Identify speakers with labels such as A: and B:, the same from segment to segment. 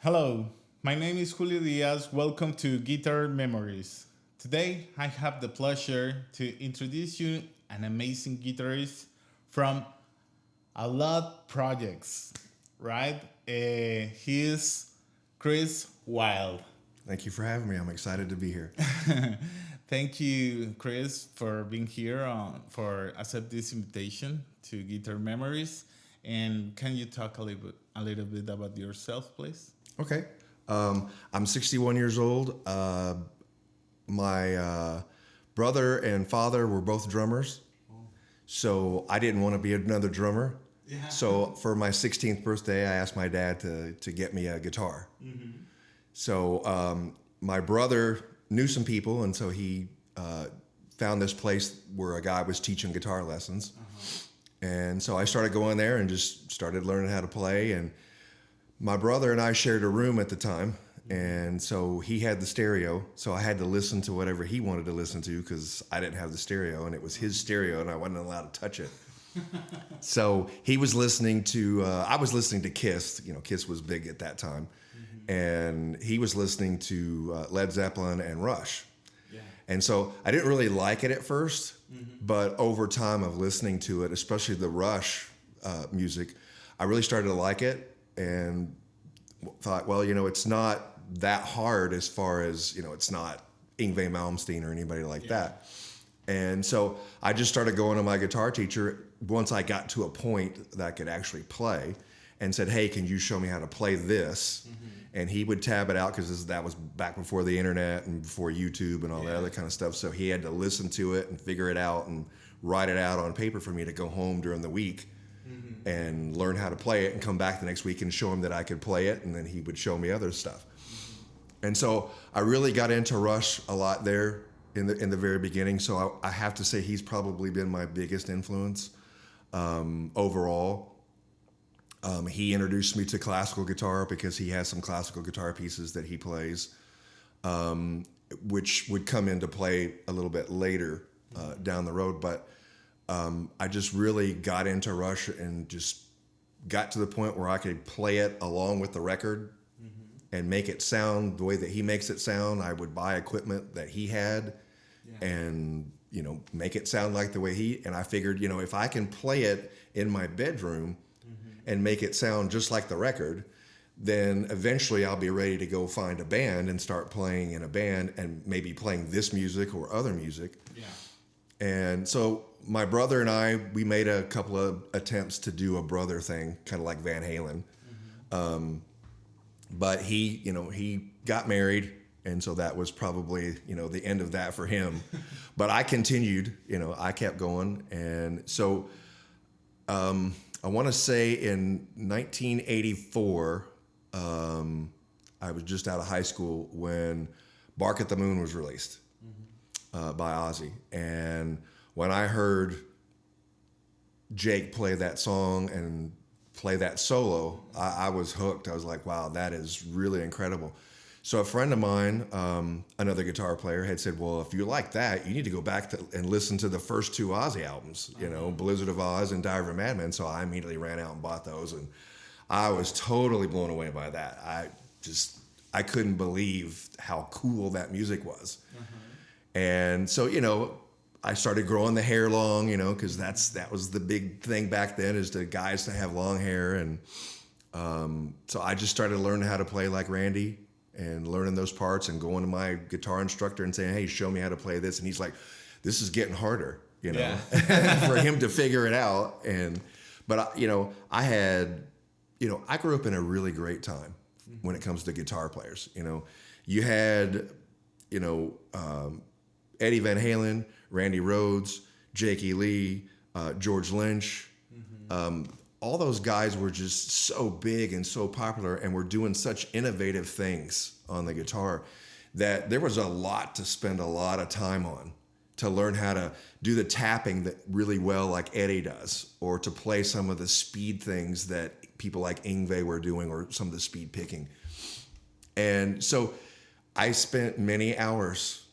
A: Hello, my name is Julio Diaz. Welcome to Guitar Memories. Today, I have the pleasure to introduce you an amazing guitarist from a lot projects, right? He is Chris Wylde.
B: Thank you for having me. I'm excited to be here.
A: Thank you, Chris, for being here for accept this invitation to Guitar Memories. And can you talk a little bit about yourself, please?
B: Okay. I'm 61 years old. My brother and father were both drummers. So I didn't want to be another drummer.
A: Yeah.
B: So for my 16th birthday, I asked my dad to get me a guitar. So my brother knew some people, and so he found this place where a guy was teaching guitar lessons. And so I started going there and just started learning how to play. And my brother and I shared a room at the time, and so he had the stereo, so I had to listen to whatever he wanted to listen to because I didn't have the stereo, and it was his stereo, and I wasn't allowed to touch it. So he was listening to, I was listening to Kiss. You know, Kiss was big at that time, and he was listening to Led Zeppelin and Rush.
A: Yeah.
B: And so I didn't really like it at first, but over time of listening to it, especially the Rush music, I really started to like it. And thought, well, it's not that hard as far as, it's not Yngwie Malmsteen or anybody like that. And so I just started going to my guitar teacher once I got to a point that I could actually play and said, hey, can you show me how to play this? And he would tab it out because that was back before the internet and before YouTube and all that other kind of stuff. So he had to listen to it and figure it out and write it out on paper for me to go home during the week and learn how to play it and come back the next week and show him that I could play it, and then he would show me other stuff. And so I really got into Rush a lot there in the very beginning. So I have to say he's probably been my biggest influence overall. He introduced me to classical guitar because he has some classical guitar pieces that he plays, which would come into play a little bit later down the road. But I just really got into Rush and just got to the point where I could play it along with the record and make it sound the way that he makes it sound. I would buy equipment that he had and, make it sound like the way and I figured, if I can play it in my bedroom and make it sound just like the record, then eventually I'll be ready to go find a band and start playing in a band and maybe playing this music or other music.
A: Yeah.
B: And so my brother and I, we made a couple of attempts to do a brother thing, kind of like Van Halen. But he got married, and so that was probably, the end of that for him. But I continued, I kept going. And so I want to say in 1984, I was just out of high school when Bark at the Moon was released by Ozzy. And when I heard Jake play that song and play that solo, I was hooked. I was like, wow, that is really incredible. So a friend of mine, another guitar player, had said, well, if you like that, you need to go back and listen to the first two Ozzy albums, Blizzard of Ozz and Diary of a Madman. So I immediately ran out and bought those, and I was totally blown away by that. I couldn't believe how cool that music was. And so, I started growing the hair long, because that was the big thing back then, is the guys to have long hair. And so I just started learning how to play like Randy and learning those parts and going to my guitar instructor and saying, hey, show me how to play this. And he's like, this is getting harder, for him to figure it out. But I had, I grew up in a really great time when it comes to guitar players. You had, Eddie Van Halen, Randy Rhoads, Jakey Lee, George Lynch. All those guys were just so big and so popular and were doing such innovative things on the guitar that there was a lot to spend a lot of time on to learn how to do the tapping that really well like Eddie does, or to play some of the speed things that people like Yngwie were doing, or some of the speed picking. And so I spent many hours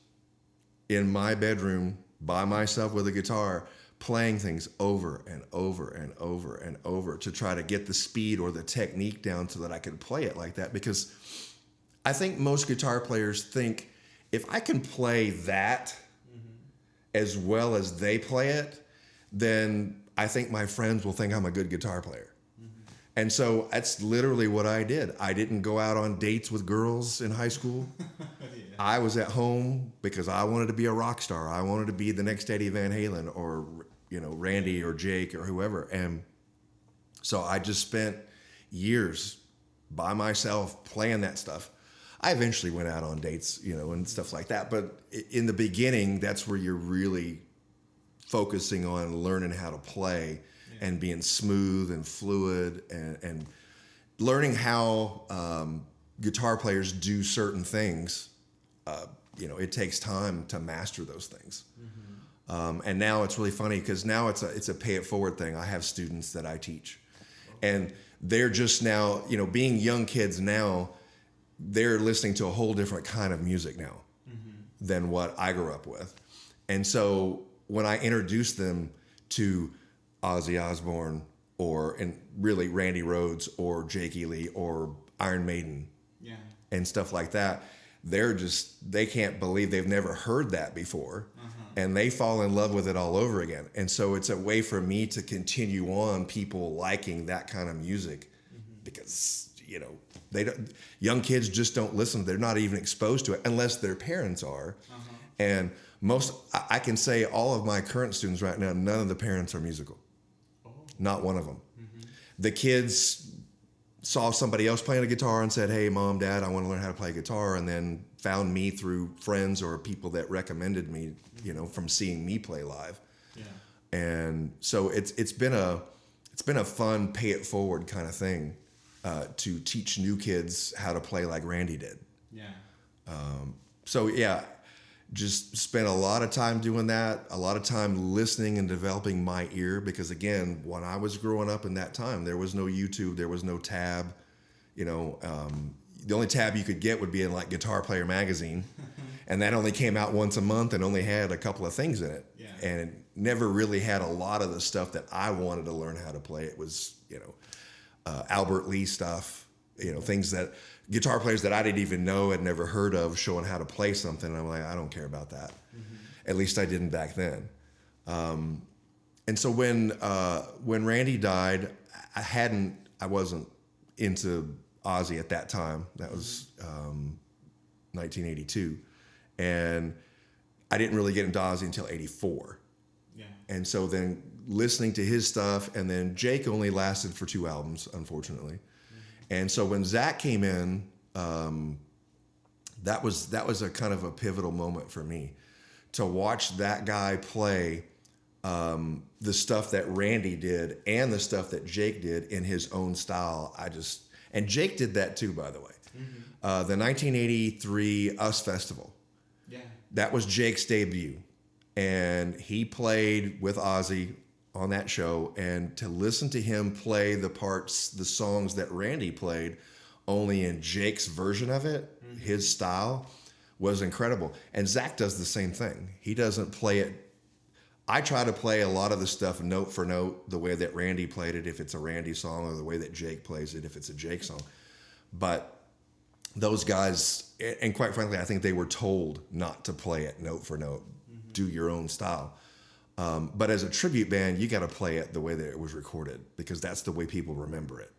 B: in my bedroom by myself with a guitar playing things over and over and over and over to try to get the speed or the technique down so that I could play it like that. Because I think most guitar players think, if I can play that as well as they play it, then I think my friends will think I'm a good guitar player. And so that's literally what I did. I didn't go out on dates with girls in high school. I was at home because I wanted to be a rock star. I wanted to be the next Eddie Van Halen or, Randy or Jake or whoever. And so I just spent years by myself playing that stuff. I eventually went out on dates, and stuff like that. But in the beginning, that's where you're really focusing on learning how to play and being smooth and fluid and learning how guitar players do certain things. It takes time to master those things. And now it's really funny because now it's a pay it forward thing. I have students that I teach, and they're just now, being young kids now, they're listening to a whole different kind of music now than what I grew up with. And so when I introduce them to Ozzy Osbourne and really Randy Rhoads or Jake Ely or Iron Maiden and stuff like that, they can't believe they've never heard that before. And they fall in love with it all over again. And so it's a way for me to continue on people liking that kind of music because, young kids just don't listen. They're not even exposed to it unless their parents are. And I can say all of my current students right now, none of the parents are musical. Not one of them. The kids saw somebody else playing a guitar and said, "Hey, Mom, Dad, I want to learn how to play guitar," and then found me through friends or people that recommended me, from seeing me play live. And so it's been a fun pay it forward kind of thing to teach new kids how to play like Randy did. Just spent a lot of time doing that, a lot of time listening and developing my ear, because again, when I was growing up in that time, there was no YouTube, there was no tab. The only tab you could get would be in like Guitar Player magazine, and that only came out once a month and only had a couple of things in it, and it never really had a lot of the stuff that I wanted to learn how to play. It was Albert Lee stuff, things that guitar players that I didn't even know, had never heard of, showing how to play something. And I'm like, I don't care about that. At least I didn't back then. And so when Randy died, I wasn't into Ozzy at that time. That was 1982. And I didn't really get into Ozzy until 84. And so then listening to his stuff, and then Jake only lasted for 2 albums, unfortunately. And so when Zach came in, that was a kind of a pivotal moment for me to watch that guy play the stuff that Randy did and the stuff that Jake did in his own style. And Jake did that too, by the way. The 1983 Us Festival. That was Jake's debut. And he played with Ozzy on that show, and to listen to him play the songs that Randy played, only in Jake's version of it, his style, was incredible. And Zach does the same thing. He doesn't play it. I try to play a lot of the stuff note for note, the way that Randy played it, if it's a Randy song, or the way that Jake plays it, if it's a Jake song. But those guys, and quite frankly, I think they were told not to play it note for note, do your own style. But as a tribute band, you got to play it the way that it was recorded, because that's the way people remember it.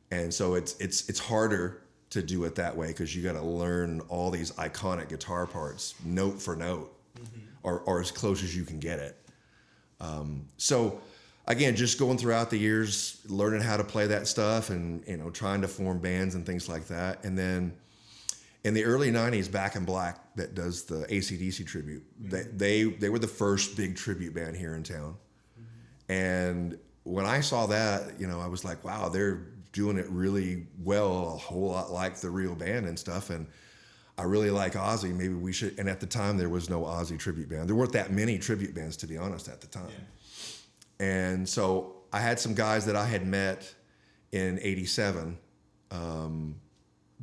B: And so it's harder to do it that way, because you got to learn all these iconic guitar parts note for note, or as close as you can get it. So again, just going throughout the years, learning how to play that stuff, and trying to form bands and things like that. And then in the early 90s, Back in Black, that does the AC/DC tribute, they were the first big tribute band here in town. And when I saw that, I was like, wow, they're doing it really well, a whole lot like the real band and stuff. And I really like Ozzy. Maybe we should. And at the time, there was no Ozzy tribute band. There weren't that many tribute bands, to be honest, at the time. And so I had some guys that I had met in '87,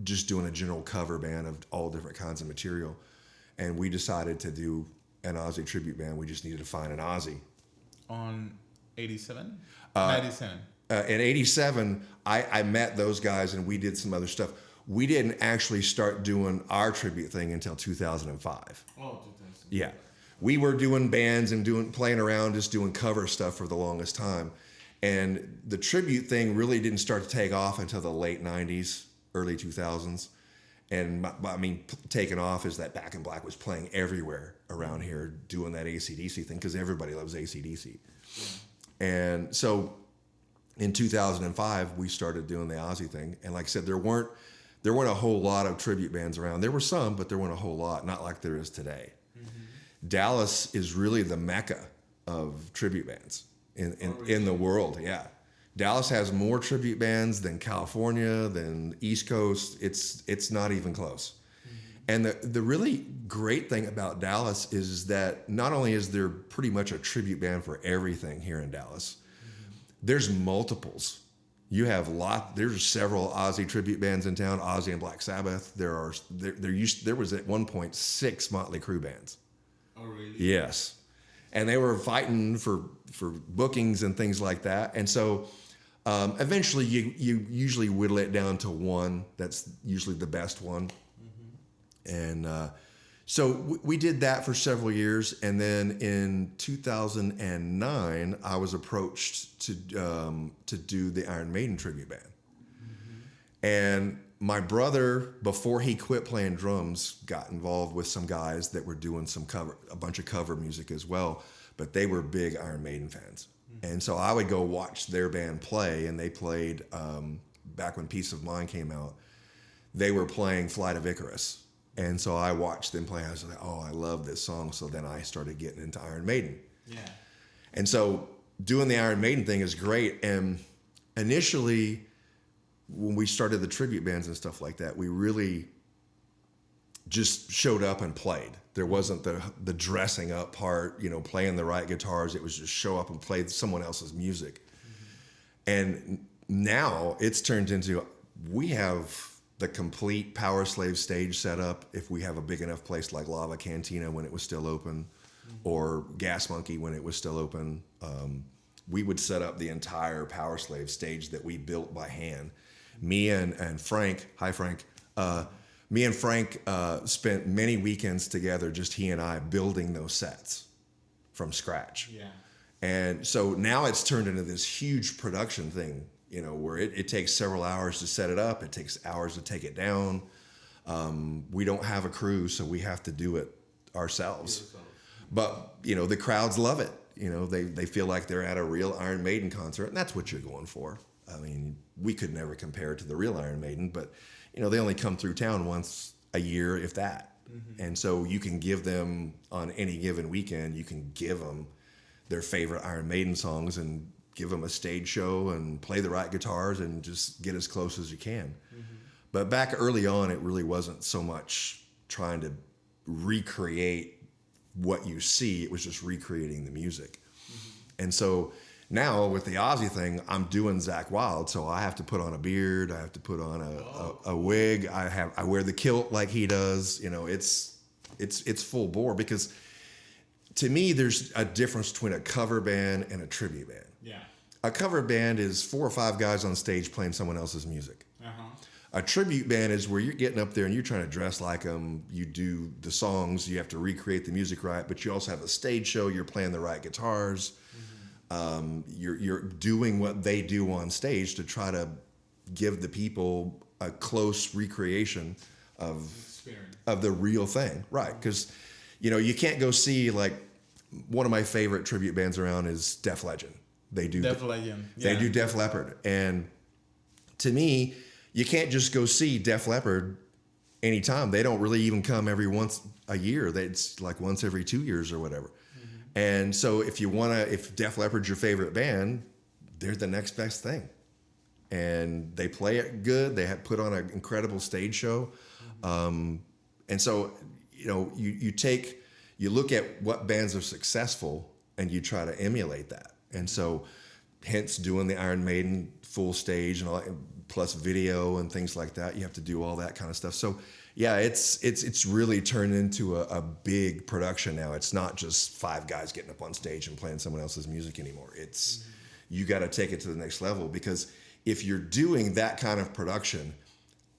B: just doing a general cover band of all different kinds of material. And we decided to do an Ozzy tribute band. We just needed to find an Ozzy.
A: on 87? 97.
B: In 87, I met those guys and we did some other stuff. We didn't actually start doing our tribute thing until 2005.
A: Oh, 2000.
B: Yeah. We were doing bands and playing around, just doing cover stuff for the longest time. And the tribute thing really didn't start to take off until the late 90s, early 2000s. And taking off is that Back in Black was playing everywhere around here doing that AC/DC thing because everybody loves AC/DC. Yeah. And so in 2005, we started doing the Ozzy thing. And like I said, there weren't a whole lot of tribute bands around. There were some, but there weren't a whole lot, not like there is today. Mm-hmm. Dallas is really the mecca of tribute bands in the world. Yeah. Dallas has more tribute bands than California, than East Coast. It's not even close. Mm-hmm. And the really great thing about Dallas is that not only is there pretty much a tribute band for everything here in Dallas, mm-hmm. there's multiples. There's several Ozzy tribute bands in town, Ozzy and Black Sabbath. There was at one point 6 Motley Crue bands.
A: Oh, really?
B: Yes. And they were fighting for bookings and things like that. And so eventually you usually whittle it down to one. That's usually the best one. Mm-hmm. And so we did that for several years. And then in 2009, I was approached to do the Iron Maiden tribute band. Mm-hmm. And my brother, before he quit playing drums, got involved with some guys that were doing a bunch of cover music as well. But they were big Iron Maiden fans. And so I would go watch their band play, and they played, back when Peace of Mind came out, they were playing Flight of Icarus. And so I watched them play. I was like, oh, I love this song. So then I started getting into Iron Maiden.
A: Yeah.
B: And so doing the Iron Maiden thing is great. And initially, when we started the tribute bands and stuff like that, we really just showed up and played. There wasn't the dressing up part, playing the right guitars. It was just show up and play someone else's music. Mm-hmm. And now it's turned into, we have the complete Power Slave stage set up if we have a big enough place like Lava Cantina when it was still open, mm-hmm. or Gas Monkey when it was still open. We would set up the entire Power Slave stage that we built by hand. Me and Frank, hi Frank, me and Frank spent many weekends together, just he and I, building those sets from scratch. Yeah. And so now it's turned into this huge production thing, where it takes several hours to set it up. It takes hours to take it down. We don't have a crew, so we have to do it ourselves. But, the crowds love it. They feel like they're at a real Iron Maiden concert, and that's what you're going for. I mean, we could never compare it to the real Iron Maiden, but they only come through town once a year, if that. Mm-hmm. And so you can give them, on any given weekend, you can give them their favorite Iron Maiden songs and give them a stage show and play the right guitars and just get as close as you can. Mm-hmm. But back early on, it really wasn't so much trying to recreate what you see. It was just recreating the music. Mm-hmm. And so now with the Ozzy thing, I'm doing Zakk Wylde, so I have to put on a beard, I have to put on a wig, I wear the kilt like he does. It's full bore, because to me there's a difference between a cover band and a tribute band. Yeah. A cover band is 4 or 5 guys on stage playing someone else's music. Uh-huh. A tribute band is where you're getting up there and you're trying to dress like them. You do the songs, you have to recreate the music right, but you also have a stage show, you're playing the right guitars. Mm-hmm. You're doing what they do on stage to try to give the people a close recreation of the real thing. Right, because you can't go see, like, one of my favorite tribute bands around is Def Leppard. They do Def Leppard. Yeah. They do Def Leppard. And to me, you can't just go see Def Leppard anytime. They don't really even come every once a year. It's like once every 2 years or whatever. Mm-hmm. And so if Def Leppard's your favorite band, they're the next best thing. And they play it good. They have put on an incredible stage show. Mm-hmm. And so, you look at what bands are successful and you try to emulate that. And so hence doing the Iron Maiden full stage and all that, plus video and things like that. You have to do all that kind of stuff. So yeah, it's really turned into a big production now. It's not just 5 guys getting up on stage and playing someone else's music anymore. It's you got to take it to the next level, because if you're doing that kind of production,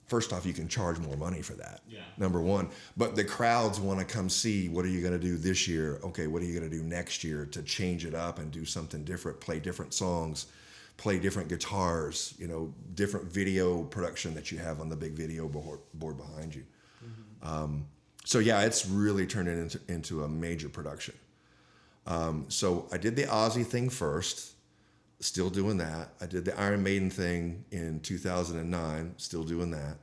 B: first off, you can charge more money for that. Yeah. Number one. But the crowds want to come see, what are you going to do this year? Okay, what are you going to do next year to change it up and do something different, play different songs, play different guitars, different video production that you have on the big video board behind you. So yeah, it's really turned it into a major production. So I did the Ozzy thing first, still doing that. I did the Iron Maiden thing in 2009, still doing that.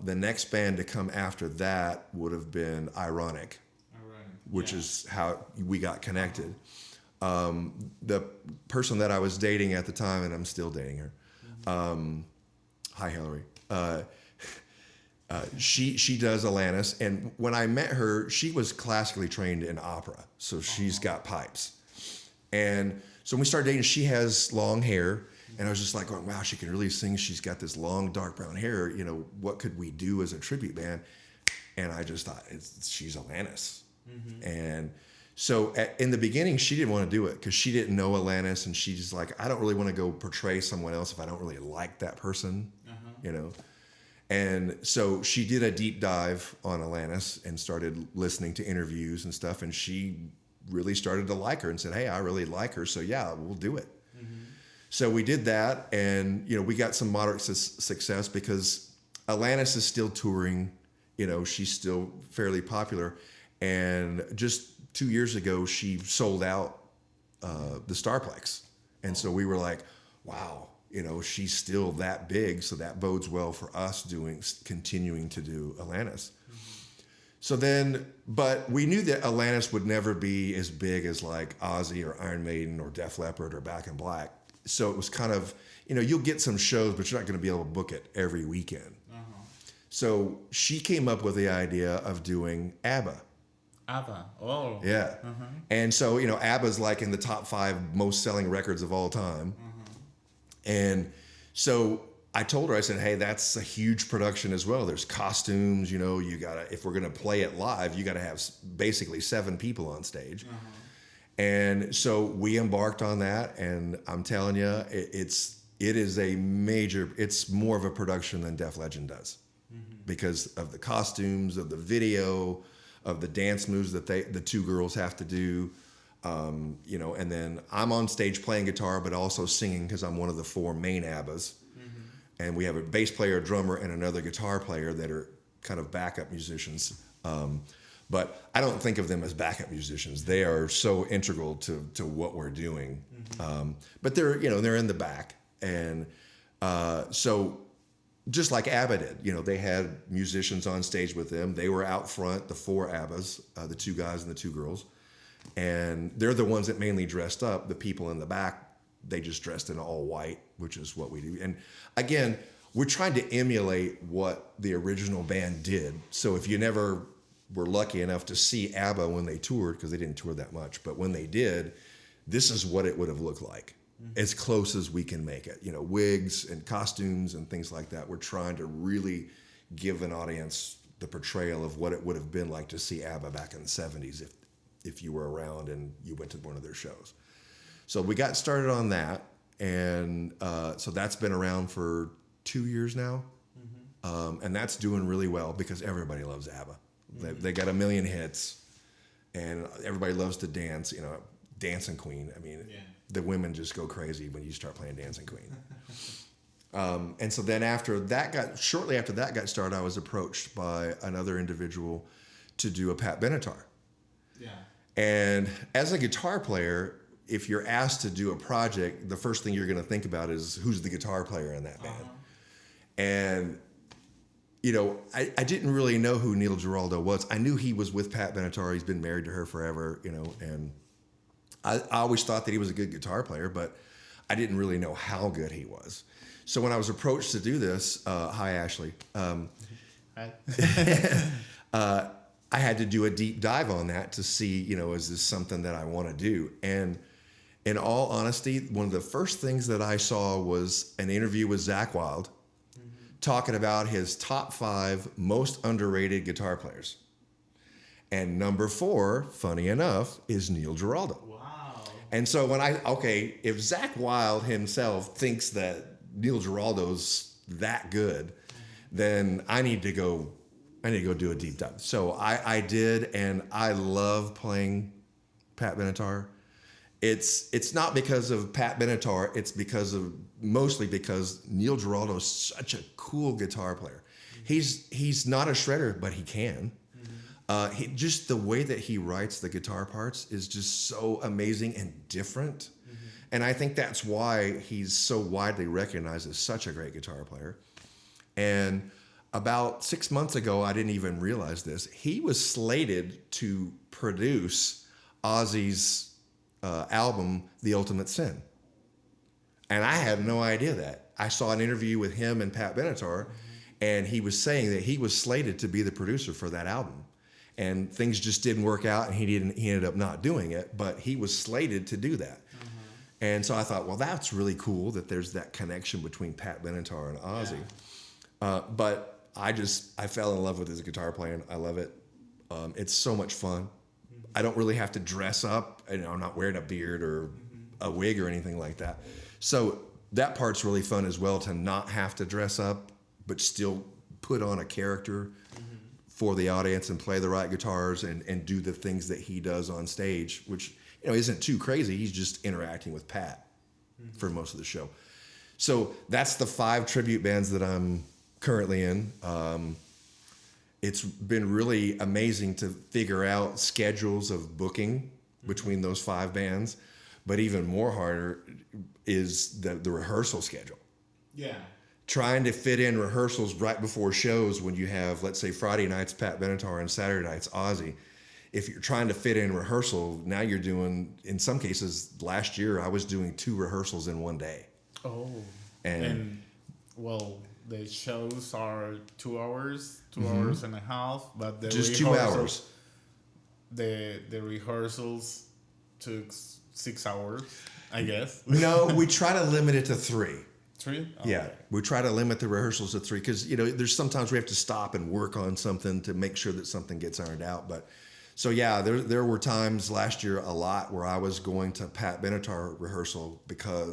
B: The next band to come after that would have been Ironic, which is how we got connected. The person that I was dating at the time, and I'm still dating her, hi Hillary, she does Alanis, and when I met her, she was classically trained in opera, so she's got pipes. And so when we started dating, she has long hair, and I was just like, oh, wow, she can really sing. She's got this long, dark brown hair. What could we do as a tribute band? And I just thought, she's Alanis. And so in the beginning, she didn't want to do it because she didn't know Alanis, and she's like, I don't really want to go portray someone else if I don't really like that person, And so she did a deep dive on Alanis and started listening to interviews and stuff, and she really started to like her and said, hey, I really like her, so yeah, we'll do it. So we did that, and we got some moderate success because Alanis is still touring, she's still fairly popular, and just 2 years ago she sold out the Starplex, and so we were like, wow, she's still that big, so that bodes well for us continuing to do Alanis. So then, but we knew that Alanis would never be as big as like Ozzy or Iron Maiden or Def Leppard or Back in Black. So it was kind of, you'll get some shows, but you're not going to be able to book it every weekend. So she came up with the idea of doing ABBA.
A: ABBA, oh.
B: Yeah. And so, ABBA's like in the top 5 most selling records of all time. And so I told her, I said, hey, that's a huge production as well. There's costumes, you gotta, if we're gonna play it live, you gotta have basically 7 people on stage. And so we embarked on that, and I'm telling you, it is a major, it's more of a production than Def Legend does because of the costumes, of the video, of the dance moves that the 2 girls have to do. And then I'm on stage playing guitar, but also singing because I'm one of the 4 main ABBAs. And we have a bass player, a drummer, and another guitar player that are kind of backup musicians. But I don't think of them as backup musicians. They are so integral to what we're doing. But they're in the back. And so just like ABBA did, they had musicians on stage with them. They were out front, the 4 ABBAs, the 2 guys and the 2 girls. And they're the ones that mainly dressed up. The people in the back, they just dressed in all white, which is what we do. And again, we're trying to emulate what the original band did. So if you never were lucky enough to see ABBA when they toured, because they didn't tour that much, but when they did, this is what it would have looked like, as close as we can make it. Wigs and costumes and things like that. We're trying to really give an audience the portrayal of what it would have been like to see ABBA back in the 70s if you were around and you went to one of their shows. So we got started on that, and so that's been around for 2 years now, and that's doing really well because everybody loves ABBA. They got a million hits, and everybody loves to dance. Dancing Queen. I mean, the women just go crazy when you start playing Dancing Queen. And so then shortly after that got started, I was approached by another individual to do a Pat Benatar. Yeah. And as a guitar player, if you're asked to do a project, the first thing you're going to think about is who's the guitar player in that band. And, I didn't really know who Neil Giraldo was. I knew he was with Pat Benatar. He's been married to her forever, and I always thought that he was a good guitar player, but I didn't really know how good he was. So when I was approached to do this, hi, Ashley.
A: Hi.
B: I had to do a deep dive on that to see, is this something that I want to do? And in all honesty, one of the first things that I saw was an interview with Zach Wylde talking about his top 5 most underrated guitar players. And number 4, funny enough, is Neil Giraldo.
A: Wow.
B: And so if Zach Wylde himself thinks that Neil Giraldo's that good, then I need to go do a deep dive. So I did, and I love playing Pat Benatar. It's not because of Pat Benatar, it's mostly because Neil Giraldo is such a cool guitar player. He's not a shredder, but he can. Just the way that he writes the guitar parts is just so amazing and different. And I think that's why he's so widely recognized as such a great guitar player. And about 6 months ago, I didn't even realize this, he was slated to produce Ozzy's album, The Ultimate Sin. And I had no idea that. I saw an interview with him and Pat Benatar, and he was saying that he was slated to be the producer for that album. And things just didn't work out, and he ended up not doing it, but he was slated to do that. And so I thought, well, that's really cool that there's that connection between Pat Benatar and Ozzy. Yeah. But I fell in love with his guitar playing. I love it. It's so much fun. I don't really have to dress up. I'm not wearing a beard or a wig or anything like that. So that part's really fun as well, to not have to dress up, but still put on a character for the audience and play the right guitars and do the things that he does on stage, which isn't too crazy. He's just interacting with Pat for most of the show. So that's the 5 tribute bands that I'm currently in. It's been really amazing to figure out schedules of booking between those 5 bands, but even more harder is the rehearsal schedule.
A: Yeah.
B: Trying to fit in rehearsals right before shows when you have, let's say, Friday nights Pat Benatar and Saturday nights Ozzy. If you're trying to fit in rehearsal, now you're doing, in some cases, last year I was doing 2 rehearsals in one day.
A: Oh. And well, the shows are 2 hours, 2 hours and a half, but the
B: just 2 hours.
A: The rehearsals took 6 hours, I guess.
B: No, we try to limit it to 3.
A: 3? Oh,
B: yeah,
A: okay.
B: we try to limit the rehearsals to 3 because there's sometimes we have to stop and work on something to make sure that something gets ironed out. But so yeah, there were times last year a lot where I was going to Pat Benatar rehearsal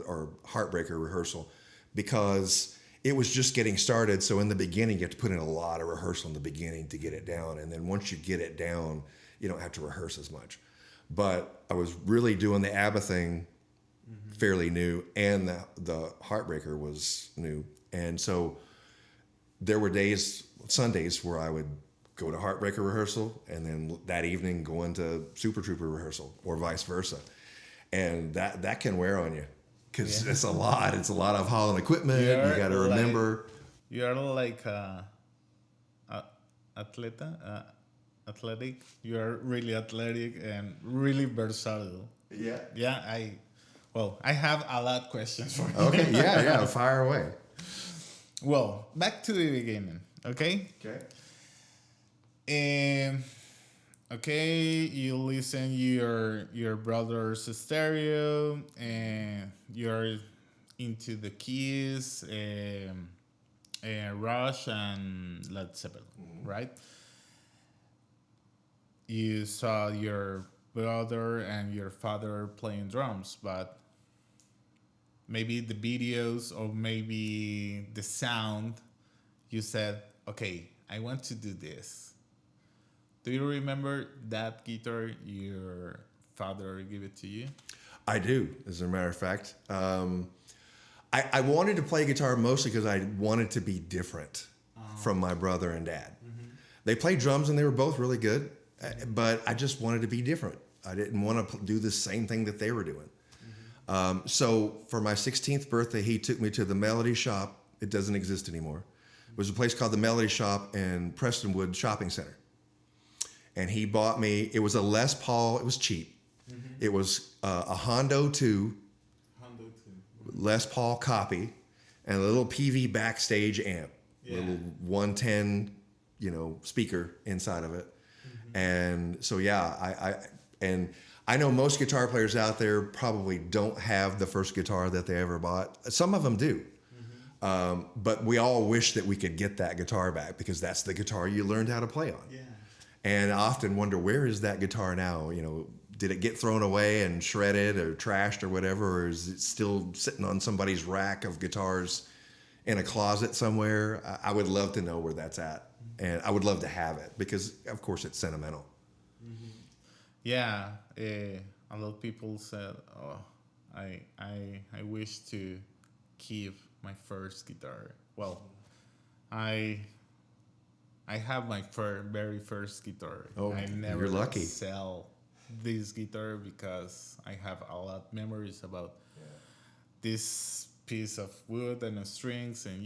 B: or Heartbreaker rehearsal because it was just getting started. So in the beginning, you have to put in a lot of rehearsal in the beginning to get it down, and then once you get it down, you don't have to rehearse as much. But I was really doing the ABBA thing fairly new, and the Heartbreaker was new. And so there were Sundays where I would go to Heartbreaker rehearsal, and then that evening go into Super Trouper rehearsal, or vice versa. And that can wear on you because it's a lot. It's a lot of hauling equipment. You got to remember.
A: You're like athletic. You're really athletic and really versatile.
B: Yeah.
A: Yeah, I have a lot of questions for you.
B: Okay, yeah, fire away.
A: Well, back to the beginning, okay? Okay, you listen your brother's stereo, and you're into the Kiss, Rush, and Led Zeppelin, right? You saw your brother and your father playing drums, but maybe the videos or maybe the sound, you said, okay, I want to do this. Do you remember that guitar your father gave it to you?
B: I do, as a matter of fact. I wanted to play guitar mostly because I wanted to be different from my brother and dad. They played drums and they were both really good, but I just wanted to be different. I didn't want to do the same thing that they were doing. So for my 16th birthday, he took me to the Melody Shop. It doesn't exist anymore. It was a place called the Melody Shop in Prestonwood Shopping Center. And he bought me, it was a Les Paul, it was cheap. It was a Hondo 2, Les Paul copy, and a little PV backstage amp, little 110, speaker inside of it. And so, yeah, I know most guitar players out there probably don't have the first guitar that they ever bought. Some of them do. But we all wish that we could get that guitar back because that's the guitar you learned how to play on.
A: Yeah.
B: And I often wonder, where is that guitar now? Did it get thrown away and shredded or trashed or whatever, or is it still sitting on somebody's rack of guitars in a closet somewhere? I would love to know where that's at, and I would love to have it because, of course, it's sentimental.
A: Yeah, a lot of people said, "Oh, I wish to keep my first guitar." Well, I have my very first guitar.
B: Oh,
A: I never
B: you're lucky.
A: sell this guitar because I have a lot of memories about this piece of wood and strings, and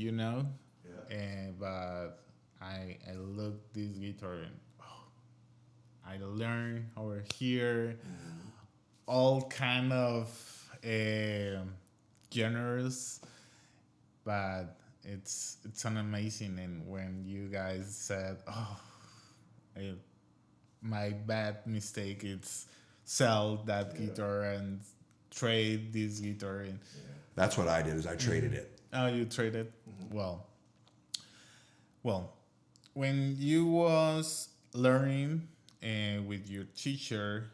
A: but I look this guitar and I learn over here all kind of genres, but it's an amazing. And when you guys said, my bad mistake, it's sell that guitar and trade this guitar in.
B: That's what I did, is I traded it.
A: Oh, you traded? Well, when you was learning with your teacher,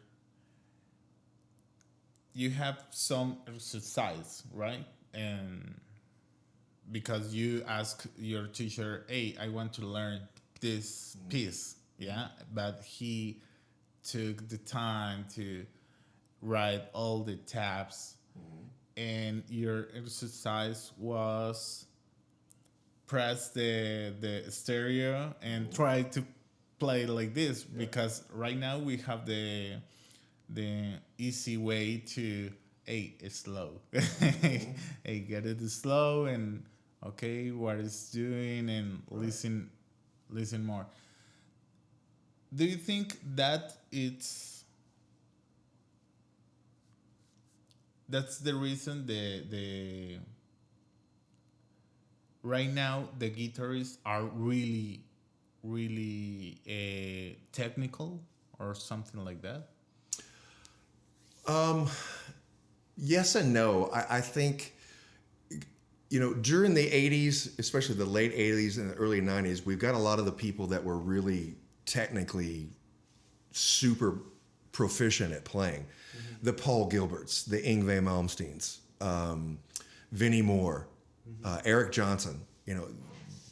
A: you have some exercise, right? And because you ask your teacher, "Hey, I want to learn this piece," yeah, but he took the time to write all the tabs, and your exercise was press the stereo and try to play like this, because right now we have the easy way to, hey, it's slow. Hey, get it slow and okay, what it's doing, and listen more. Do you think that that's the reason the right now the guitarists are really technical or something like that?
B: Yes and no. I think, during the 80s, especially the late 80s and the early 90s, we've got a lot of the people that were really technically super proficient at playing. The Paul Gilberts, the Yngwie Malmsteens, Vinnie Moore, Eric Johnson.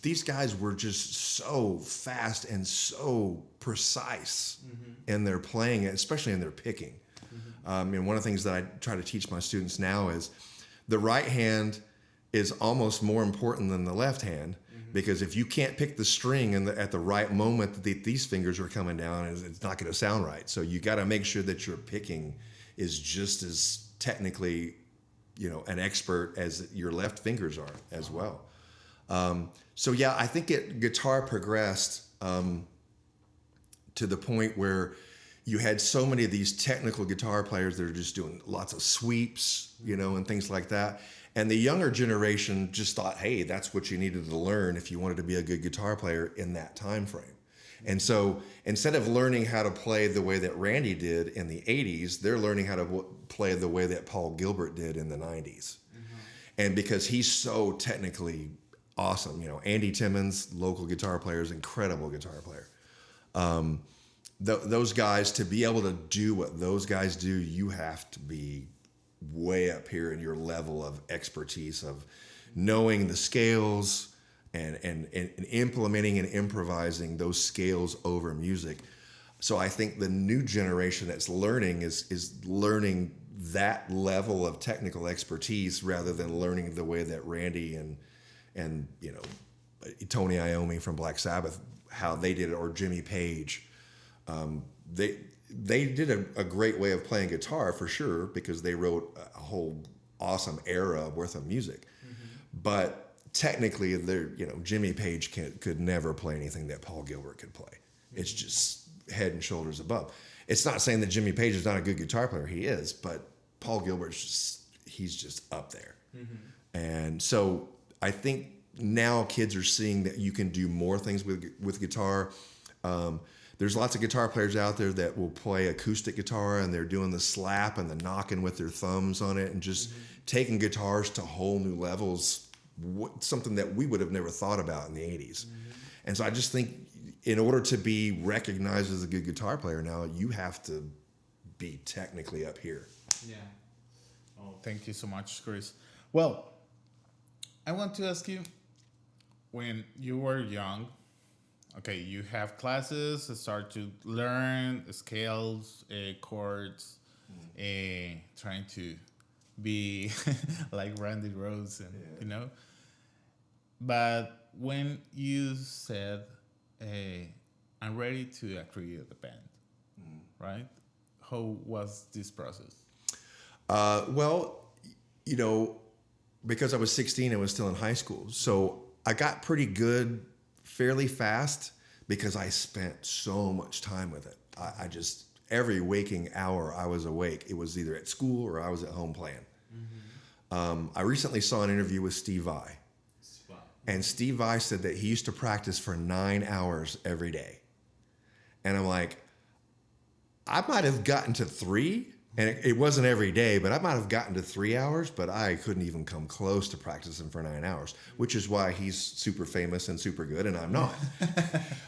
B: These guys were just so fast and so precise in their playing, especially in their picking. And one of the things that I try to teach my students now is the right hand is almost more important than the left hand, because if you can't pick the string at the right moment that these fingers are coming down, it's not going to sound right. So you got to make sure that your picking is just as technically, an expert as your left fingers are as well. So yeah, I think guitar progressed to the point where you had so many of these technical guitar players that are just doing lots of sweeps, and things like that. And the younger generation just thought, hey, that's what you needed to learn if you wanted to be a good guitar player in that time frame. And so instead of learning how to play the way that Randy did in the 80s, they're learning how to play the way that Paul Gilbert did in the 90s. And because he's so technically awesome, Andy Timmons, local guitar player, is incredible guitar player. Those guys, to be able to do what those guys do, you have to be way up here in your level of expertise of knowing the scales and implementing and improvising those scales over music. So I think the new generation that's learning is learning that level of technical expertise rather than learning the way that Randy and Tony Iommi from Black Sabbath, how they did it, or Jimmy Page. They did a great way of playing guitar for sure, because they wrote a whole awesome era worth of music. But technically, Jimmy Page could never play anything that Paul Gilbert could play. It's just head and shoulders above. It's not saying that Jimmy Page is not a good guitar player. He is, but Paul Gilbert's he's just up there. And so I think now kids are seeing that you can do more things with guitar. there's lots of guitar players out there that will play acoustic guitar and they're doing the slap and the knocking with their thumbs on it and just taking guitars to whole new levels, something that we would have never thought about in the 80s. And so I just think in order to be recognized as a good guitar player now, you have to be technically up here.
A: Yeah. Oh, thank you so much, Chris. Well, I want to ask you, when you were young, okay, you have classes, start to learn scales, chords, trying to be like Randy Rhoads, and you know. But when you said, I'm ready to create a band, right? How was this process?
B: Well, you know, because I was 16, I was still in high school. So I got pretty good fairly fast because I spent so much time with it. I just, every waking hour I was awake. It was either at school or I was at home playing. I recently saw an interview with Steve Vai. And Steve Vai said that he used to practice for 9 hours every day. And I'm like, I might have gotten to 3, and it wasn't every day, but I might have gotten to 3 hours, but I couldn't even come close to practicing for 9 hours, which is why he's super famous and super good, and I'm not.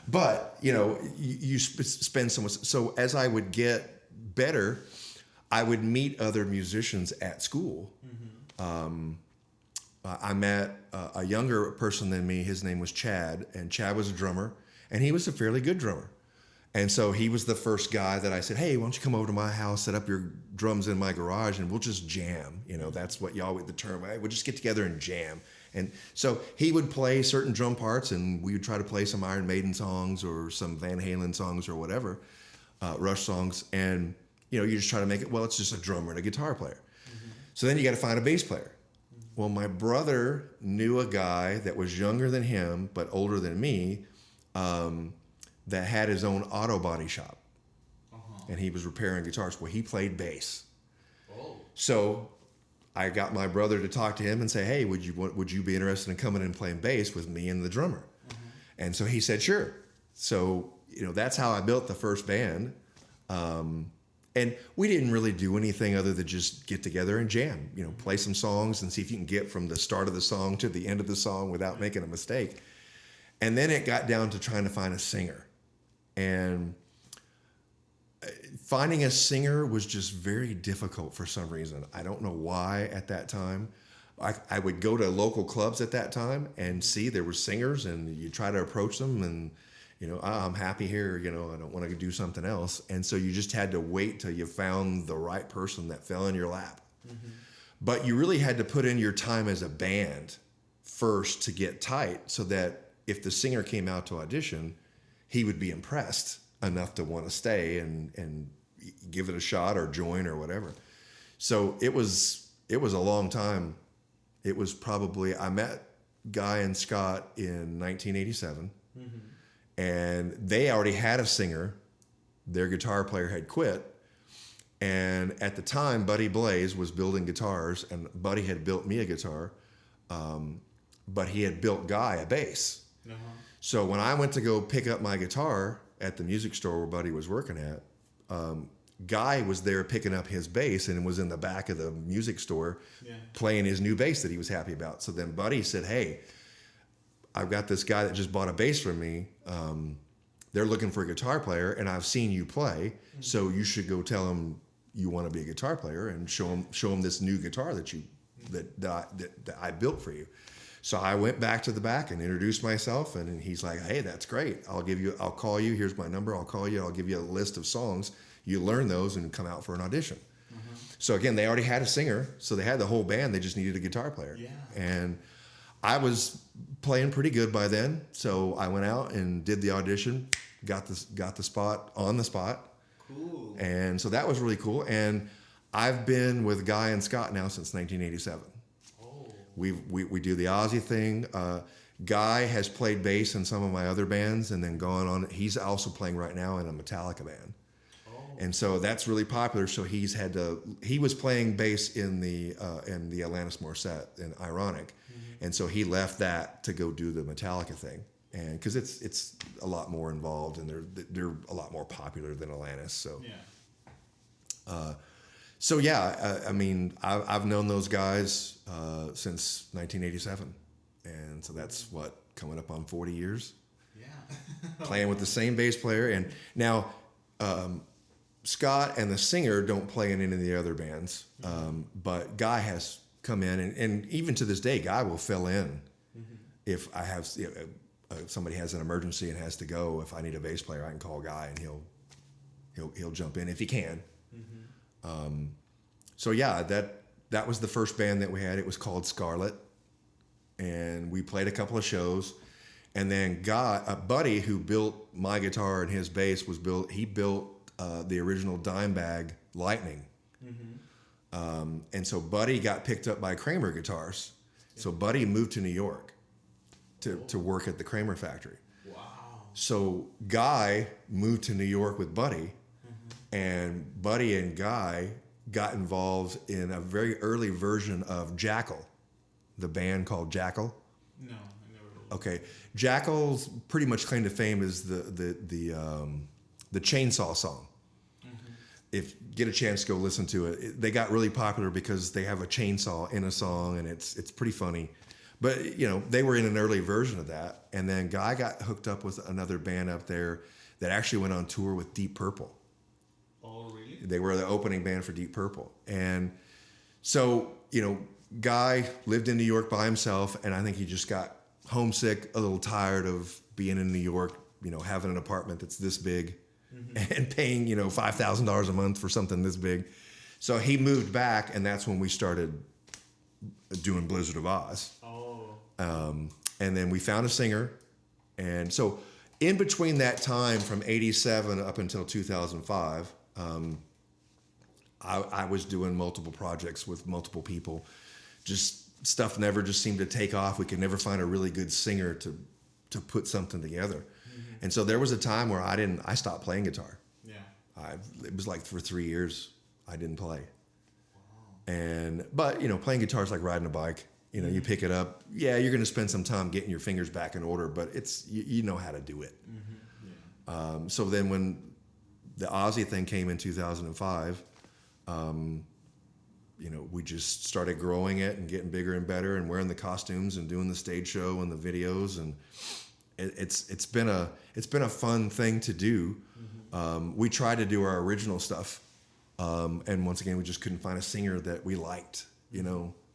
B: But, you know, you spend so much. So as I would get better, I would meet other musicians at school. I met a younger person than me. His name was Chad, and Chad was a drummer, and he was a fairly good drummer. And so he was the first guy that I said, hey, why don't you come over to my house, set up your drums in my garage, and we'll just jam. You know, that's what y'all with the term. We'll just get together and jam. And so he would play certain drum parts, and we would try to play some Iron Maiden songs or some Van Halen songs or whatever, Rush songs. And, you know, you just try to make it, well, it's just a drummer and a guitar player. So then you got to find a bass player. Well, my brother knew a guy that was younger than him, but older than me, that had his own auto body shop. And he was repairing guitars. Well, he played bass. So I got my brother to talk to him and say, hey, would you be interested in coming and playing bass with me and the drummer? And so he said, sure. So, you know, that's how I built the first band. And we didn't really do anything other than just get together and jam, you know, play some songs and see if you can get from the start of the song to the end of the song without making a mistake. And then it got down to trying to find a singer. And finding a singer was just very difficult for some reason. I don't know why at that time. I would go to local clubs at that time and see there were singers, and you try to approach them and, you know, I'm happy here, you know, I don't want to do something else. And so you just had to wait till you found the right person that fell in your lap. But you really had to put in your time as a band first to get tight so that if the singer came out to audition, he would be impressed enough to want to stay and give it a shot or join or whatever. So it was a long time. It was probably, I met Guy and Scott in 1987. And they already had a singer. Their guitar player had quit. And at the time, Buddy Blaze was building guitars, and Buddy had built me a guitar, but he had built Guy a bass. So when I went to go pick up my guitar at the music store where Buddy was working at, Guy was there picking up his bass and was in the back of the music store playing his new bass that he was happy about. So then Buddy said, hey, I've got this guy that just bought a bass from me. They're looking for a guitar player, and I've seen you play, so you should go tell him you want to be a guitar player and show him this new guitar that I built for you. So I went back to the back and introduced myself, and he's like, hey, that's great. I'll call you. Here's my number. I'll call you. I'll give you a list of songs. You learn those and come out for an audition. So again, they already had a singer, so they had the whole band. They just needed a guitar player. And I was playing pretty good by then, so I went out and did the audition, got the spot on the spot. Cool. And so that was really cool. And I've been with Guy and Scott now since 1987. We do the Ozzy thing. Guy has played bass in some of my other bands and then gone on. He's also playing right now in a Metallica band. And so that's really popular. So he was playing bass in the Alanis Morissette in Ironic. And so he left that to go do the Metallica thing. and because it's a lot more involved, and they're a lot more popular than Alanis. So I mean, I've known those guys since 1987, and so that's coming up on 40 years. Playing with the same bass player, and now Scott and the singer don't play in any of the other bands, but Guy has come in, and even to this day, Guy will fill in if I have if somebody has an emergency and has to go. If I need a bass player, I can call Guy, and he'll jump in if he can. So yeah, that was the first band that we had. It was called Scarlet, and we played a couple of shows. And then Buddy, who built my guitar and his bass, he built the original Dimebag Lightning. And so Buddy got picked up by Kramer Guitars. So Buddy moved to New York to work at the Kramer factory. Wow. So Guy moved to New York with Buddy, and Buddy and Guy got involved in a very early version of Jackal, the band called Jackal.
A: No.
B: Okay, Jackal's pretty much claim to fame is the Chainsaw song. If you get a chance to go listen to it, they got really popular because they have a chainsaw in a song, and it's pretty funny. But they were in an early version of that, and then Guy got hooked up with another band up there that actually went on tour with Deep Purple.
A: Oh, really?
B: They were the opening band for Deep Purple, and so Guy lived in New York by himself, and I think he just got homesick, a little tired of being in New York, having an apartment that's this big and paying, $5,000 a month for something this big. So he moved back, and that's when we started doing Blizzard of Ozz.
A: Oh.
B: And then we found a singer. And so in between that time from 87 up until 2005, I was doing multiple projects with multiple people. Just stuff never just seemed to take off. We could never find a really good singer to put something together. And so there was a time where I stopped playing guitar. Yeah. It was like for 3 years I didn't play. Wow. But playing guitar is like riding a bike. You pick it up. Yeah, you're going to spend some time getting your fingers back in order, but it's you know how to do it. Yeah. So then when the Ozzy thing came in 2005, we just started growing it and getting bigger and better, and wearing the costumes and doing the stage show and the videos, and it's been a fun thing to do. We tried to do our original stuff, and once again we just couldn't find a singer that we liked,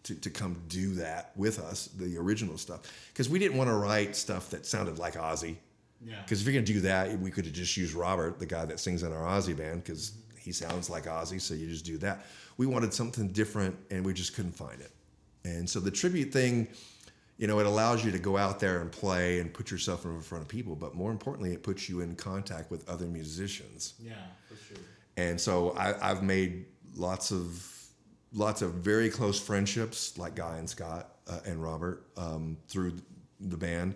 B: to come do that with us, the original stuff, because we didn't want to write stuff that sounded like Ozzy. Yeah. Because if you're gonna do that, we could have just used Robert, the guy that sings in our Ozzy band, because he sounds like Ozzy, so you just do that. We wanted something different, and we just couldn't find it. And so the tribute thing, it allows you to go out there and play and put yourself in front of people, but more importantly, it puts you in contact with other musicians.
A: Yeah, for sure.
B: And so I've made lots of very close friendships, like Guy and Scott and Robert, through the band.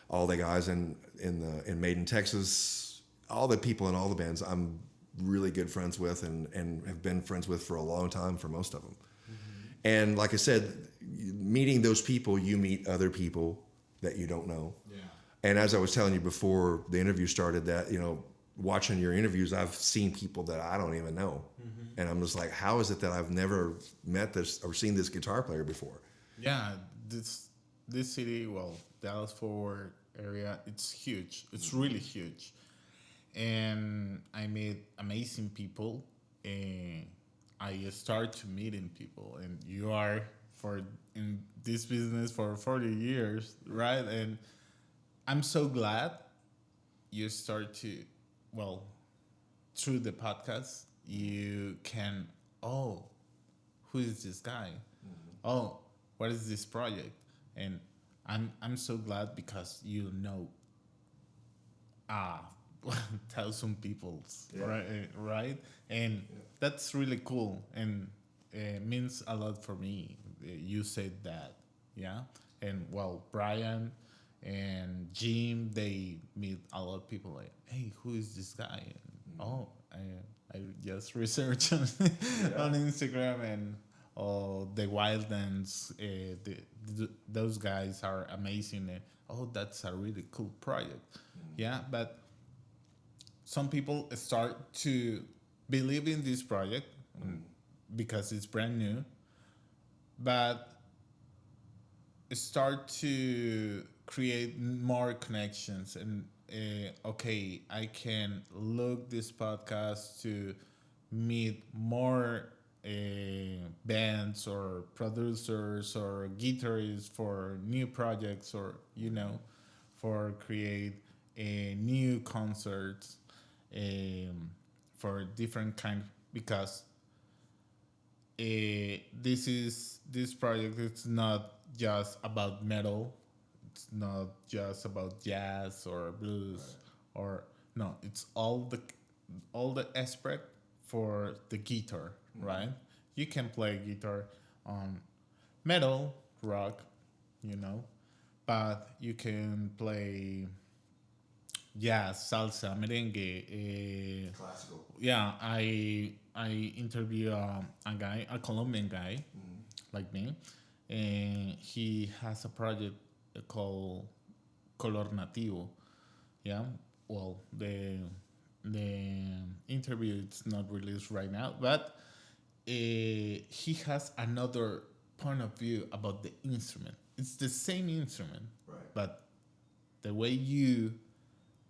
B: All the guys in Maiden Texxas, all the people in all the bands, I'm really good friends with and have been friends with for a long time, for most of them. And like I said, meeting those people, you meet other people that you don't know. Yeah. And as I was telling you before the interview started, that watching your interviews, I've seen people that I don't even know. And I'm just like, how is it that I've never met this or seen this guitar player before?
A: Yeah, this city, Dallas-Fort Worth area, it's huge. It's really huge. And I met amazing people, and I start to meeting people. And you are in this business for 40 years, right? And I'm so glad you start to, through the podcast, you can, who is this guy? What is this project? And I'm so glad because thousand people, right? And that's really cool, and it means a lot for me. You said that, yeah. And Brian and Jim, they meet a lot of people like, hey, who is this guy? And, I just researched on Instagram, and or the Wildlands. Those guys are amazing. That's a really cool project. Yeah, but some people start to believe in this project because it's brand new, but start to create more connections and okay, I can look this podcast to meet more bands or producers or guitarists for new projects, or for create new concerts for different kind, because this project is not just about metal, it's not just about jazz or blues, or no, it's all the aspect for the guitar, right? You can play guitar on metal, rock, but you can play jazz, salsa, merengue.
B: Classical.
A: Yeah, I interview a Colombian guy like me, and he has a project called Color Nativo. Yeah, well, the interview is not released right now, but he has another point of view about the instrument. It's the same instrument,
B: Right.
A: but the way you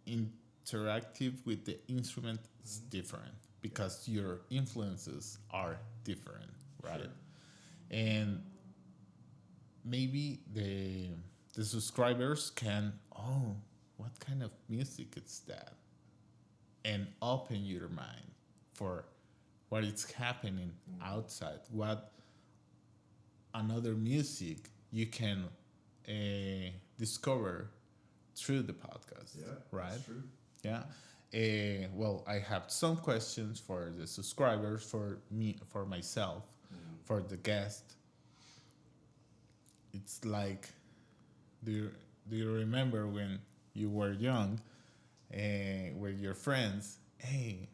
A: interactive with the instrument is different because your influences are different, right?
B: Sure.
A: And maybe the subscribers can, what kind of music is that, and open your mind for what is happening outside, what another music you can discover through the podcast.
B: Yeah,
A: right?
B: that's true.
A: Yeah. Well, I have some questions for the subscribers, for me, for myself, for the guest. It's like, do you remember when you were young, with your friends? Hey,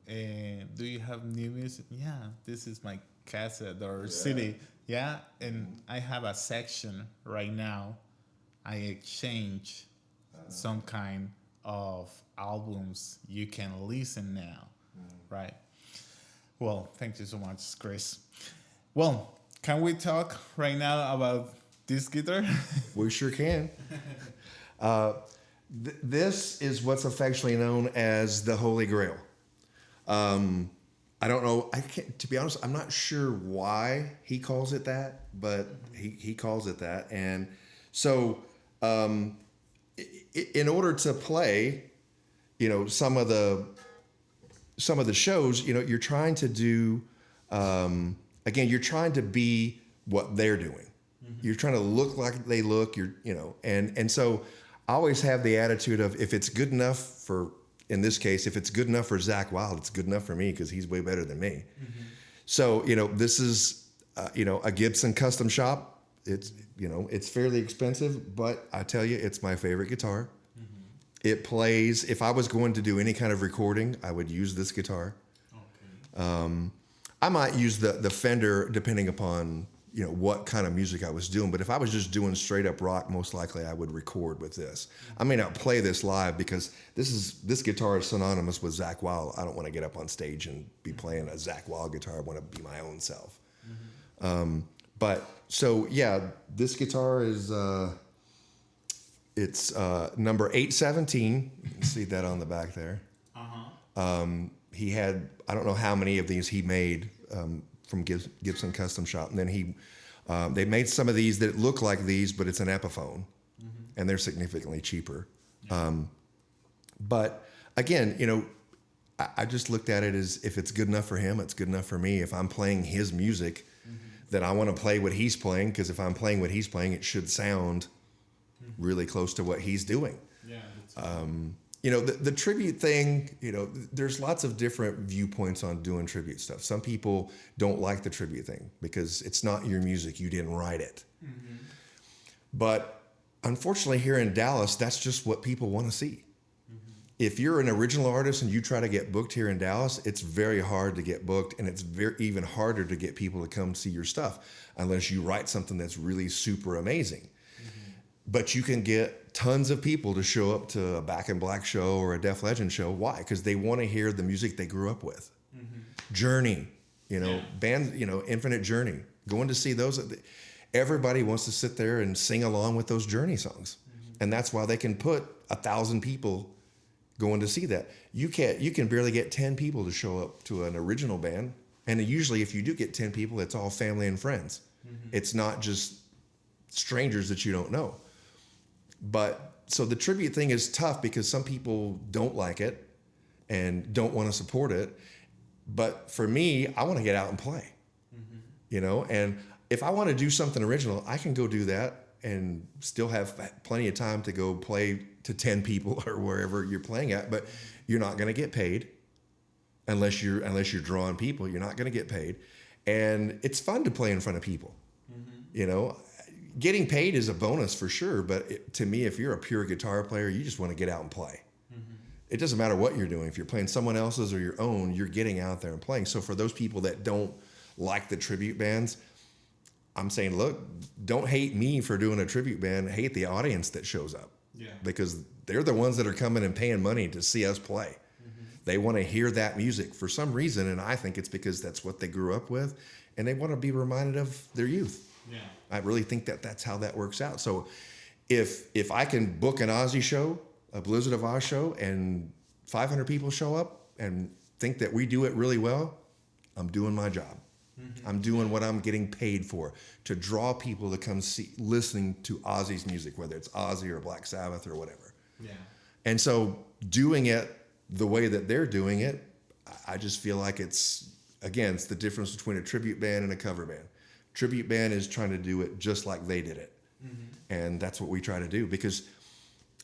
A: do you have new music? Yeah, this is my cassette or CD. Yeah, and I have a section right now. I exchange some kind of albums you can listen now, right? Well, thank you so much, Chris. Well, can we talk right now about this guitar?
B: We sure can. This is what's affectionately known as the Holy Grail. I don't know. I can't, to be honest, I'm not sure why he calls it that, but he calls it that. And so, in order to play, some of the shows, you're trying to do, again, you're trying to be what they're doing. You're trying to look like they look, and so I always have the attitude of, if it's good enough for, in this case, if it's good enough for Zakk Wylde, it's good enough for me, because he's way better than me. So, this is, a Gibson custom shop. It's, it's fairly expensive, but I tell you, it's my favorite guitar. It plays, if I was going to do any kind of recording, I would use this guitar. Okay. I might use the Fender depending upon, what kind of music I was doing. But if I was just doing straight up rock, most likely I would record with this. I may not play this live because this guitar is synonymous with Zakk Wylde. I don't want to get up on stage and be playing a Zakk Wylde guitar. I want to be my own self. But so yeah, this guitar is it's number 817. You can see that on the back there. He had, I don't know how many of these he made from Gibson Custom Shop, and then they made some of these that look like these, but it's an Epiphone, and they're significantly cheaper. But again, I just looked at it as, if it's good enough for him, it's good enough for me. If I'm playing his music, then I want to play what he's playing, because if I'm playing what he's playing, it should sound really close to what he's doing. The tribute thing, there's lots of different viewpoints on doing tribute stuff. Some people don't like the tribute thing because it's not your music. You didn't write it. But unfortunately, here in Dallas, that's just what people want to see. if you're an original artist and you try to get booked here in Dallas, it's very hard to get booked, and it's even harder to get people to come see your stuff unless you write something that's really super amazing. Mm-hmm. But you can get tons of people to show up to a Back in Black show or a Def Legend show. Why? Because they want to hear the music they grew up with. Mm-hmm. Journey, band, Infinite Journey. Going to see those. Everybody wants to sit there and sing along with those Journey songs. Mm-hmm. And that's why they can put 1,000 people going to see that. You can barely get 10 people to show up to an original band. And usually if you do get 10 people, it's all family and friends. Mm-hmm. It's not just strangers that you don't know. But so the tribute thing is tough because some people don't like it and don't want to support it. But for me, I want to get out and play, mm-hmm. And if I want to do something original, I can go do that and still have plenty of time to go play to 10 people or wherever you're playing at, but you're not going to get paid unless you're drawing people. You're not going to get paid, and it's fun to play in front of people. Mm-hmm. Getting paid is a bonus for sure, but to me, if you're a pure guitar player, you just want to get out and play. Mm-hmm. It doesn't matter what you're doing. If you're playing someone else's or your own, you're getting out there and playing. So for those people that don't like the tribute bands, I'm saying, look, don't hate me for doing a tribute band. Hate the audience that shows up. Yeah. Because they're the ones that are coming and paying money to see us play. Mm-hmm. They want to hear that music for some reason, and I think it's because that's what they grew up with, and they want to be reminded of their youth. Yeah. I really think that's how that works out. So if I can book an Ozzy show, a Blizzard of Ozz show, and 500 people show up and think that we do it really well, I'm doing my job. Mm-hmm. I'm doing what I'm getting paid for, to draw people to come listening to Ozzy's music, whether it's Ozzy or Black Sabbath or whatever. Yeah. And so doing it the way that they're doing it, I just feel like it's the difference between a tribute band and a cover band. Tribute band is trying to do it just like they did it. Mm-hmm. And that's what we try to do, because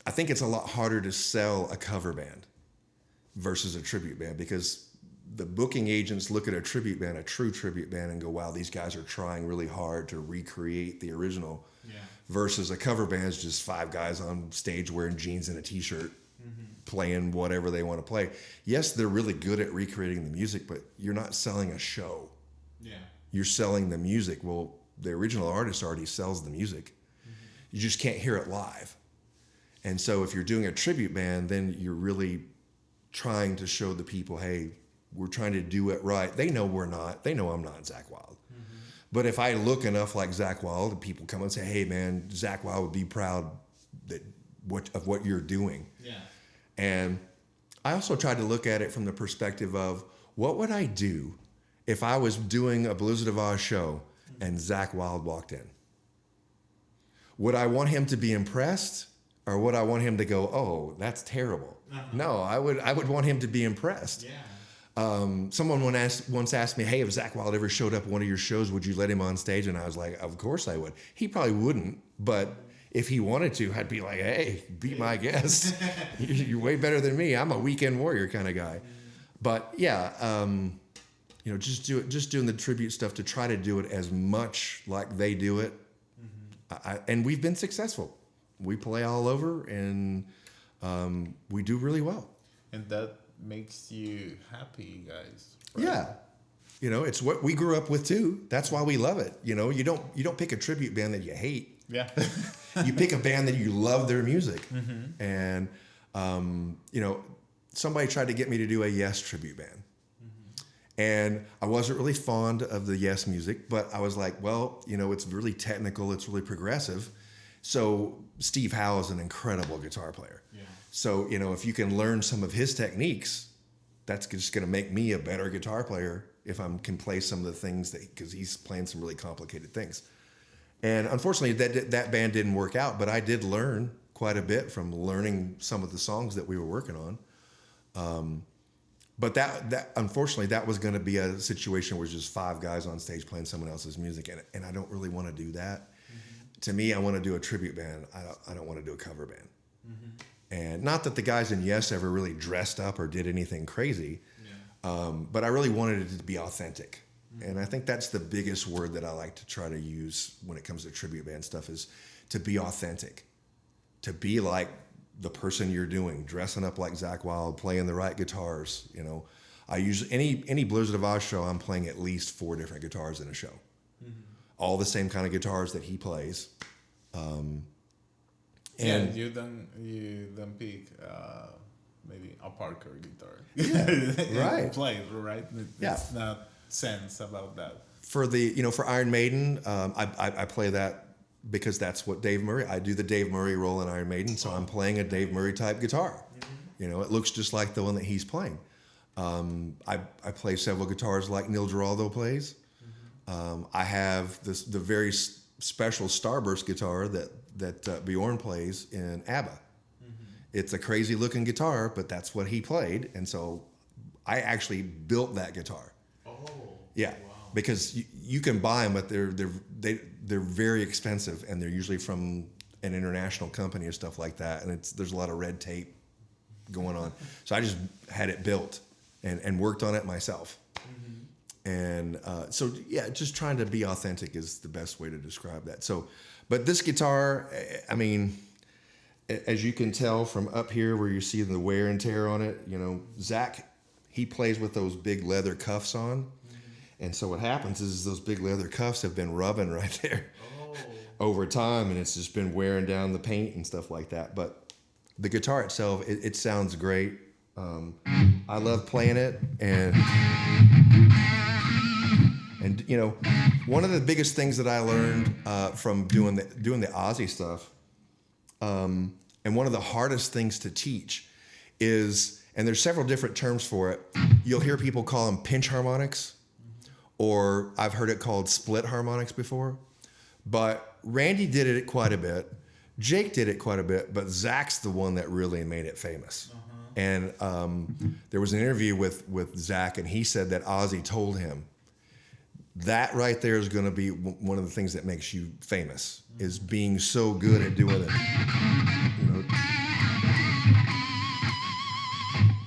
B: I think it's a lot harder to sell a cover band versus a tribute band, because the booking agents look at a tribute band, a true tribute band, and go, wow, these guys are trying really hard to recreate the original. Yeah. Versus a cover band is just 5 guys on stage wearing jeans and a t-shirt, mm-hmm. playing whatever they want to play. Yes, they're really good at recreating the music, but you're not selling a show. Yeah. You're selling the music. Well, the original artist already sells the music. Mm-hmm. You just can't hear it live. And so if you're doing a tribute band, then you're really trying to show the people, hey, we're trying to do it right. They know we're not. They know I'm not Zakk Wylde. Mm-hmm. But if I look enough like Zakk Wylde, people come and say, hey, man, Zakk Wylde would be proud of what you're doing. Yeah. And I also tried to look at it from the perspective of, what would I do if I was doing a Blizzard of Ozz show and Zakk Wylde walked in? Would I want him to be impressed, or would I want him to go, oh, that's terrible? Uh-huh. No, I would want him to be impressed. Yeah. Someone once asked me, hey, if Zakk Wylde ever showed up at one of your shows, would you let him on stage? And I was like, of course I would. He probably wouldn't, but if he wanted to, I'd be like, hey, be my guest. You're way better than me. I'm a weekend warrior kind of guy. But yeah, just doing the tribute stuff to try to do it as much like they do it. Mm-hmm. And we've been successful. We play all over, and we do really well.
A: And that makes you happy, guys. Right?
B: Yeah. It's what we grew up with too. That's why we love it. You don't pick a tribute band that you hate. Yeah. You pick a band that you love their music. Mm-hmm. And, somebody tried to get me to do a Yes tribute band. Mm-hmm. And I wasn't really fond of the Yes music, but I was like, well, it's really technical. It's really progressive. So Steve Howe is an incredible guitar player. Yeah. So, if you can learn some of his techniques, that's just going to make me a better guitar player if I can play some of the things because he's playing some really complicated things. And unfortunately, that band didn't work out, but I did learn quite a bit from learning some of the songs that we were working on. But that unfortunately, that was going to be a situation where just 5 guys on stage playing someone else's music, and I don't really want to do that. Mm-hmm. To me, I want to do a tribute band. I don't want to do a cover band. Mm-hmm. And not that the guys in Yes ever really dressed up or did anything crazy, but I really wanted it to be authentic. Mm-hmm. And I think that's the biggest word that I like to try to use when it comes to tribute band stuff, is to be authentic, to be like the person you're doing, dressing up like Zach Wylde, playing the right guitars. You know, I usually any Blizzard of Ozz show, I'm playing at least 4 different guitars in a show, all the same kind of guitars that he plays. And
A: you don't pick maybe a Parker guitar.
B: Right.
A: Play right. It's not sense about that.
B: For for Iron Maiden, I play that because that's what Dave Murray. I do the Dave Murray role in Iron Maiden, so I'm playing a Dave Murray type guitar. You know, it looks just like the one that he's playing. I play several guitars like Neil Giraldo plays. I have the very special Starburst guitar that Bjorn plays in ABBA. It's a crazy looking guitar, but that's what he played, and so I actually built that guitar. Yeah, wow. Because you can buy them, but they're very expensive, and they're usually from an international company or stuff like that, and there's a lot of red tape going on. So I just had it built and worked on it myself. And so yeah, just trying to be authentic is the best way to describe that. So, but this guitar, I mean, as you can tell from up here where you see the wear and tear on it, you know, Zach, he plays with those big leather cuffs on. And so what happens is those big leather cuffs have been rubbing right there over time, and it's just been wearing down the paint and stuff like that. But the guitar itself, it sounds great. I love playing it, and you know, one of the biggest things that I learned from doing the Ozzy stuff, and one of the hardest things to teach is, and there's several different terms for it. You'll hear people call them pinch harmonics, or I've heard it called split harmonics before. But Randy did it quite a bit. Jake did it quite a bit, but Zach's the one that really made it famous. And there was an interview with Zach, and he said that Ozzy told him, that right there is going to be one of the things that makes you famous, is being so good at doing it. You know,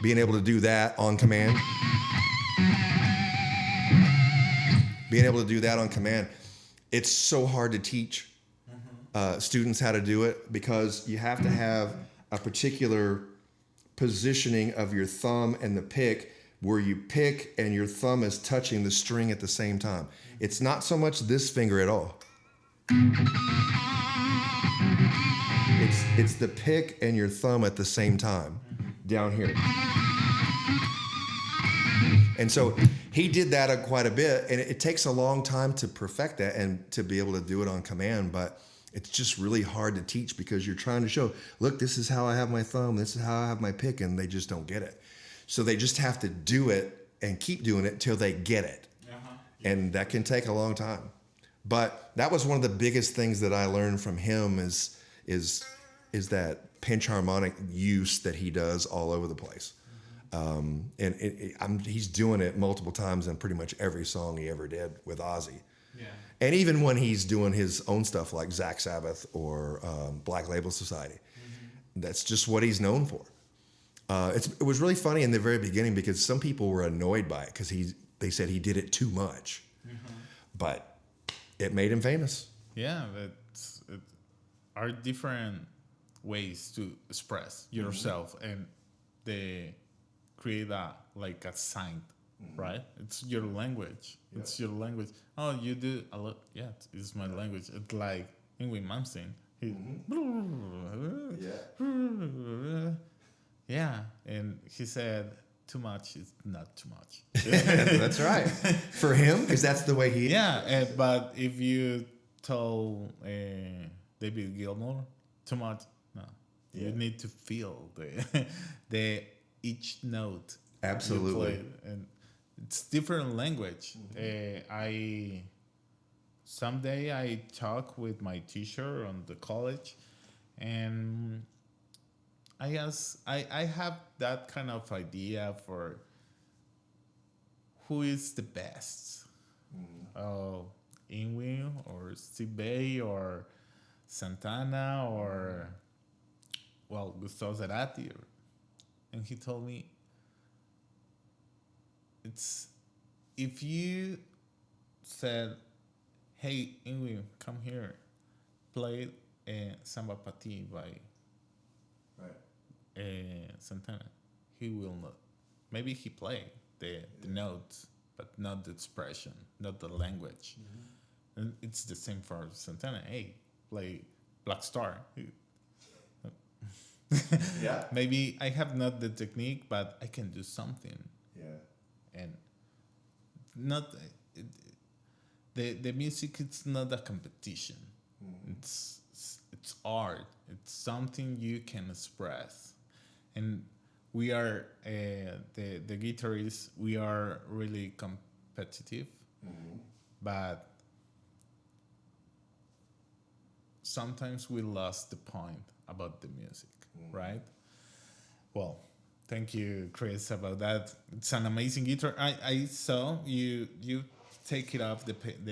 B: being able to do that on command. Being able to do that on command. It's so hard to teach students how to do it, because you have to have a particular positioning of your thumb and the pick, where you pick and your thumb is touching the string at the same time. It's not so much this finger at all. It's the pick and your thumb at the same time down here. And so he did that quite a bit, and it takes a long time to perfect that and to be able to do it on command, but it's just really hard to teach, because you're trying to show, look, this is how I have my thumb, this is how I have my pick, and they just don't get it. So they just have to do it and keep doing it till they get it. And that can take a long time. But that was one of the biggest things that I learned from him is that pinch harmonic use that he does all over the place. And he's doing it multiple times in pretty much every song he ever did with Ozzy. And even when he's doing his own stuff like Zach Sabbath or Black Label Society, that's just what he's known for. It was really funny in the very beginning, because some people were annoyed by it, because they said he did it too much. But it made him famous.
A: Yeah, it are different ways to express yourself, and they create a sign, right? It's your language. Yeah. It's your language. Oh, you do a lot. Yeah, it's my language. It's like Ingrid Malmsteen. Yeah, and he said, too much is not too much.
B: That's right. For him, because that's the way he is.
A: Yeah, but if you told David Gilmour, too much, no. Yeah. You need to feel the each note.
B: Absolutely.
A: You play, and it's different language. Someday I talk with my teacher on the college, and I have that kind of idea for who is the best. Ingrid or Steve Vai or Santana or, Gustavo Cerati. And he told me, it's if you said, hey, Ingrid, come here, play Samba Pati by Santana, he will not. Maybe he play the notes, but not the expression, not the language. And it's the same for Santana. Hey, play Black Star.
B: Yeah.
A: Maybe I have not the technique, but I can do something.
B: Yeah.
A: And not the music. It's not a competition. It's art. It's something you can express, and we are the guitarists. We are really competitive, but sometimes we lost the point about the music, right? Well, thank you, Chris, about that. It's an amazing guitar. I saw you take it off the paint.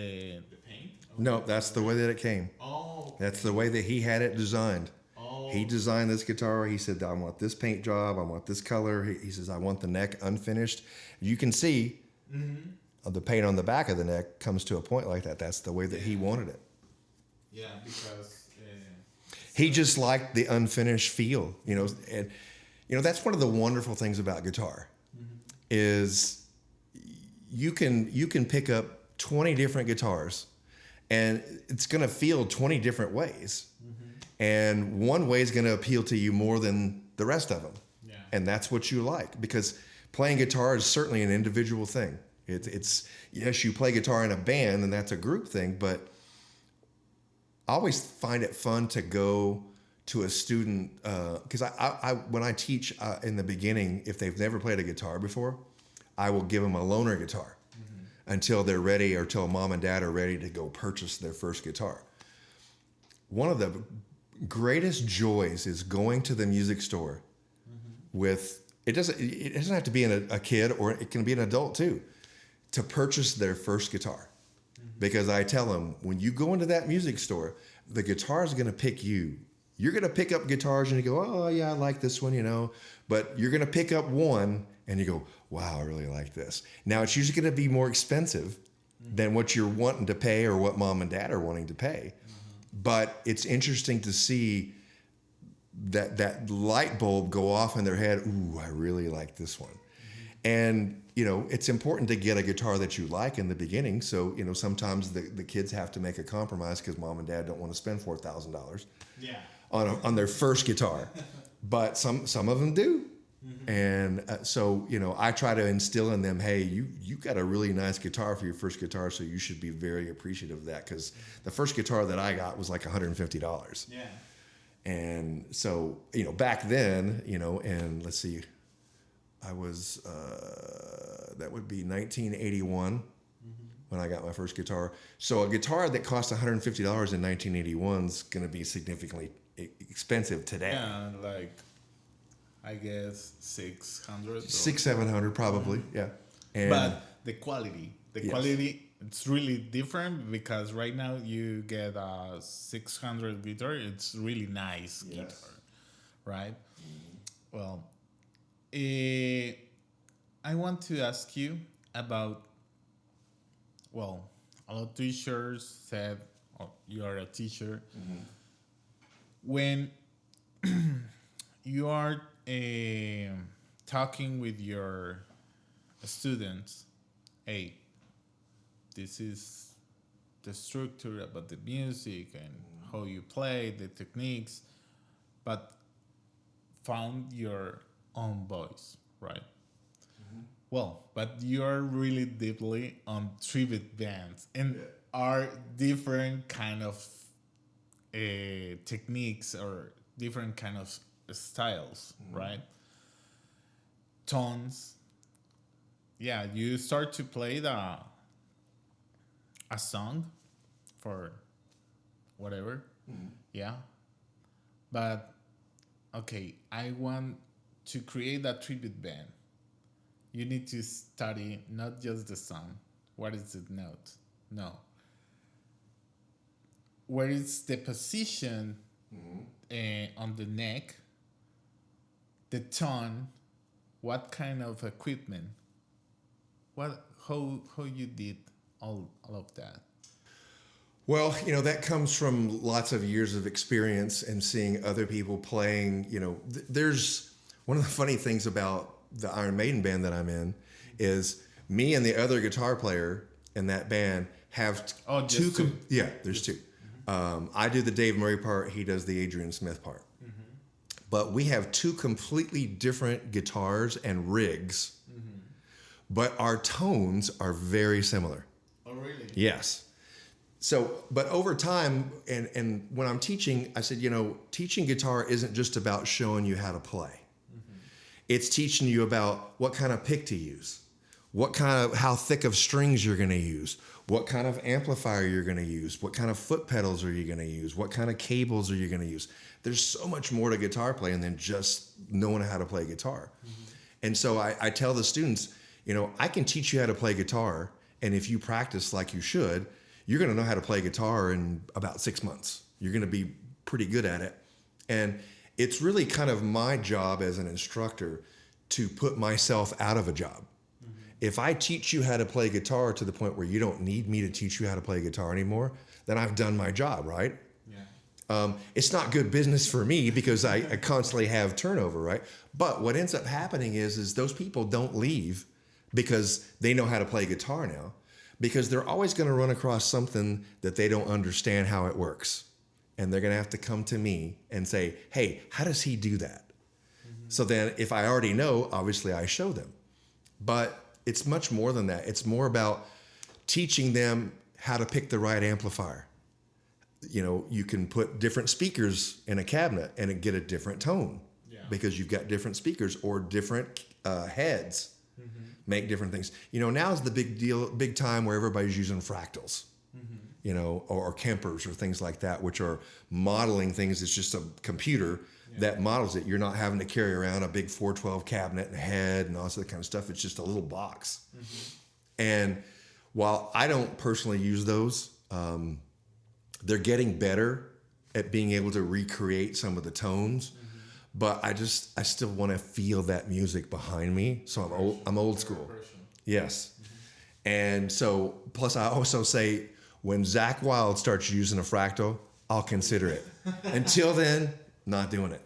B: No, that's the way that it came.
A: Oh, okay.
B: That's the way that he had it designed.
A: Oh,
B: He designed this guitar. He said, I want this paint job. I want this color. He says, I want the neck unfinished. You can see the paint on the back of the neck comes to a point like that. That's the way that he wanted it.
A: yeah, because
B: He just liked the unfinished feel, and that's one of the wonderful things about guitar is you can pick up 20 different guitars and it's going to feel 20 different ways. And one way is going to appeal to you more than the rest of them.
A: Yeah.
B: And that's what you like, because playing guitar is certainly an individual thing. It's yes, you play guitar in a band and that's a group thing, but I always find it fun to go to a student, because I when I teach in the beginning, if they've never played a guitar before, I will give them a loaner guitar until they're ready, or till mom and dad are ready to go purchase their first guitar. One of the greatest joys is going to the music store with, it doesn't have to be a kid, or it can be an adult too, to purchase their first guitar. Because I tell them, when you go into that music store, the guitar is going to pick you. You're going to pick up guitars and you go, oh yeah, I like this one, but you're going to pick up one and you go, wow, I really like this. Now it's usually going to be more expensive than what you're wanting to pay or what mom and dad are wanting to pay. But it's interesting to see that light bulb go off in their head. Ooh, I really like this one. And, it's important to get a guitar that you like in the beginning. So, sometimes the kids have to make a compromise because mom and dad don't want to spend $4,000 on their first guitar. But some of them do. And so, I try to instill in them, hey, you got a really nice guitar for your first guitar, so you should be very appreciative of that, because the first guitar that I got was like $150.
A: yeah,
B: And so, back then, and let's see, I was, that would be 1981 when I got my first guitar. So a guitar that cost $150 in 1981 is going to be significantly expensive today.
A: yeah, like I guess 600.
B: 600-700 probably, yeah. And
A: But the quality, it's really different, because right now you get a 600 guitar. It's really nice guitar, right? Well, I want to ask you about, a lot of teachers said, you are a teacher. When you are talking with your students, hey, this is the structure about the music and how you play, the techniques, but found your own voice, right? Well, but you're really deeply on tribute bands, and are different kind of techniques or different kind of styles, right? Tones. Yeah, you start to play a song for whatever. Yeah. But okay, I want to create a tribute band. You need to study not just the song. What is the note? No. Where is the position on the neck? The tone. What kind of equipment? How you did all of that?
B: Well, that comes from lots of years of experience and seeing other people playing. There's One of the funny things about the Iron Maiden band that I'm in is me and the other guitar player in that band have
A: two.
B: Yeah, there's two. I do the Dave Murray part. He does the Adrian Smith part. But we have two completely different guitars and rigs, but our tones are very similar.
A: Oh, really?
B: Yes. So, but over time, and when I'm teaching, I said, teaching guitar isn't just about showing you how to play. It's teaching you about what kind of pick to use, how thick of strings you're going to use, what kind of amplifier you're going to use, what kind of foot pedals are you going to use, what kind of cables are you going to use. There's so much more to guitar playing than just knowing how to play guitar. And so I tell the students, I can teach you how to play guitar, and if you practice like you should, you're going to know how to play guitar in about 6 months. You're going to be pretty good at it. And it's really kind of my job as an instructor to put myself out of a job. If I teach you how to play guitar to the point where you don't need me to teach you how to play guitar anymore, then I've done my job, right? Yeah. It's not good business for me because I constantly have turnover, right? But what ends up happening is those people don't leave because they know how to play guitar now, because they're always going to run across something that they don't understand how it works. And they're going to have to come to me and say, hey, how does he do that? So then if I already know, obviously I show them. But it's much more than that. It's more about teaching them how to pick the right amplifier. You can put different speakers in a cabinet and get a different tone because you've got different speakers or different heads. Make different things. Now is the big time where everybody's using fractals, or Kempers or things like that, which are modeling things. It's just a computer that models it. You're not having to carry around a big 412 cabinet and head and all that kind of stuff. It's just a little box. And while I don't personally use those, they're getting better at being able to recreate some of the tones. But I still want to feel that music behind me. So I'm old school. Yes. And so, plus I also say, when Zach Wylde starts using a fractal, I'll consider it. Until then, not doing it.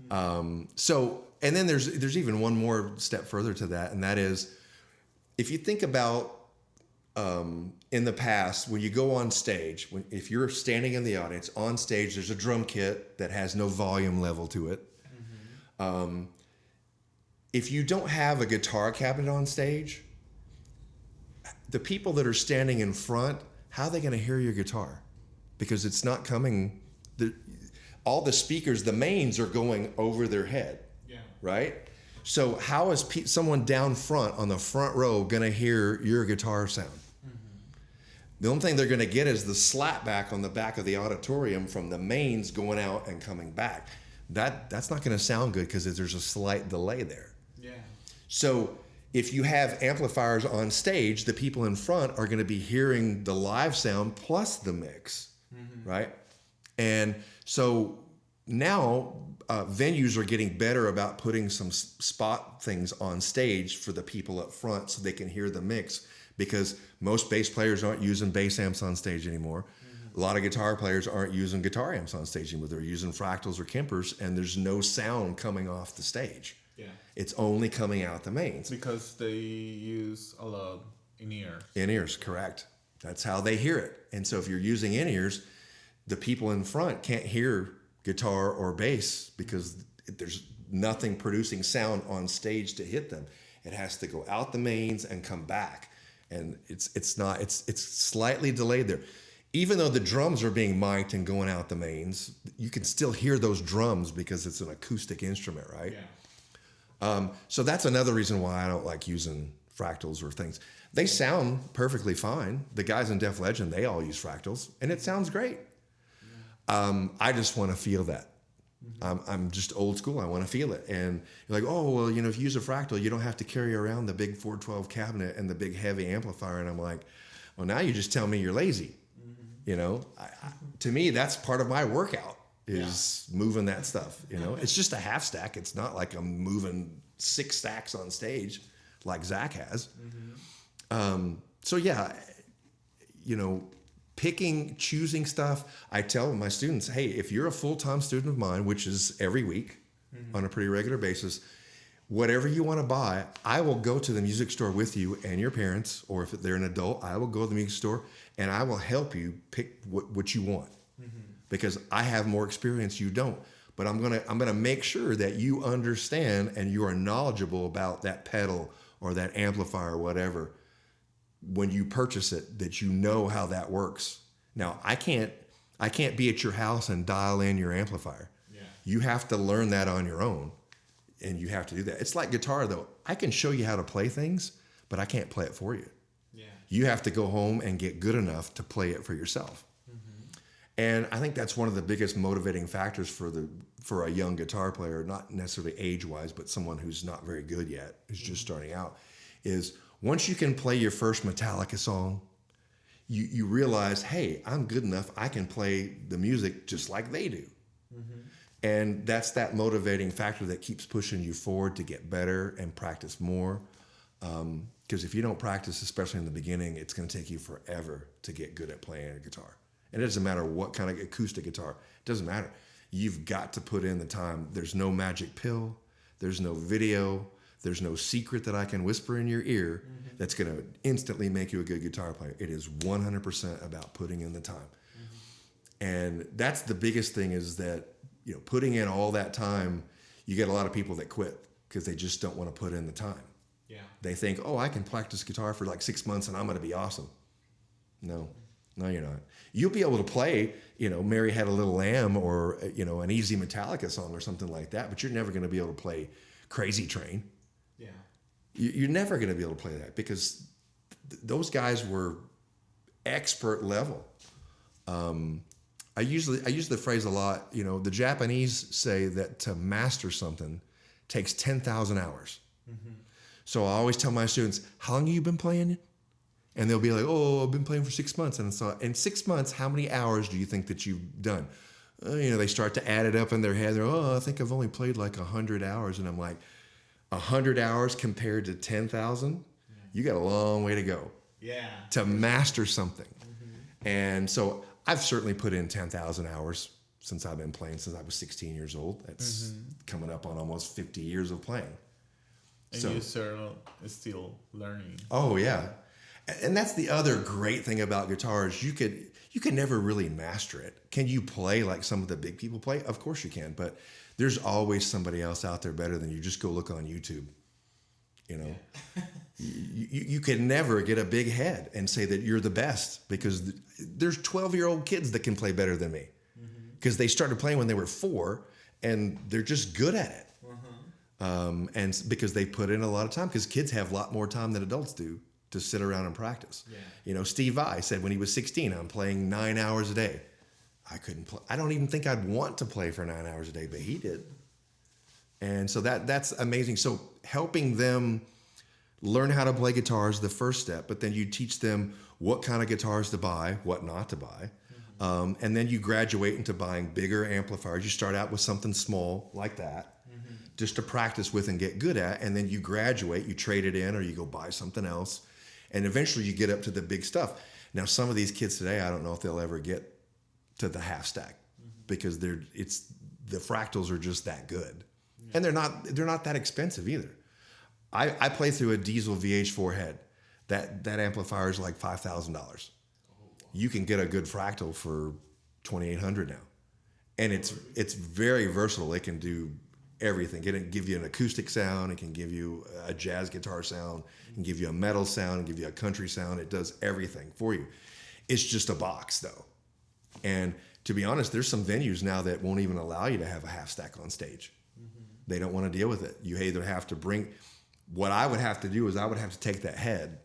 B: And then there's even one more step further to that, and that is, if you think about in the past, when you go on stage, if you're standing in the audience, on stage, there's a drum kit that has no volume level to it. If you don't have a guitar cabinet on stage, the people that are standing in front, how are they going to hear your guitar? Because it's not coming. All the speakers, the mains are going over their head, right? So how is someone down front on the front row going to hear your guitar sound? The only thing they're going to get is the slap back on the back of the auditorium from the mains going out and coming back. That's not going to sound good because there's a slight delay there. Yeah. So if you have amplifiers on stage, the people in front are going to be hearing the live sound plus the mix, right? And so now venues are getting better about putting some spot things on stage for the people up front so they can hear the mix, because most bass players aren't using bass amps on stage anymore. A lot of guitar players aren't using guitar amps on stage anymore. They're using fractals or Kempers, and there's no sound coming off the stage. Yeah. It's only coming out the mains.
A: Because they use a lot in-ears.
B: In-ears, correct. That's how they hear it. And so if you're using in-ears, the people in front can't hear guitar or bass because there's nothing producing sound on stage to hit them. It has to go out the mains and come back. And it's slightly delayed there. Even though the drums are being mic'd and going out the mains, you can still hear those drums because it's an acoustic instrument, right? Yeah. So that's another reason why I don't like using fractals or things. They sound perfectly fine. The guys in Def Legend, they all use fractals, and it sounds great. I just want to feel that. I'm just old school. I want to feel it. And you're like, oh, well, if you use a fractal, you don't have to carry around the big 412 cabinet and the big heavy amplifier. And I'm like, well, now you just tell me you're lazy. To me, that's part of my workout is moving that stuff. It's just a half stack. It's not like I'm moving 6 stacks on stage like Zach has. So yeah, choosing stuff. I tell my students, hey, if you're a full-time student of mine, which is every week, on a pretty regular basis. Whatever you want to buy, I will go to the music store with you and your parents, or if they're an adult, I will go to the music store and I will help you pick what you want, because I have more experience, you don't. But I'm gonna make sure that you understand and you are knowledgeable about that pedal or that amplifier or whatever when you purchase it, that you know how that works. Now, I can't be at your house and dial in your amplifier. Yeah. You have to learn that on your own, and you have to do that. It's like guitar, though. I can show you how to play things, but I can't play it for you. Yeah. You have to go home and get good enough to play it for yourself. And I think that's one of the biggest motivating factors for a young guitar player, not necessarily age-wise, but someone who's not very good yet, who's just starting out, is once you can play your first Metallica song, you realize, hey, I'm good enough. I can play the music just like they do. And that's that motivating factor that keeps pushing you forward to get better and practice more. Because if you don't practice, especially in the beginning, it's going to take you forever to get good at playing a guitar. And it doesn't matter what kind of acoustic guitar. It doesn't matter. You've got to put in the time. There's no magic pill. There's no video. There's no secret that I can whisper in your ear that's going to instantly make you a good guitar player. It is 100% about putting in the time. And that's the biggest thing, is that, putting in all that time, you get a lot of people that quit because they just don't want to put in the time. Yeah. They think, oh, I can practice guitar for like 6 months and I'm going to be awesome. No, you're not. You'll be able to play, Mary Had a Little Lamb, or, an easy Metallica song or something like that, but you're never going to be able to play Crazy Train. Yeah. You're never going to be able to play that, because those guys were expert level. I use the phrase a lot. The Japanese say that to master something takes 10,000 hours. So I always tell my students, how long have you been playing? And they'll be like, oh, I've been playing for 6 months. And so in 6 months, how many hours do you think that you've done? They start to add it up in their head. They're, I think I've only played like 100 hours. And I'm like, 100 hours compared to 10,000? You got a long way to go to master something. And so I've certainly put in 10,000 hours since I've been playing since I was 16 years old. That's coming up on almost 50 years of playing.
A: And so, you're still learning.
B: Oh, yeah. And that's the other great thing about guitars. You could never really master it. Can you play like some of the big people play? Of course you can, but there's always somebody else out there better than you. Just go look on YouTube. You can never get a big head and say that you're the best, because there's 12-year-old kids that can play better than me, because they started playing when they were 4 and they're just good at it. And because they put in a lot of time, because kids have a lot more time than adults do to sit around and practice. Steve Vai said when he was 16, I'm playing 9 hours a day. I couldn't play. I don't even think I'd want to play for 9 hours a day, but he did. And so that's amazing. So helping them learn how to play guitar is the first step, but then you teach them what kind of guitars to buy, what not to buy. And then you graduate into buying bigger amplifiers. You start out with something small like that, just to practice with and get good at. And then you graduate, you trade it in, or you go buy something else. And eventually you get up to the big stuff. Now, some of these kids today, I don't know if they'll ever get to the half stack, because the fractals are just that good. And they're not that expensive either. I play through a diesel VH4 head. That amplifier is like $5,000. You can get a good fractal for $2,800 now. And it's very versatile. It can do everything. It can give you an acoustic sound. It can give you a jazz guitar sound. It can give you a metal sound. It can give you a country sound. It does everything for you. It's just a box, though. And to be honest, there's some venues now that won't even allow you to have a half stack on stage. They don't want to deal with it. You either have to bring... What I would have to do is I would have to take that head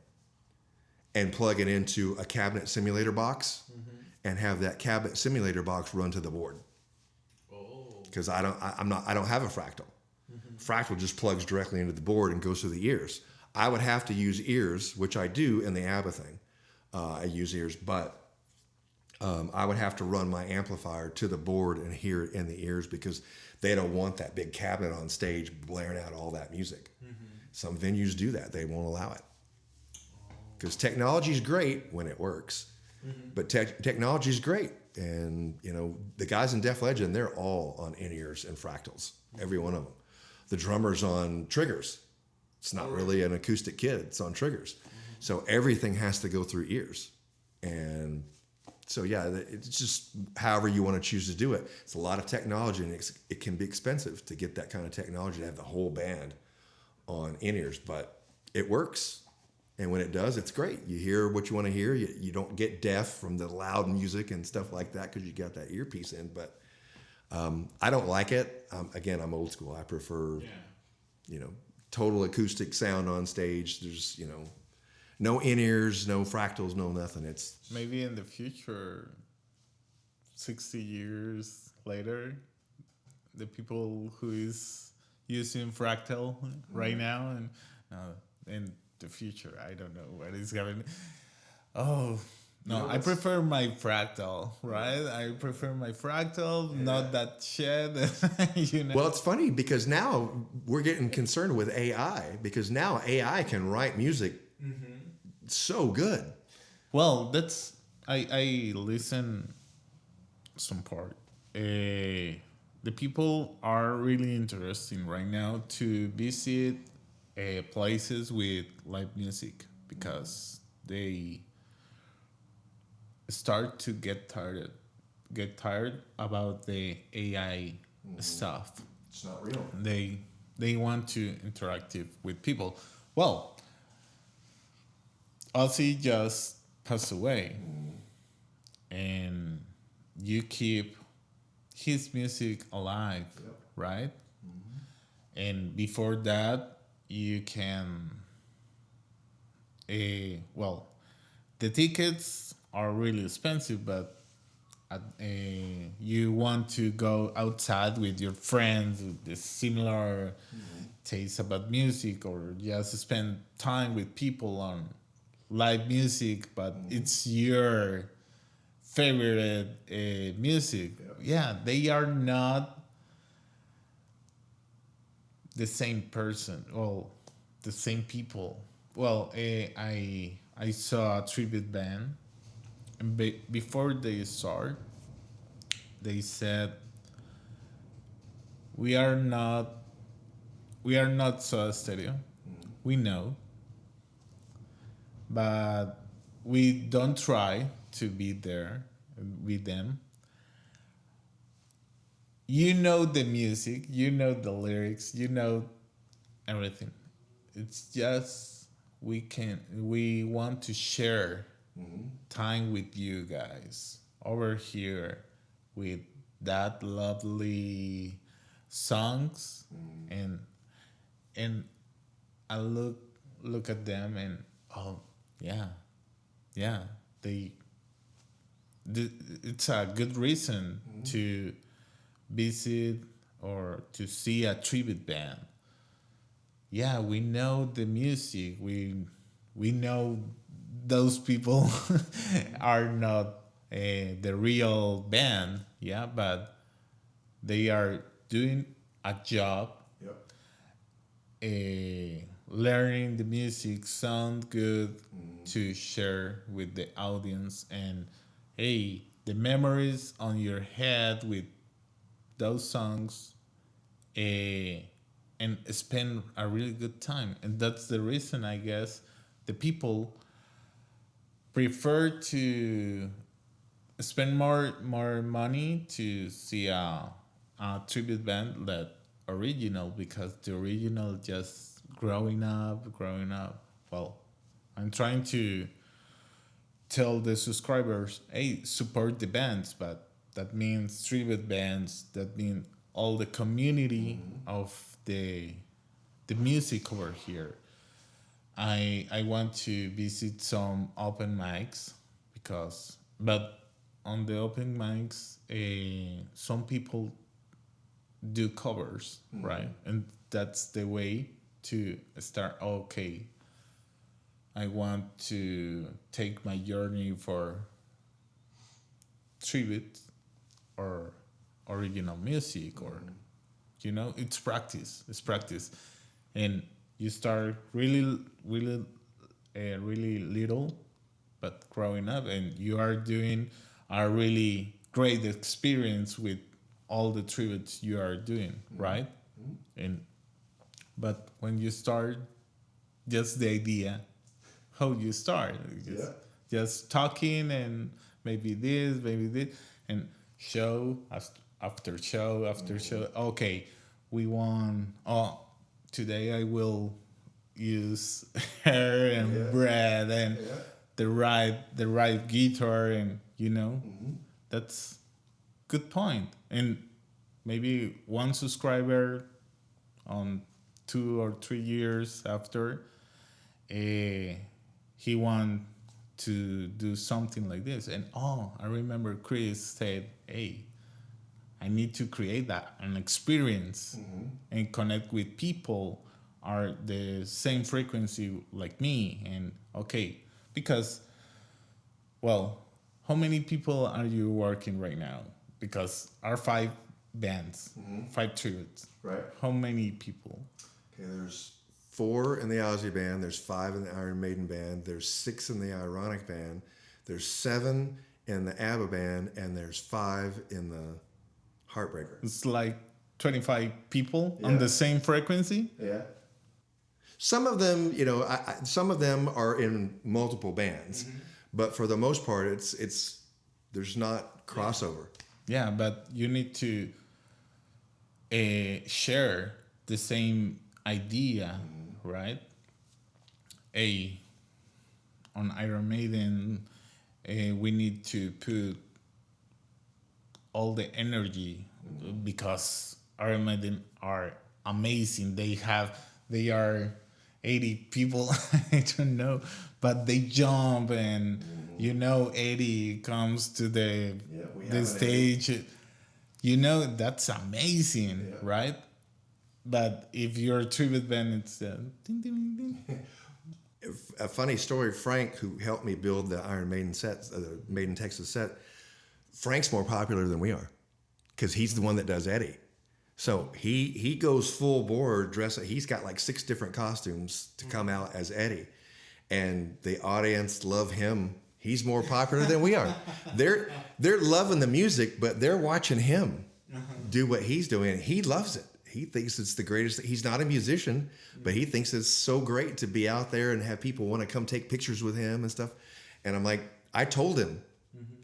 B: and plug it into a cabinet simulator box and have that cabinet simulator box run to the board. Because I don't have a fractal. Fractal just plugs directly into the board and goes through the ears. I would have to use ears, which I do in the ABBA thing. I use ears, but I would have to run my amplifier to the board and hear it in the ears, because they don't want that big cabinet on stage blaring out all that music. Some venues do that. They won't allow it. Because technology is great when it works, but technology is great. And, the guys in Def Legend, they're all on in-ears and fractals. every one of them. The drummer's on triggers. It's not really an acoustic kit. It's on triggers. So everything has to go through ears. And so, yeah, it's just however you want to choose to do it. It's a lot of technology, and it can be expensive to get that kind of technology to have the whole band on in-ears. But it works. And when it does, it's great. You hear what you want to hear. You don't get deaf from the loud music and stuff like that because you got that earpiece in. But I don't like it. Again, I'm old school. I prefer, total acoustic sound on stage. There's, no in-ears, no fractals, no nothing. It's
A: maybe in the future, 60 years later, the people who is using fractal right now and in the future, I don't know what is happening. Oh, no, I prefer my fractal, right? I prefer my fractal, not that shit.
B: Well, it's funny because now we're getting concerned with AI because now AI can write music so good.
A: Well, I listen some part. The people are really interesting right now to visit places with live music because they start to get tired about the AI stuff.
B: It's not real.
A: They want to interact with people. Well, Ozzy just passed away, and you keep his music alive, right? And before that, you can. Well, the tickets are really expensive, but you want to go outside with your friends with the similar taste about music, or just spend time with people on live music, but it's your favorite music. Yeah, they are not the same person. Well, the same people. Well, I saw a tribute band, and before they start, they said, we are not Soda Stereo. We know, but we don't try to be there with them. You know the music, you know the lyrics, you know everything. It's just we want to share time with you guys over here with that lovely songs, and I look at them and it's a good reason to visit or to see a tribute band. Yeah, we know the music. We know those people are not the real band. Yeah, but they are doing a job. Learning the music, sound good to share with the audience, and hey, the memories on your head with those songs, and spend a really good time. And that's the reason, I guess, the people prefer to spend more money to see a tribute band that original, because the original just growing up. Well, I'm trying to tell the subscribers, hey, support the bands, but that means tribute bands, that means all the community of the music over here. I want to visit some open mics but on the open mics, some people do covers, right? And that's the way to start. Okay, I want to take my journey for tribute or original music, or it's practice. And you start really little, but growing up, and you are doing a really great experience with all the tributes you are doing, right? But when you start, just the idea, how you start, just talking and maybe this, and show after show after show. Okay, we want. Oh, today I will use hair and bread and the right guitar, and that's good point. And maybe one subscriber on 2 or 3 years after, he want to do something like this, and I remember Chris said, hey, I need to create that an experience and connect with people are the same frequency like me. And okay, because, well, how many people are you working right now? Because our 5 bands, 5 tributes.
B: Right.
A: How many people?
B: Okay, there's 4 in the Ozzy band. There's 5 in the Iron Maiden band. There's 6 in the Ironic band. There's 7 in the ABBA band, and there's 5 in the Heartbreaker.
A: It's like 25 people on the same frequency.
B: Yeah. Some of them, some of them are in multiple bands, but for the most part, it's there's not crossover.
A: Yeah, but you need to share the same idea, right? On Iron Maiden, we need to put all the energy because Iron Maiden are amazing. They are 80 people, I don't know, but they jump and Eddie comes to the stage. That's amazing, right? But if you're a tribute band, it's ding, ding, ding.
B: A funny story, Frank, who helped me build the Iron Maiden set, the Maiden Texxas set, Frank's more popular than we are because he's the one that does Eddie. So he goes full bore he's got like 6 different costumes to come out as Eddie. And the audience love him. He's more popular than we are. They're loving the music, but they're watching him do what he's doing. And he loves it. He thinks it's the greatest. He's not a musician, but he thinks it's so great to be out there and have people want to come take pictures with him and stuff. And I'm like, I told him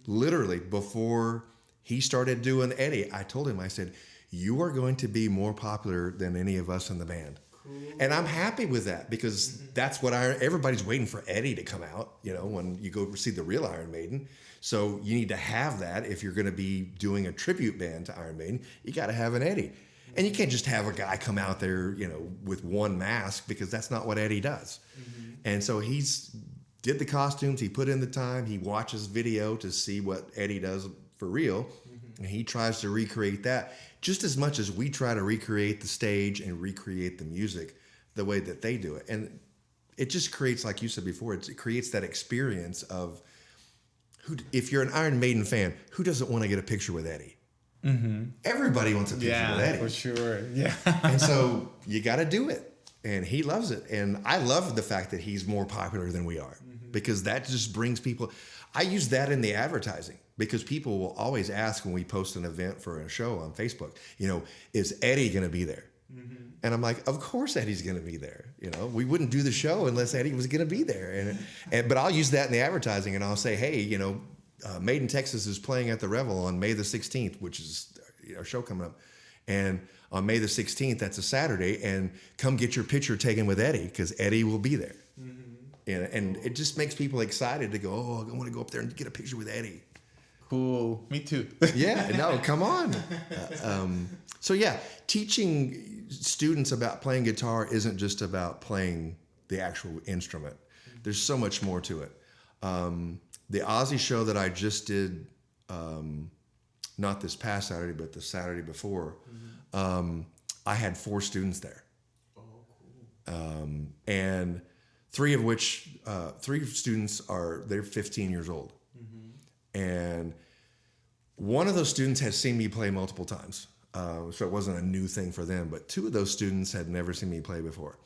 B: literally before he started doing Eddie, I told him, I said, you are going to be more popular than any of us in the band. Cool. And I'm happy with that because that's what everybody's waiting for Eddie to come out, when you go see the real Iron Maiden. So you need to have that. If you're going to be doing a tribute band to Iron Maiden, you got to have an Eddie. And you can't just have a guy come out there, with one mask because that's not what Eddie does. And so he's did the costumes, he put in the time, he watches video to see what Eddie does for real, and he tries to recreate that just as much as we try to recreate the stage and recreate the music the way that they do it. And it just creates, like you said before, it creates that experience of if you're an Iron Maiden fan, who doesn't want to get a picture with Eddie? Everybody wants a picture with Eddie.
A: For sure. Yeah.
B: And so you got to do it. And he loves it. And I love the fact that he's more popular than we are because that just brings people. I use that in the advertising because people will always ask when we post an event for a show on Facebook, is Eddie going to be there? And I'm like, of course Eddie's going to be there. We wouldn't do the show unless Eddie was going to be there. But I'll use that in the advertising and I'll say, hey, Maiden Texxas is playing at the Revel on May the 16th, which is our show coming up. And on May the 16th, that's a Saturday, and come get your picture taken with Eddie because Eddie will be there. And it just makes people excited to go, I want to go up there and get a picture with Eddie.
A: Cool. Me too.
B: Yeah, no, come on. So yeah, teaching students about playing guitar isn't just about playing the actual instrument. There's so much more to it. The Ozzy show that I just did, not this past Saturday, but the Saturday before, I had 4 students there. Oh, cool. And 3 students they're 15 years old. And one of those students has seen me play multiple times. So it wasn't a new thing for them, but 2 of those students had never seen me play before.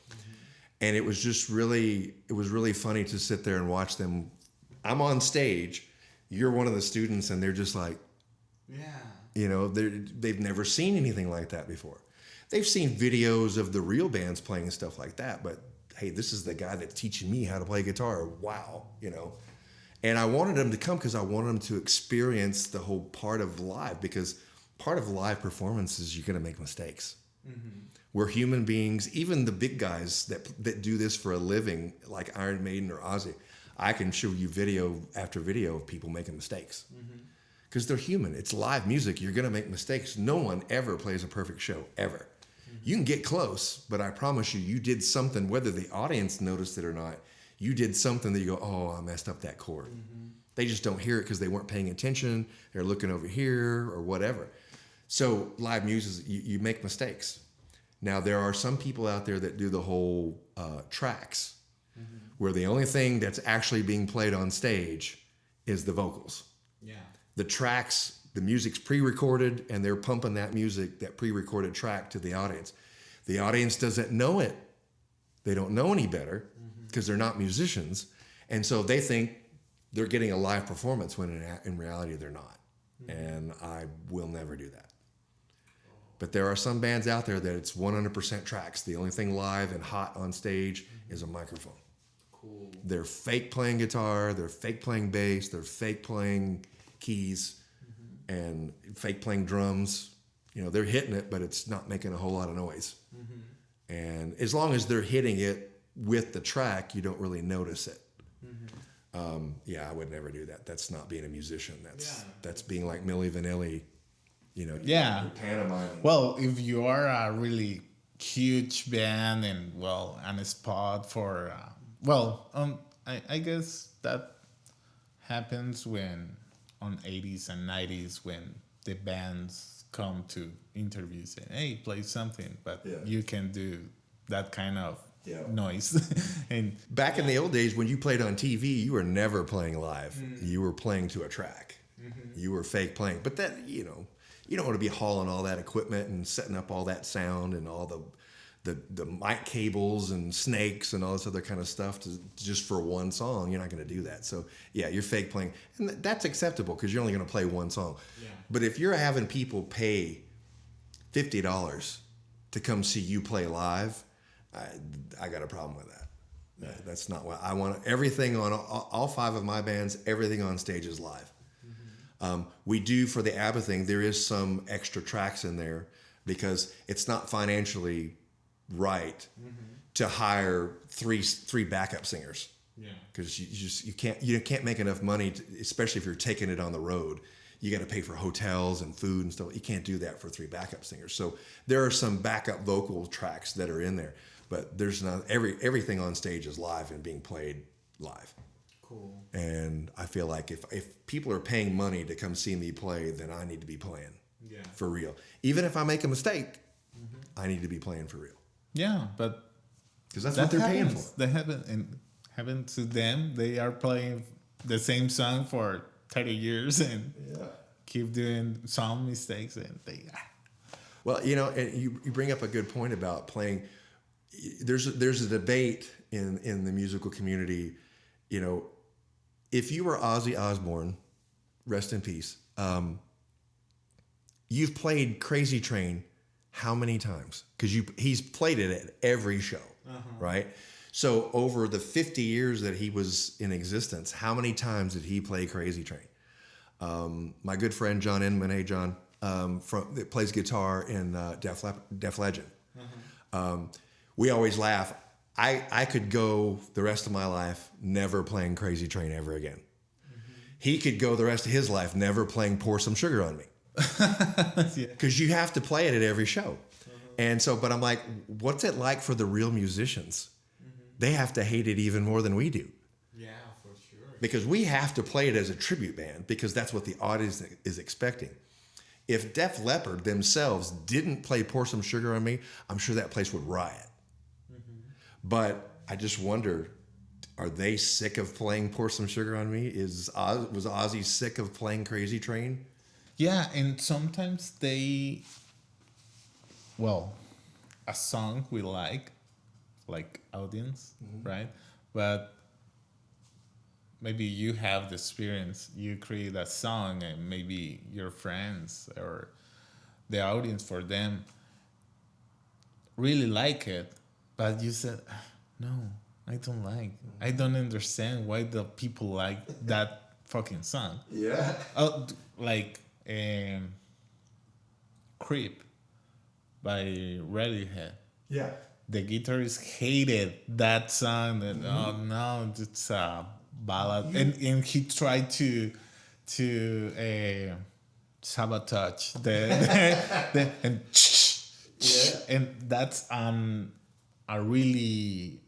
B: And it was just really funny to sit there and watch them. I'm on stage, you're one of the students, and they're just like, they've never seen anything like that before. they've seen videos of the real bands playing and stuff like that, but hey, this is the guy that's teaching me how to play guitar. Wow, you know. And I wanted them to come because I wanted them to experience the whole part of live, because part of live performance is you're going to make mistakes. Mm-hmm. We're human beings. Even the big guys that do this for a living, like Iron Maiden or Ozzy, I can show you video after video of people making mistakes. Because they're human. It's live music. You're going to make mistakes. No one ever plays a perfect show, ever. You can get close, but I promise you, you did something, whether the audience noticed it or not, you did something that you go, oh, I messed up that chord. They just don't hear it because they weren't paying attention. They're looking over here or whatever. So live music, you make mistakes. Now, there are some people out there that do the whole tracks, where the only thing that's actually being played on stage is the vocals. Yeah. The tracks, the music's pre-recorded, and they're pumping that music, that pre-recorded track, to the audience. The audience doesn't know it. They don't know any better because they're not musicians. And so they think they're getting a live performance when in reality they're not. And I will never do that. But there are some bands out there that it's 100% tracks. The only thing live and hot on stage is a microphone. Cool. They're fake playing guitar, they're fake playing bass, they're fake playing keys, and fake playing drums. You know, they're hitting it, but it's not making a whole lot of noise. And as long as they're hitting it with the track, you don't really notice it. Yeah, I would never do that. That's not being a musician. That's being like Milli Vanilli, you know.
A: Yeah.
B: Pantomime.
A: Well, if you are a really huge band and, well, on a spot for, I guess that happens when on 80s and 90s when the bands come to interviews and, hey, play something, but you can do that kind of noise. And
B: back in the old days when you played on TV, you were never playing live. You were playing to a track. You were fake playing. But that, you know, you don't want to be hauling all that equipment and setting up all that sound and all the mic cables and snakes and all this other kind of stuff just for one song. You're not going to do that. So yeah, you're fake playing, and that's acceptable because you're only going to play one song. But if you're having people pay $50 to come see you play live, I got a problem with that. That's not what I want. Everything on all 5 of my bands, everything on stage is live. We do, for the ABBA thing, there is some extra tracks in there because it's not financially right to hire three backup singers. Because you can't make enough money, especially if you're taking it on the road. You got to pay for hotels and food and stuff. You can't do that for 3 backup singers. So there are some backup vocal tracks that are in there, but there's not everything on stage is live and being played live. Cool. And I feel like if people are paying money to come see me play, then I need to be playing for real. Even if I make a mistake, I need to be playing for real.
A: Yeah, but
B: because that's what they're paying for.
A: They haven't to them. They are playing the same song for 30 years and keep doing some mistakes, and they.
B: Well, you know, and you bring up a good point about playing. There's a debate in the musical community. You know, if you were Ozzy Osbourne, rest in peace, you've played Crazy Train how many times? Because he's played it at every show, right? So over the 50 years that he was in existence, how many times did he play Crazy Train? My good friend John Inman, hey John, that plays guitar in Def Legend. We always laugh. I could go the rest of my life never playing Crazy Train ever again. He could go the rest of his life never playing Pour Some Sugar on Me. Because you have to play it at every show. And so, but I'm like, what's it like for the real musicians? They have to hate it even more than we do.
A: Yeah, for sure.
B: Because we have to play it as a tribute band because that's what the audience is expecting. If Def Leppard themselves didn't play Pour Some Sugar on Me, I'm sure that place would riot. But I just wonder, are they sick of playing Pour Some Sugar on Me? Was Ozzy sick of playing Crazy Train?
A: Yeah, and sometimes a song we like audience, right? But maybe you have the experience, you create a song and maybe your friends or the audience, for them, really like it, but you said, no, I don't like. I don't understand why the people like that fucking song.
B: Yeah.
A: Like Creep by Radiohead.
B: Yeah.
A: The guitarist hated that song. That oh no, it's a ballad, and he tried to sabotage the and and that's a really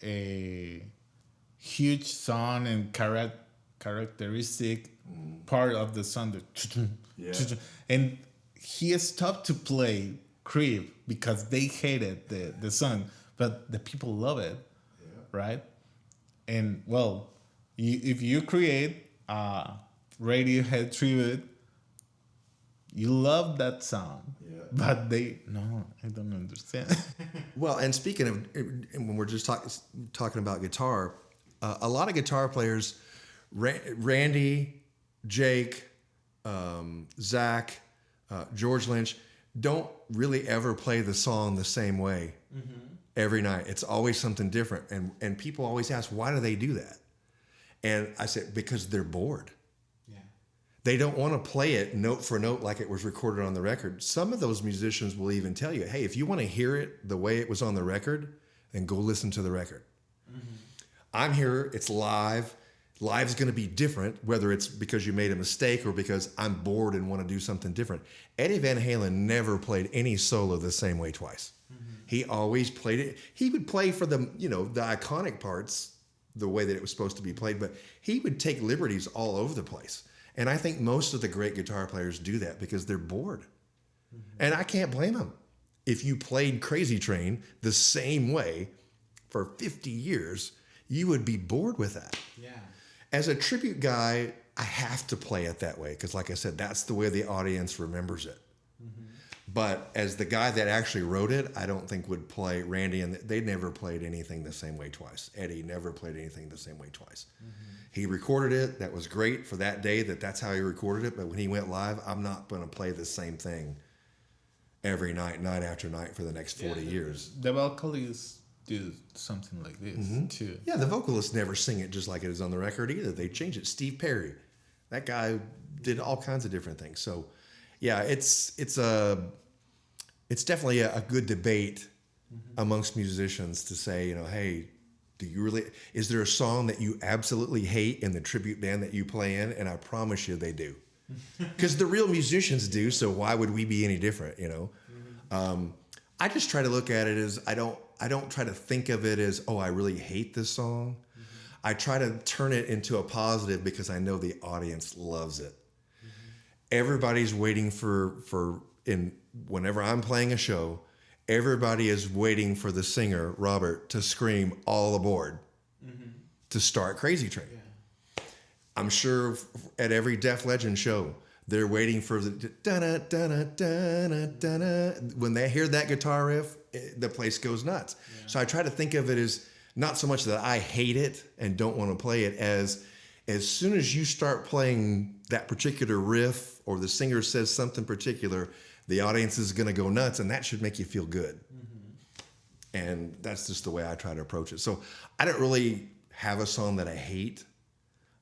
A: huge song and characteristic part of the song. And he stopped to play Creep because they hated the song, but the people love it, right? And well, if you create a Radiohead tribute, you love that song, but they no, I don't understand.
B: Well, and speaking of, when we're just talking about guitar, a lot of guitar players, Randy, Jake, Zach, George Lynch, don't really ever play the song the same way every night. It's always something different, and people always ask, why do they do that? And I said, because they're bored. They don't want to play it note for note like it was recorded on the record. Some of those musicians will even tell you, hey, if you want to hear it the way it was on the record, then go listen to the record. I'm here, it's live. Live's going to be different, whether it's because you made a mistake or because I'm bored and want to do something different. Eddie Van Halen never played any solo the same way twice. He always played it. He would play for the iconic parts the way that it was supposed to be played, but he would take liberties all over the place. And I think most of the great guitar players do that because they're bored. And I can't blame them. If you played Crazy Train the same way for 50 years, you would be bored with that. As a tribute guy, I have to play it that way because, like I said, that's the way the audience remembers it. But as the guy that actually wrote it, I don't think would play Randy, and they never played anything the same way twice. Eddie never played anything the same way twice. He recorded it. That was great for that day. That's how he recorded it. But when he went live, I'm not going to play the same thing every night, night after night for the next 40 years.
A: The vocalists do something like this too.
B: Yeah, the vocalists never sing it just like it is on the record either. They change it. Steve Perry, that guy did all kinds of different things. So, yeah, it's definitely a good debate amongst musicians to say, hey, is there a song that you absolutely hate in the tribute band that you play in? And I promise you they do. Because the real musicians do, so why would we be any different, I just try to look at it as, I don't try to think of it as, I really hate this song. I try to turn it into a positive because I know the audience loves it. Everybody's waiting whenever I'm playing a show, everybody is waiting for the singer, Robert, to scream all aboard to start Crazy Train. I'm sure at every Def Legend show, they're waiting for the da-na, da-na, da-na, da-na. When they hear that guitar riff, the place goes nuts. So I try to think of it as not so much that I hate it and don't want to play it as soon as you start playing that particular riff or the singer says something particular, the audience is going to go nuts, and that should make you feel good. And that's just the way I try to approach it. So I don't really have a song that I hate.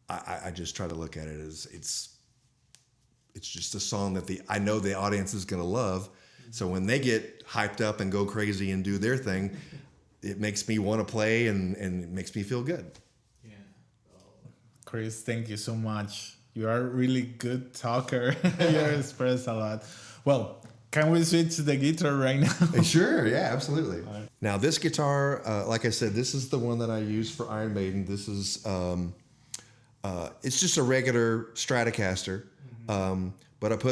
B: I just try to look at it as it's just a song that I know the audience is going to love. So when they get hyped up and go crazy and do their thing, it makes me want to play and it makes me feel good.
A: Chris, thank you so much. You are a really good talker. You express a lot. Well, can we switch to the guitar right now?
B: Sure, yeah, absolutely. Now this guitar, like I said, this is the one that I use for Iron Maiden. This is, it's just a regular Stratocaster, but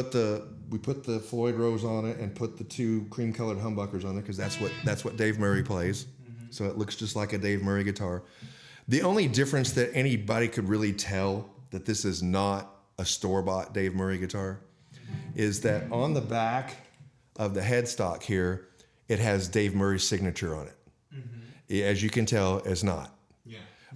B: we put the Floyd Rose on it and put the two cream-colored humbuckers on it because that's what Dave Murray plays. So it looks just like a Dave Murray guitar. The only difference that anybody could really tell that this is not a store-bought Dave Murray guitar is that on the back of the headstock here, it has Dave Murray's signature on it. As you can tell, it's not.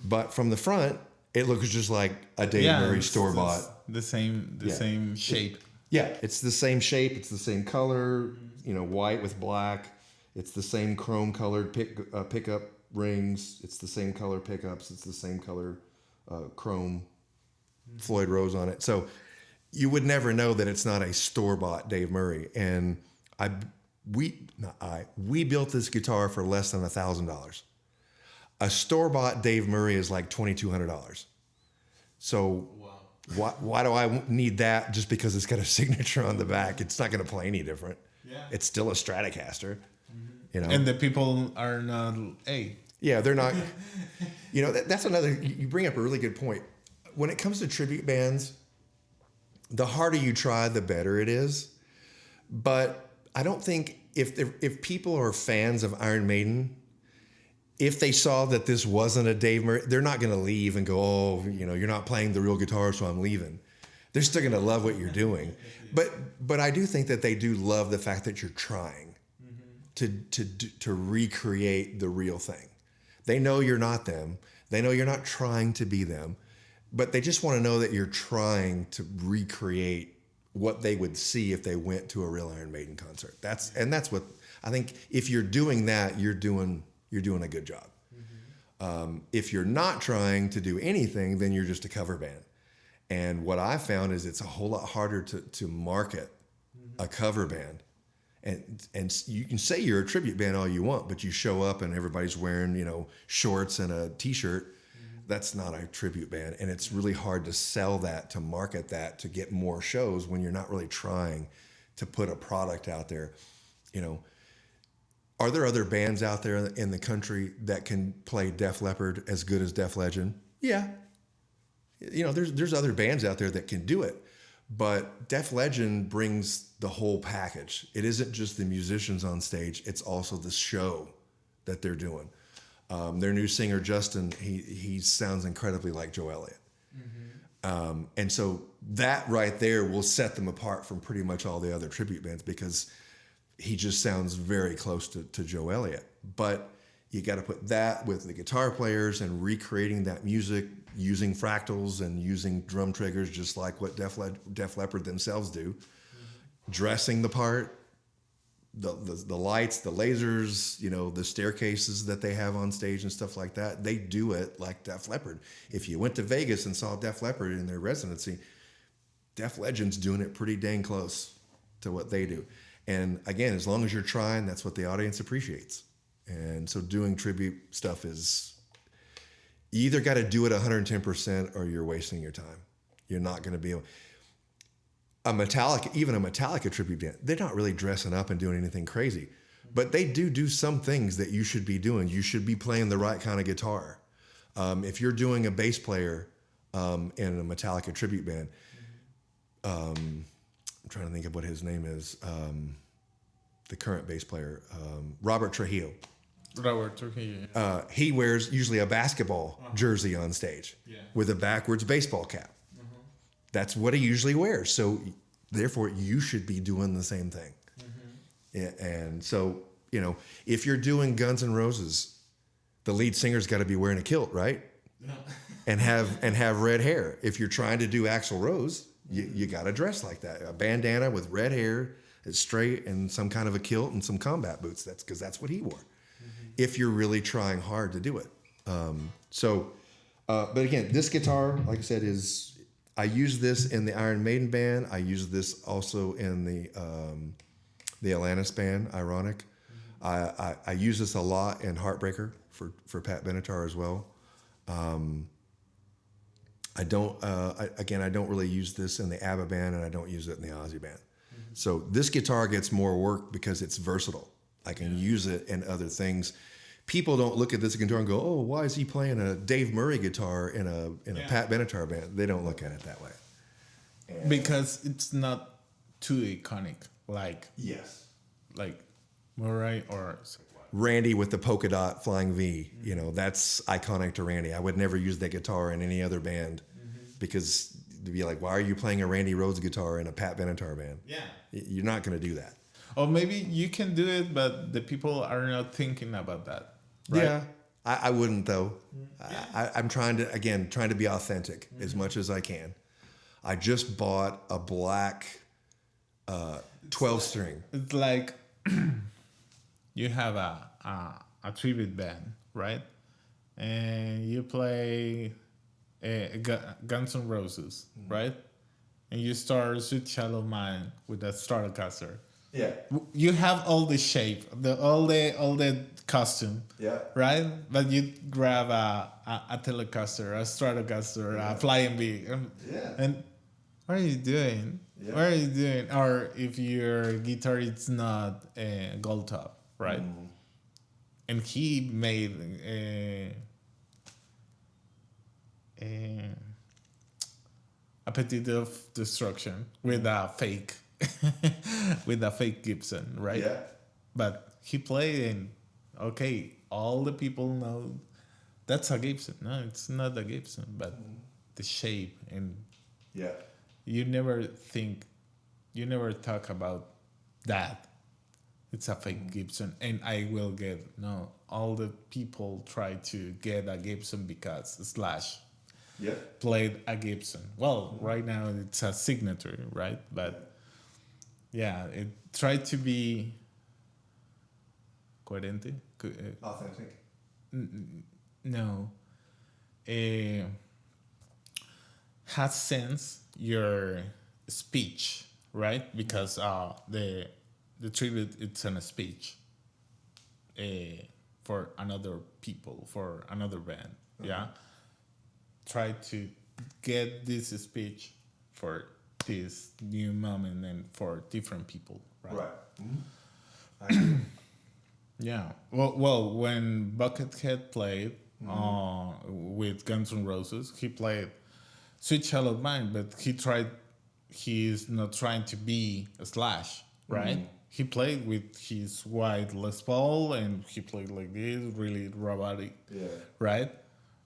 B: But from the front, it looks just like a Dave Murray store-bought.
A: The same shape.
B: It's the same shape. It's the same color, white with black. It's the same chrome colored pickup rings. It's the same color pickups. It's the same color chrome Floyd Rose on it. So you would never know that it's not a store-bought Dave Murray. And we built this guitar for less than $1,000. A store-bought Dave Murray is like $2,200. So why do I need that just because it's got a signature on the back? It's not going to play any different. Yeah. It's still a Stratocaster. You know?
A: And the people are not
B: Yeah, they're not. You know, that's another. You bring up a really good point. When it comes to tribute bands, the harder you try, the better it is. But I don't think if people are fans of Iron Maiden, if they saw that this wasn't a Dave Murray, they're not going to leave and go, oh, you know, you're not playing the real guitar, so I'm leaving. They're still going to love what you're doing. But I do think that they do love the fact that you're trying to recreate the real thing. They know you're not them. They know you're not trying to be them, but they just want to know that you're trying to recreate what they would see if they went to a real Iron Maiden concert. That's what I think. If you're doing that, you're doing a good job. If you're not trying to do anything, then you're just a cover band. And what I found is it's a whole lot harder to market a cover band. And you can say you're a tribute band all you want, but you show up and everybody's wearing, you know, shorts and a t-shirt. That's not a tribute band. And it's really hard to sell that, to market that, to get more shows when you're not really trying to put a product out there. You know, are there other bands out there in the country that can play Def Leppard as good as Def Legend? Yeah. You know, there's other bands out there that can do it. But Def Legend brings the whole package. It isn't just the musicians on stage. It's also the show that they're doing. Their new singer, Justin, he sounds incredibly like Joe Elliott. And so that right there will set them apart from pretty much all the other tribute bands because he just sounds very close to Joe Elliott. But you got to put that with the guitar players and recreating that music, using fractals and using drum triggers, just like what Def Leppard themselves do. Dressing the part, the lights, the lasers, you know, the staircases that they have on stage and stuff like that. They do it like Def Leppard. If you went to Vegas and saw Def Leppard in their residency, Def Legend's doing it pretty dang close to what they do. And again, as long as you're trying, that's what the audience appreciates. And so doing tribute stuff is, you either got to do it 110% or you're wasting your time. You're not going to be able. Even a Metallica tribute band, they're not really dressing up and doing anything crazy, but they do some things that you should be doing. You should be playing the right kind of guitar. If you're doing a bass player in a Metallica tribute band, I'm trying to think of what his name is. The current bass player, Robert Trujillo. He wears usually a basketball jersey on stage with a backwards baseball cap. That's what he usually wears. So therefore, you should be doing the same thing. Yeah, and so, you know, if you're doing Guns N' Roses, the lead singer's got to be wearing a kilt, right? No. and have red hair. If you're trying to do Axl Rose, you got to dress like that. A bandana with red hair, it's straight, and some kind of a kilt and some combat boots. That's because that's what he wore. If you're really trying hard to do it. But again, this guitar, like I said, I use this in the Iron Maiden band. I use this also in the Alanis band, Ironic. I use this a lot in Heartbreaker for Pat Benatar as well. I don't really use this in the ABBA band, and I don't use it in the Ozzy band. So this guitar gets more work because it's versatile. I can use it in other things. People don't look at this guitar and go, "Oh, why is he playing a Dave Murray guitar in a Pat Benatar band?" They don't look at it that way.
A: Because it's not too iconic, like Murray or
B: Randy with the polka dot flying V. You know, that's iconic to Randy. I would never use that guitar in any other band because to be like, why are you playing a Randy Rhoads guitar in a Pat Benatar band? Yeah, you're not going to do that.
A: Or maybe you can do it, but the people are not thinking about that. Right?
B: Yeah, I wouldn't though. Yeah. I'm trying to be authentic as much as I can. I just bought a black 12 string.
A: It's like you have a tribute band, right? And you play Guns N' Roses, right? And you start Sweet Child of Mine with a Stratocaster.
B: Yeah.
A: You have all the shape, all the costume,
B: Yeah.
A: right? But you grab a Telecaster, a Stratocaster, a Flying V, and what are you doing?
B: Yeah.
A: What are you doing? Or if your guitar is not a gold top, right? And he made a Petite of Destruction with a fake Gibson, right?
B: Yeah.
A: But he played and okay, all the people know that's a Gibson. No, it's not a Gibson, but the shape, and
B: Yeah.
A: you never talk about that. It's a fake Gibson, and I will get no. All the people try to get a Gibson because Slash
B: Yeah.
A: played a Gibson. Well, right now it's a signature, right? But yeah, it tried to be coherente.
B: Authentic.
A: No, has sense your speech, right? Because the tribute it's in a speech for another people, for another band. Yeah, try to get this speech for this new moment and for different people, right?
B: Right. I agree.
A: Yeah. Well, when Buckethead played with Guns N' Roses, he played Sweet Child of Mine, but he's not trying to be a Slash, right? He played with his white Les Paul and he played like this, really robotic, right?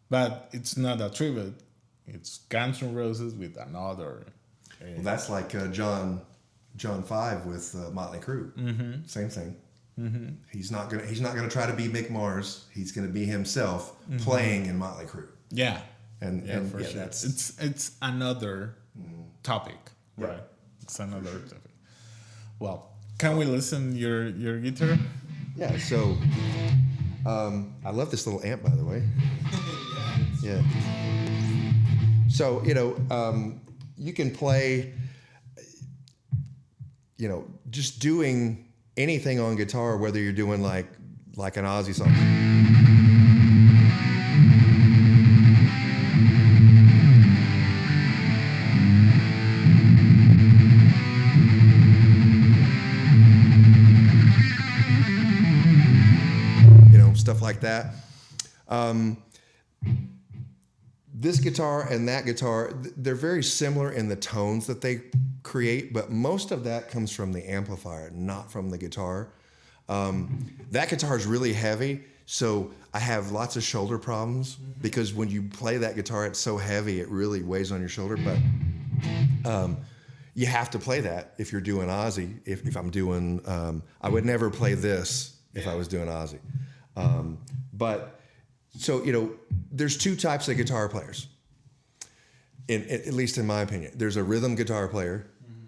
A: But it's not a tribute. It's Guns N' Roses with another.
B: Well, that's like John 5 with Motley Crue. Same thing. He's not gonna try to be Mick Mars. He's gonna be himself playing in Motley Crue.
A: Yeah.
B: And
A: For sure. It's another topic, right? It's another topic. Well, can we listen your guitar?
B: Yeah. So I love this little amp, by the way. Yeah. So you can play. Just doing anything on guitar, whether you're doing like an Ozzy song. Stuff like that. This guitar and that guitar, they're very similar in the tones that they create, but most of that comes from the amplifier, not from the guitar. That guitar is really heavy, so I have lots of shoulder problems because when you play that guitar, it's so heavy, it really weighs on your shoulder. But you have to play that if you're doing Ozzy. If I'm doing, I would never play this if I was doing Ozzy. But so, there's two types of guitar players, at least in my opinion. There's a rhythm guitar player,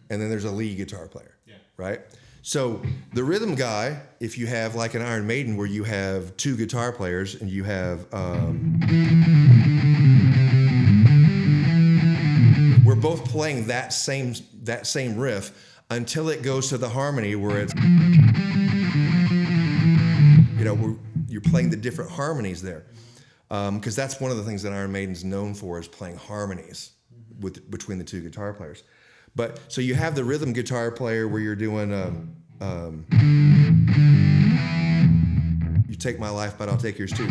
B: and then there's a lead guitar player, right? So the rhythm guy, if you have like an Iron Maiden where you have two guitar players and you have, we're both playing that same riff until it goes to the harmony where it's, you're playing the different harmonies there, because that's one of the things that Iron Maiden's known for is playing harmonies between the two guitar players. But so you have the rhythm guitar player where you're doing you take my life, but I'll take yours too.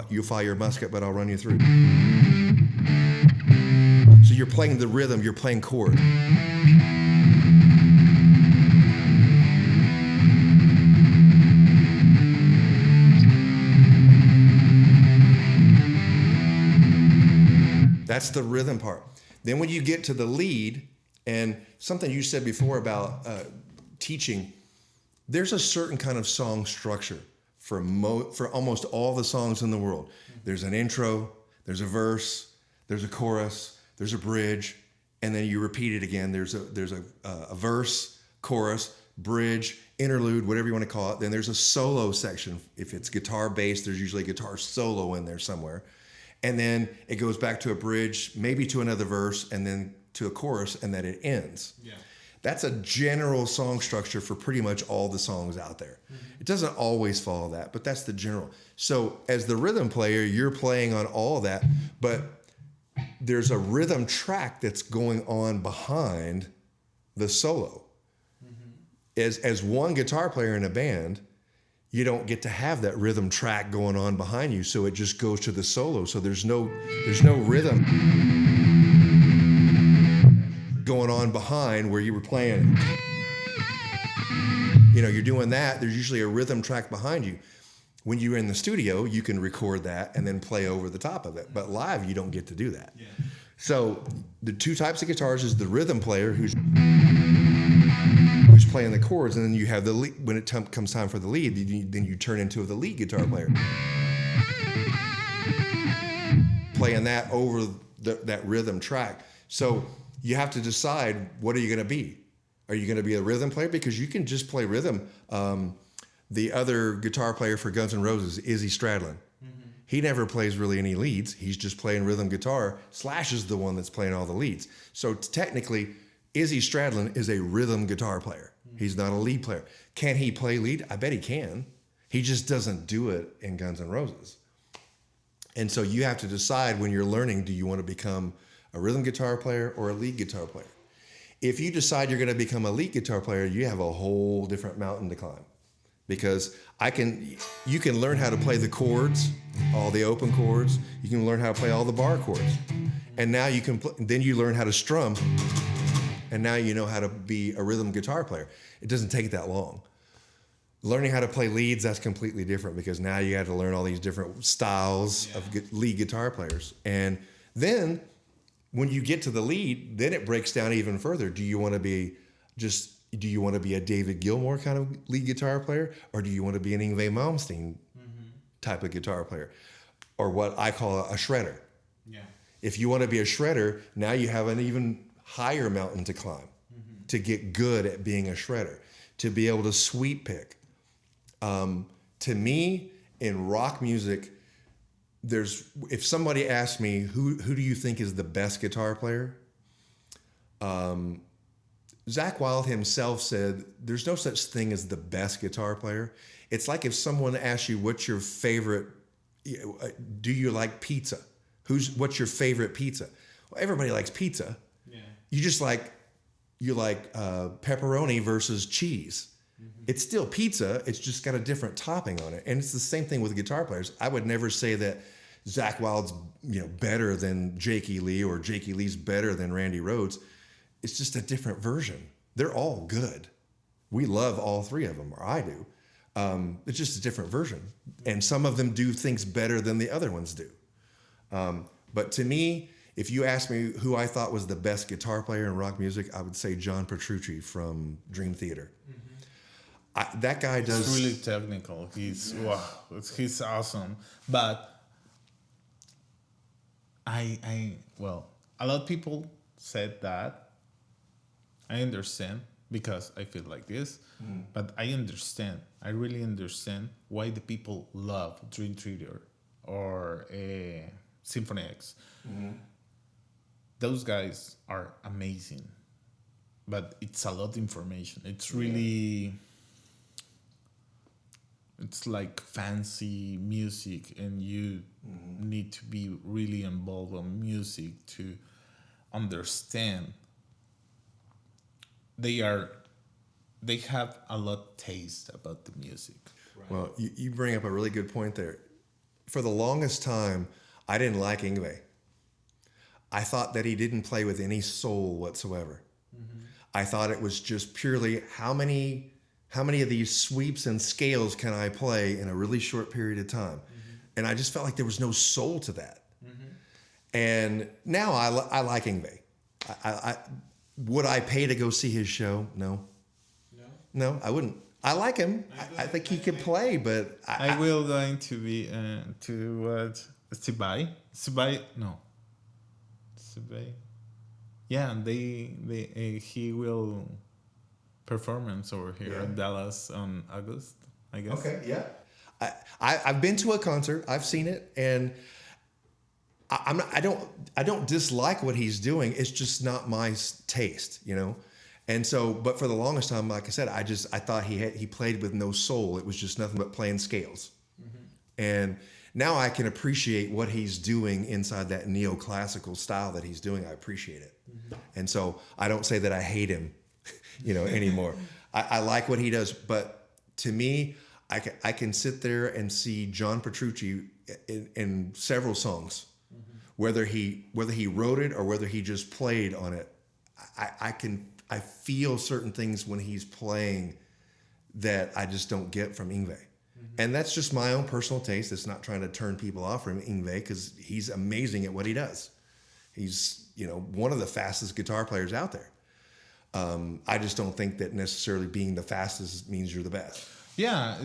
B: You fire your musket, but I'll run you through. So you're playing the rhythm, you're playing chord. That's the rhythm part. Then when you get to the lead, and something you said before about teaching, there's a certain kind of song structure for almost all the songs in the world. There's an intro, there's a verse, there's a chorus, there's a bridge, and then you repeat it again. There's a verse, chorus, bridge, interlude, whatever you want to call it. Then there's a solo section. If it's guitar bass, there's usually a guitar solo in there somewhere. And then it goes back to a bridge, maybe to another verse, and then to a chorus, and then it ends. Yeah. That's a general song structure for pretty much all the songs out there. Mm-hmm. It doesn't always follow that, but that's the general. So as the rhythm player, you're playing on all that, but there's a rhythm track that's going on behind the solo. Mm-hmm. As one guitar player in a band, you don't get to have that rhythm track going on behind you, so it just goes to the solo. So there's no rhythm going on behind where you were playing. You know, you're doing that. There's usually a rhythm track behind you. When you're in the studio, you can record that and then play over the top of it. But live, you don't get to do that. Yeah. So the two types of guitars is the rhythm player who's playing the chords, and then you have the lead. When it comes time for the lead, then you turn into the lead guitar player, playing that over that rhythm track. So you have to decide, what are you going to be? Are you going to be a rhythm player? Because you can just play rhythm. The other guitar player for Guns N' Roses, Izzy Stradlin, mm-hmm. he never plays really any leads. He's just playing rhythm guitar. Slash is the one that's playing all the leads. So technically, Izzy Stradlin is a rhythm guitar player. Mm-hmm. He's not a lead player. Can he play lead? I bet he can. He just doesn't do it in Guns N' Roses. And so you have to decide when you're learning, do you want to become a rhythm guitar player or a lead guitar player? If you decide you're going to become a lead guitar player, you have a whole different mountain to climb, because you can learn how to play the chords, all the open chords. You can learn how to play all the bar chords, and now you can. Then you learn how to strum, and now you know how to be a rhythm guitar player. It doesn't take that long. Learning how to play leads, that's completely different, because now you have to learn all these different styles of lead guitar players, and then when you get to the lead, then it breaks down even further. Do you want to be a David Gilmour kind of lead guitar player, or do you want to be an Yngwie Malmsteen type of guitar player, or what I call a shredder? Yeah. If you want to be a shredder, now you have an even higher mountain to climb to get good at being a shredder, to be able to sweep pick. To me, in rock music, if somebody asks me who do you think is the best guitar player, Zakk Wylde himself said there's no such thing as the best guitar player. It's like if someone asks you what's your favorite, do you like pizza? What's your favorite pizza? Well, everybody likes pizza. Yeah. You like pepperoni versus cheese. Mm-hmm. It's still pizza. It's just got a different topping on it. And it's the same thing with guitar players. I would never say that Zakk Wylde's better than Jake E. Lee, or Jake E. Lee's better than Randy Rhoads. It's just a different version. They're all good. We love all three of them, or I do. It's just a different version. And some of them do things better than the other ones do. But to me, if you ask me who I thought was the best guitar player in rock music, I would say John Petrucci from Dream Theater. Mm-hmm. That guy does...
A: It's really technical. He's awesome. But a lot of people said that. I understand, because I feel like this, but I really understand why the people love Dream Theater or Symphony X. Mm-hmm. Those guys are amazing, but it's a lot of information. It's really, it's like fancy music, and you need to be really involved in music to understand. They have a lot of taste about the music.
B: Right. Well, you bring up a really good point there. For the longest time, I didn't like Yngwie. I thought that he didn't play with any soul whatsoever. Mm-hmm. I thought it was just purely how many of these sweeps and scales can I play in a really short period of time? Mm-hmm. And I just felt like there was no soul to that. Mm-hmm. And now I like Yngwie. Would I pay to go see his show? No, I wouldn't. I like him. I think he could play, but
A: I will going to be to Sibai. Yeah, he will performance over here in Dallas on August, I guess.
B: Okay, yeah. I've been to a concert. I've seen it, and I don't dislike what he's doing. It's just not my taste, you know. And so, but for the longest time, like I said, I thought he played with no soul. It was just nothing but playing scales. And now I can appreciate what he's doing inside that neoclassical style that he's doing. I appreciate it. And so I don't say that I hate him, you know, anymore. I like what he does, but to me, I can sit there and see John Petrucci in several songs, whether he wrote it or whether he just played on it. I feel certain things when he's playing that I just don't get from Yngwie. And that's just my own personal taste. It's not trying to turn people off from Yngwie, because he's amazing at what he does. He's, you know, one of the fastest guitar players out there. I just don't think that necessarily being the fastest means you're the best.
A: Yeah,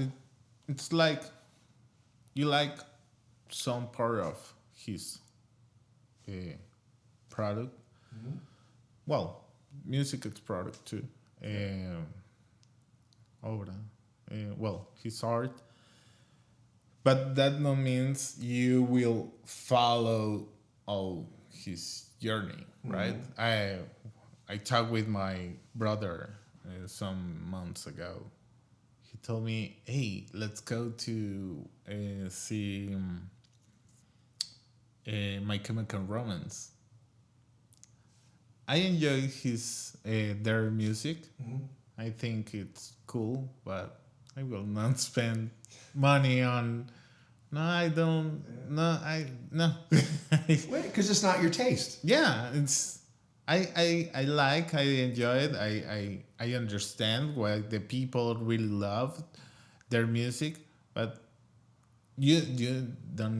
A: it's like you like some part of his product. Well, music is product too. Obra. Well, his art. But that no means you will follow all his journey, right? I talked with my brother some months ago. He told me, "Hey, let's go to see My Chemical Romance." I enjoy their music. I think it's cool, but I will not spend money on. No, I don't. No.
B: Wait, because it's not your taste.
A: Yeah, it's. I enjoy it. I understand why the people really love their music, but you don't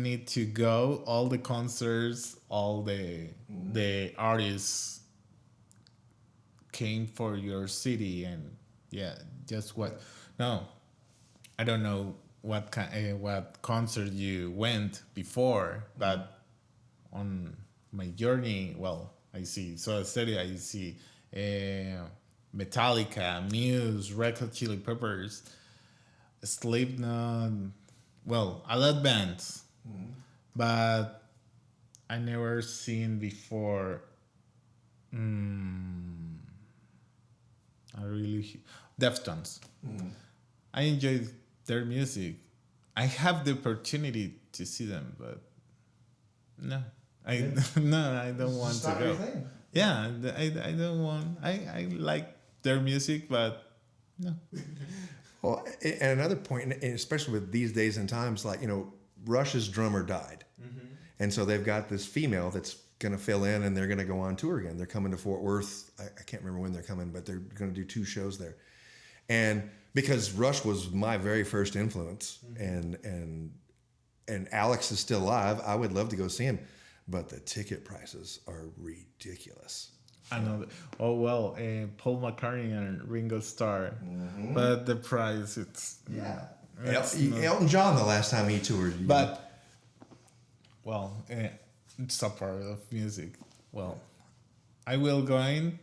A: need to go all the concerts, all the artists came for your city, and just what. No, I don't know what concert you went before, but on my journey, well, I see Soda Stereo, I see Metallica, Muse, Red Hot Chili Peppers, Slipknot, well, a lot of bands, but I never seen before. Deftones. I enjoy their music. I have the opportunity to see them, but no, I don't want to go. Yeah, I don't want. I like their music, but no.
B: Well, and another point, and especially with these days and times, like, you know, Rush's drummer died, and so they've got this female that's going to fill in, and they're going to go on tour again. They're coming to Fort Worth. I can't remember when they're coming, but they're going to do 2 shows there. And because Rush was my very first influence, and Alex is still alive, I would love to go see him, but the ticket prices are ridiculous.
A: I know that. Oh well, Paul McCartney and Ringo Starr, but the price, it's
B: Elton John the last time he toured,
A: but well, it's a part of music. Well, I will go in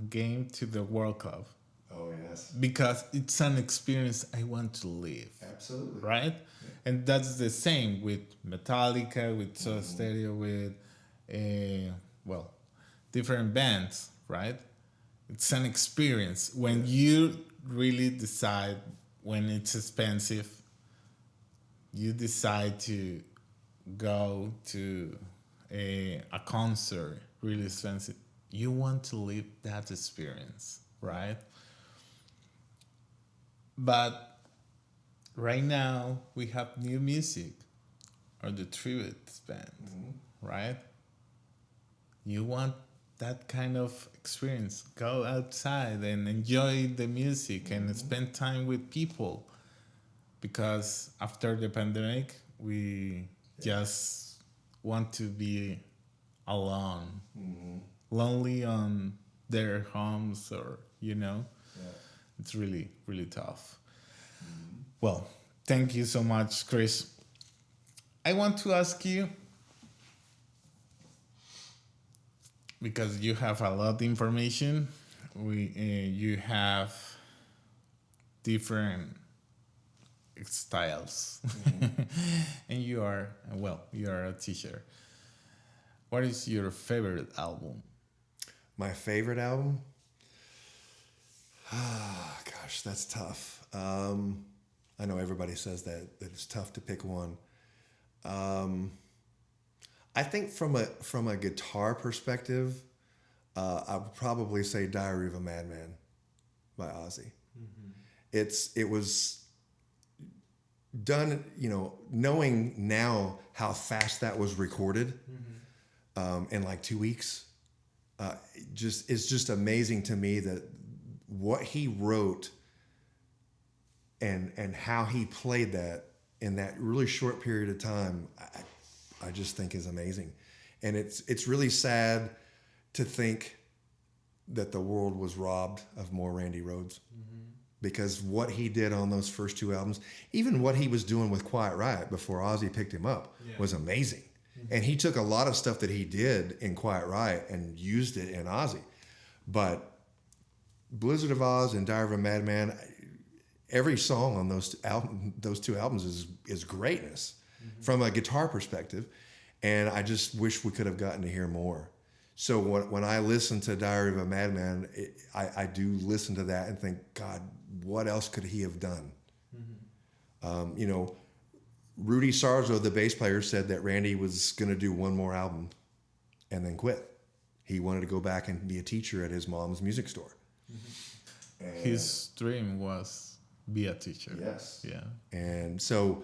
A: game to the World Cup.
B: Oh yes,
A: because it's an experience I want to live.
B: Absolutely.
A: Right, and that's the same with Metallica, with Soda Stereo, with different bands. Right, it's an experience when you really decide, when it's expensive, you decide to go to a concert really expensive. You want to live that experience, right? But right now we have new music, or the tribute band, right? You want that kind of experience. Go outside and enjoy the music and spend time with people. Because after the pandemic, we just want to be alone, lonely on their homes, or it's really, really tough. Well, thank you so much, Chris. I want to ask you, because you have a lot of information. You have different styles, and you are a teacher. What is your favorite album?
B: My favorite album? Gosh, that's tough. I know everybody says that it's tough to pick one. I think from a guitar perspective, I would probably say "Diary of a Madman" by Ozzy. It was done, knowing now how fast that was recorded, in like 2 weeks. It's just amazing to me that what he wrote and how he played that in that really short period of time, I just think is amazing. And it's really sad to think that the world was robbed of more Randy Rhoads, because what he did on those first 2 albums, even what he was doing with Quiet Riot before Ozzy picked him up, was amazing. And he took a lot of stuff that he did in Quiet Riot and used it in Ozzy. But Blizzard of Ozz and Diary of a Madman, every song on those 2 albums is greatness from a guitar perspective. And I just wish we could have gotten to hear more. So when I listen to Diary of a Madman, I do listen to that and think, God, what else could he have done? Rudy Sarzo, the bass player, said that Randy was going to do one more album and then quit. He wanted to go back and be a teacher at his mom's music store.
A: His dream was be a teacher.
B: Yes.
A: Yeah.
B: And so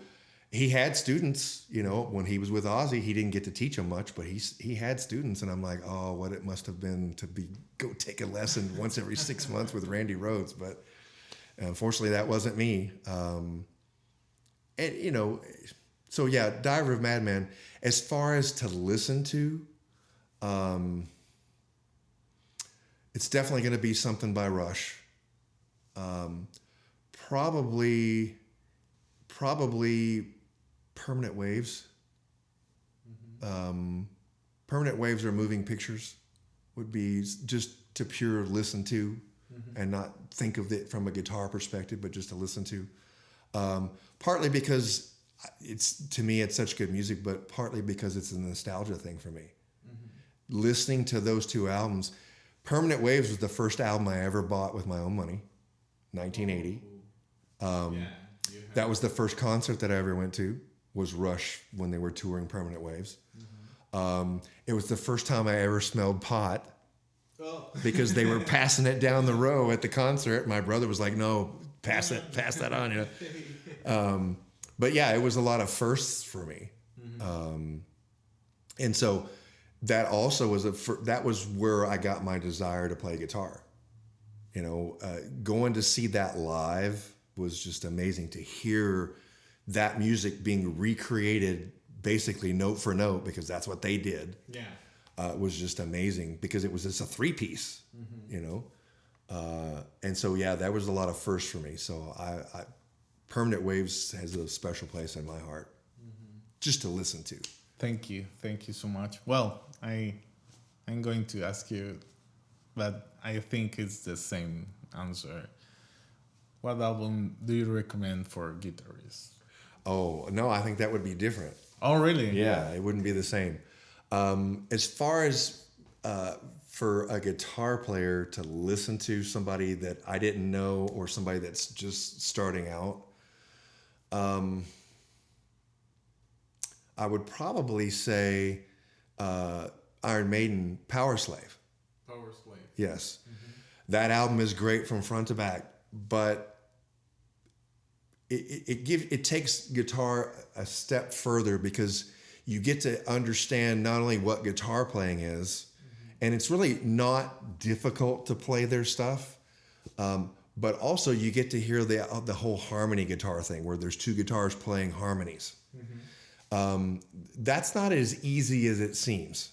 B: he had students, when he was with Ozzy, he didn't get to teach them much, but he had students. And I'm like, oh, what it must have been to go take a lesson once every 6 months with Randy Rhoads. But unfortunately, that wasn't me. So yeah, Diary of a Madman. As far as to listen to, it's definitely going to be something by Rush. Probably Permanent Waves. Permanent Waves or Moving Pictures would be just to pure listen to, and not think of it from a guitar perspective, but just to listen to. Partly because to me it's such good music, but partly because it's a nostalgia thing for me. Listening to those 2 albums, Permanent Waves was the first album I ever bought with my own money, 1980. That was the first concert that I ever went to, was Rush when they were touring Permanent Waves. It was the first time I ever smelled pot, because they were passing it down the row at the concert. My brother was like, no, pass that on, But yeah, it was a lot of firsts for me. And so that also that was where I got my desire to play guitar. Going to see that live was just amazing, to hear that music being recreated basically note for note, because that's what they did. Was just amazing, because it was just a 3-piece, and so yeah, that was a lot of firsts for me. So I Permanent Waves has a special place in my heart, just to listen to.
A: Thank you so much. Well, I'm going to ask you, but I think it's the same answer. What album do you recommend for guitarists?
B: Oh no, I think that would be different.
A: Oh really?
B: Yeah, it wouldn't be the same. As far as for a guitar player to listen to, somebody that I didn't know or somebody that's just starting out, I would probably say Iron Maiden, Power Slave.
A: Power Slave.
B: Yes. That album is great from front to back, but it takes guitar a step further, because you get to understand not only what guitar playing is, and it's really not difficult to play their stuff, but also you get to hear the whole harmony guitar thing, where there's 2 guitars playing harmonies. That's not as easy as it seems,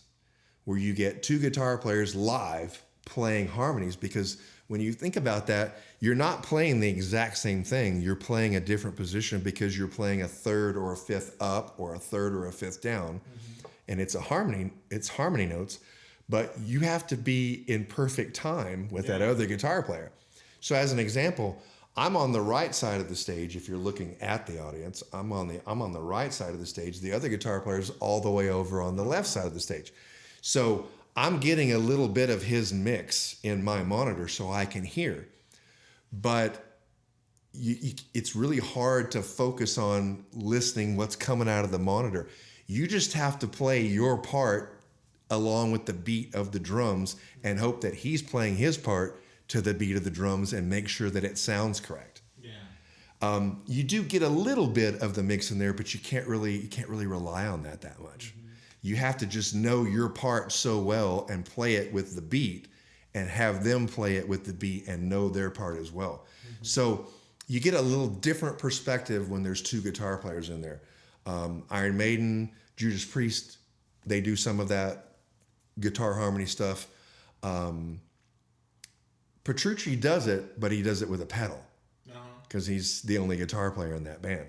B: where you get 2 guitar players live playing harmonies, because when you think about that, you're not playing the exact same thing. You're playing a different position, because you're playing a 3rd or a 5th up, or a 3rd or a 5th down. And it's harmony notes, but you have to be in perfect time with that other guitar player. So as an example, I'm on the right side of the stage. If you're looking at the audience, I'm on the right side of the stage. The other guitar player's all the way over on the left side of the stage. So I'm getting a little bit of his mix in my monitor so I can hear. But it's really hard to focus on listening what's coming out of the monitor. You just have to play your part along with the beat of the drums and hope that he's playing his part to the beat of the drums and make sure that it sounds correct. Yeah. You do get a little bit of the mix in there, but you can't really rely on that much. Mm-hmm. You have to just know your part so well and play it with the beat and have them play it with the beat and know their part as well. Mm-hmm. So you get a little different perspective when there's two guitar players in there. Iron Maiden, Judas Priest, they do some of that guitar harmony stuff. Petrucci does it, but he does it with a pedal because he's the only guitar player in that band.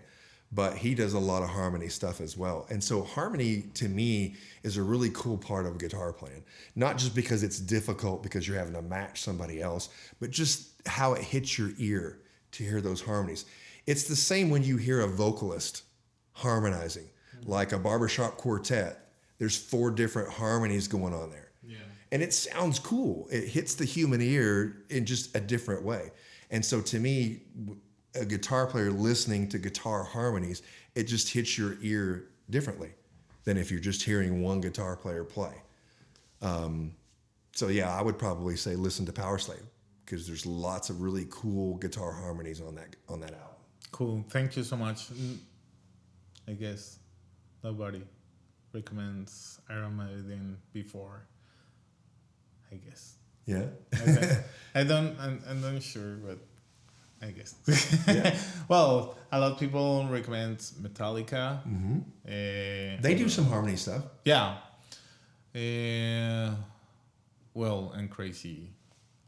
B: But he does a lot of harmony stuff as well. And so harmony, to me, is a really cool part of guitar playing. Not just because it's difficult because you're having to match somebody else, but just how it hits your ear to hear those harmonies. It's the same when you hear a vocalist harmonizing, like a barbershop quartet. There's 4 different harmonies going on there. Yeah. And it sounds cool. It hits the human ear in just a different way. And so to me, a guitar player listening to guitar harmonies, it just hits your ear differently than if you're just hearing one guitar player play. So yeah, I would probably say listen to Power Slave because there's lots of really cool guitar harmonies on that album.
A: Cool. Thank you so much. I guess nobody recommends Iron Maiden before. I guess.
B: Yeah.
A: I'm not sure, but I guess.
B: Yeah.
A: Well, a lot of people recommend Metallica.
B: Mm-hmm. They do some harmony stuff.
A: Yeah. Well, and crazy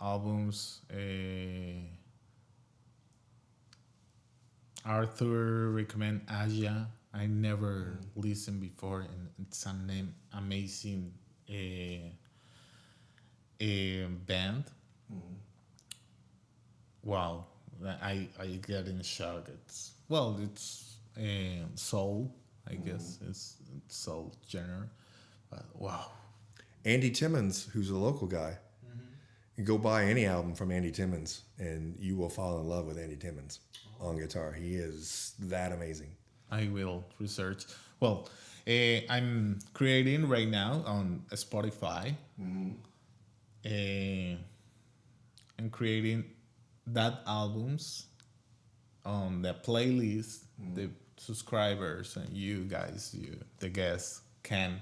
A: albums. Arthur recommend Aja. I never listened before, and it's an amazing band. Mm-hmm. Wow, I get in shock. It's soul, I guess. It's soul genre, but wow.
B: Andy Timmons, who's a local guy, you go buy any album from Andy Timmons, and you will fall in love with Andy Timmons on guitar. He is that amazing.
A: I will research. Well, I'm creating right now on Spotify. Mm-hmm. I'm creating that albums on the playlist. Mm-hmm. The subscribers and you guys, the guests, can.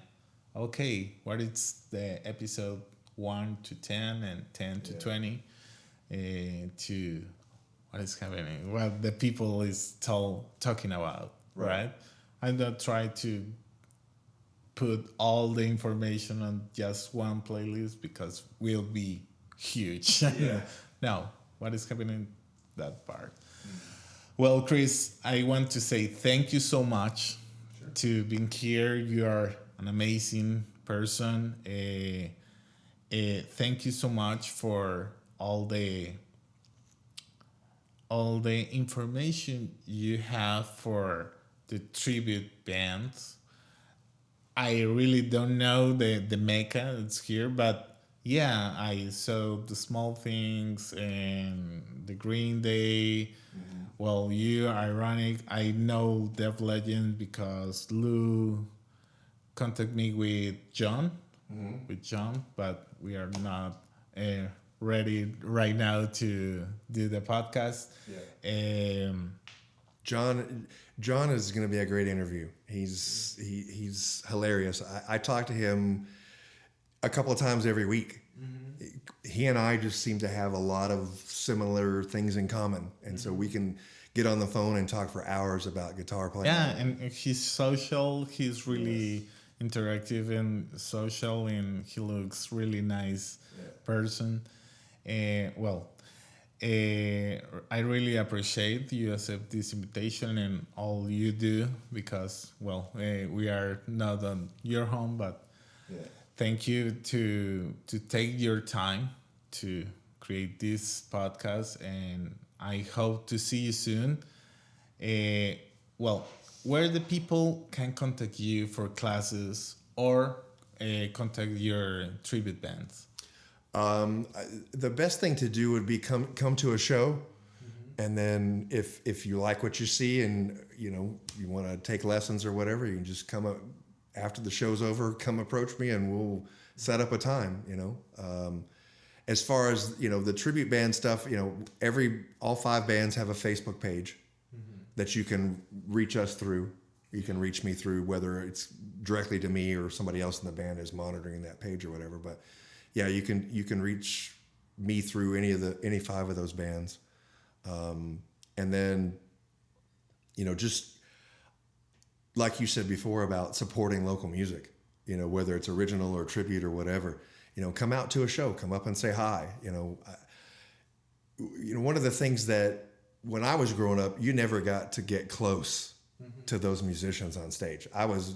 A: Okay, what is the episode 1 to 10 and 10 to 20 to what is happening? What the people is talking about, right? I'm not trying to put all the information on just one playlist because we'll be huge. Yeah. No, what is happening that part? Mm-hmm. Well, Chris, I want to say thank you so much to being here. You are an amazing person. Thank you so much for all the information you have for the tribute bands. I really don't know the Mecca that's here, but yeah, I saw the Small Things and the Green Day. Mm-hmm. Well, you ironic. I know Def Legend because Lou contacted me with John. Mm-hmm. With John, but we are not ready right now to do the podcast. Yeah.
B: John is going to be a great interview. He's hilarious. I talk to him a couple of times every week. Mm-hmm. He and I just seem to have a lot of similar things in common, and so we can get on the phone and talk for hours about guitar playing.
A: Yeah, and he's social. He's really interactive and social, and he looks really nice person. I really appreciate you accept this invitation and all you do because we are not on your home, but thank you to take your time to create this podcast, and I hope to see you soon. Well, where the people can contact you for classes or contact your tribute bands?
B: The best thing to do would be come to a show, and then if you like what you see and you want to take lessons or whatever, you can just come up after the show's over. Come approach me, and we'll set up a time. As far as the tribute band stuff, all 5 bands have a Facebook page that you can reach us through. You can reach me through, whether it's directly to me or somebody else in the band is monitoring that page or whatever. But yeah, you can reach me through any 5 of those bands. And then, just like you said before about supporting local music, whether it's original or tribute or whatever, come out to a show, come up and say hi. One of the things that when I was growing up, you never got to get close to those musicians on stage.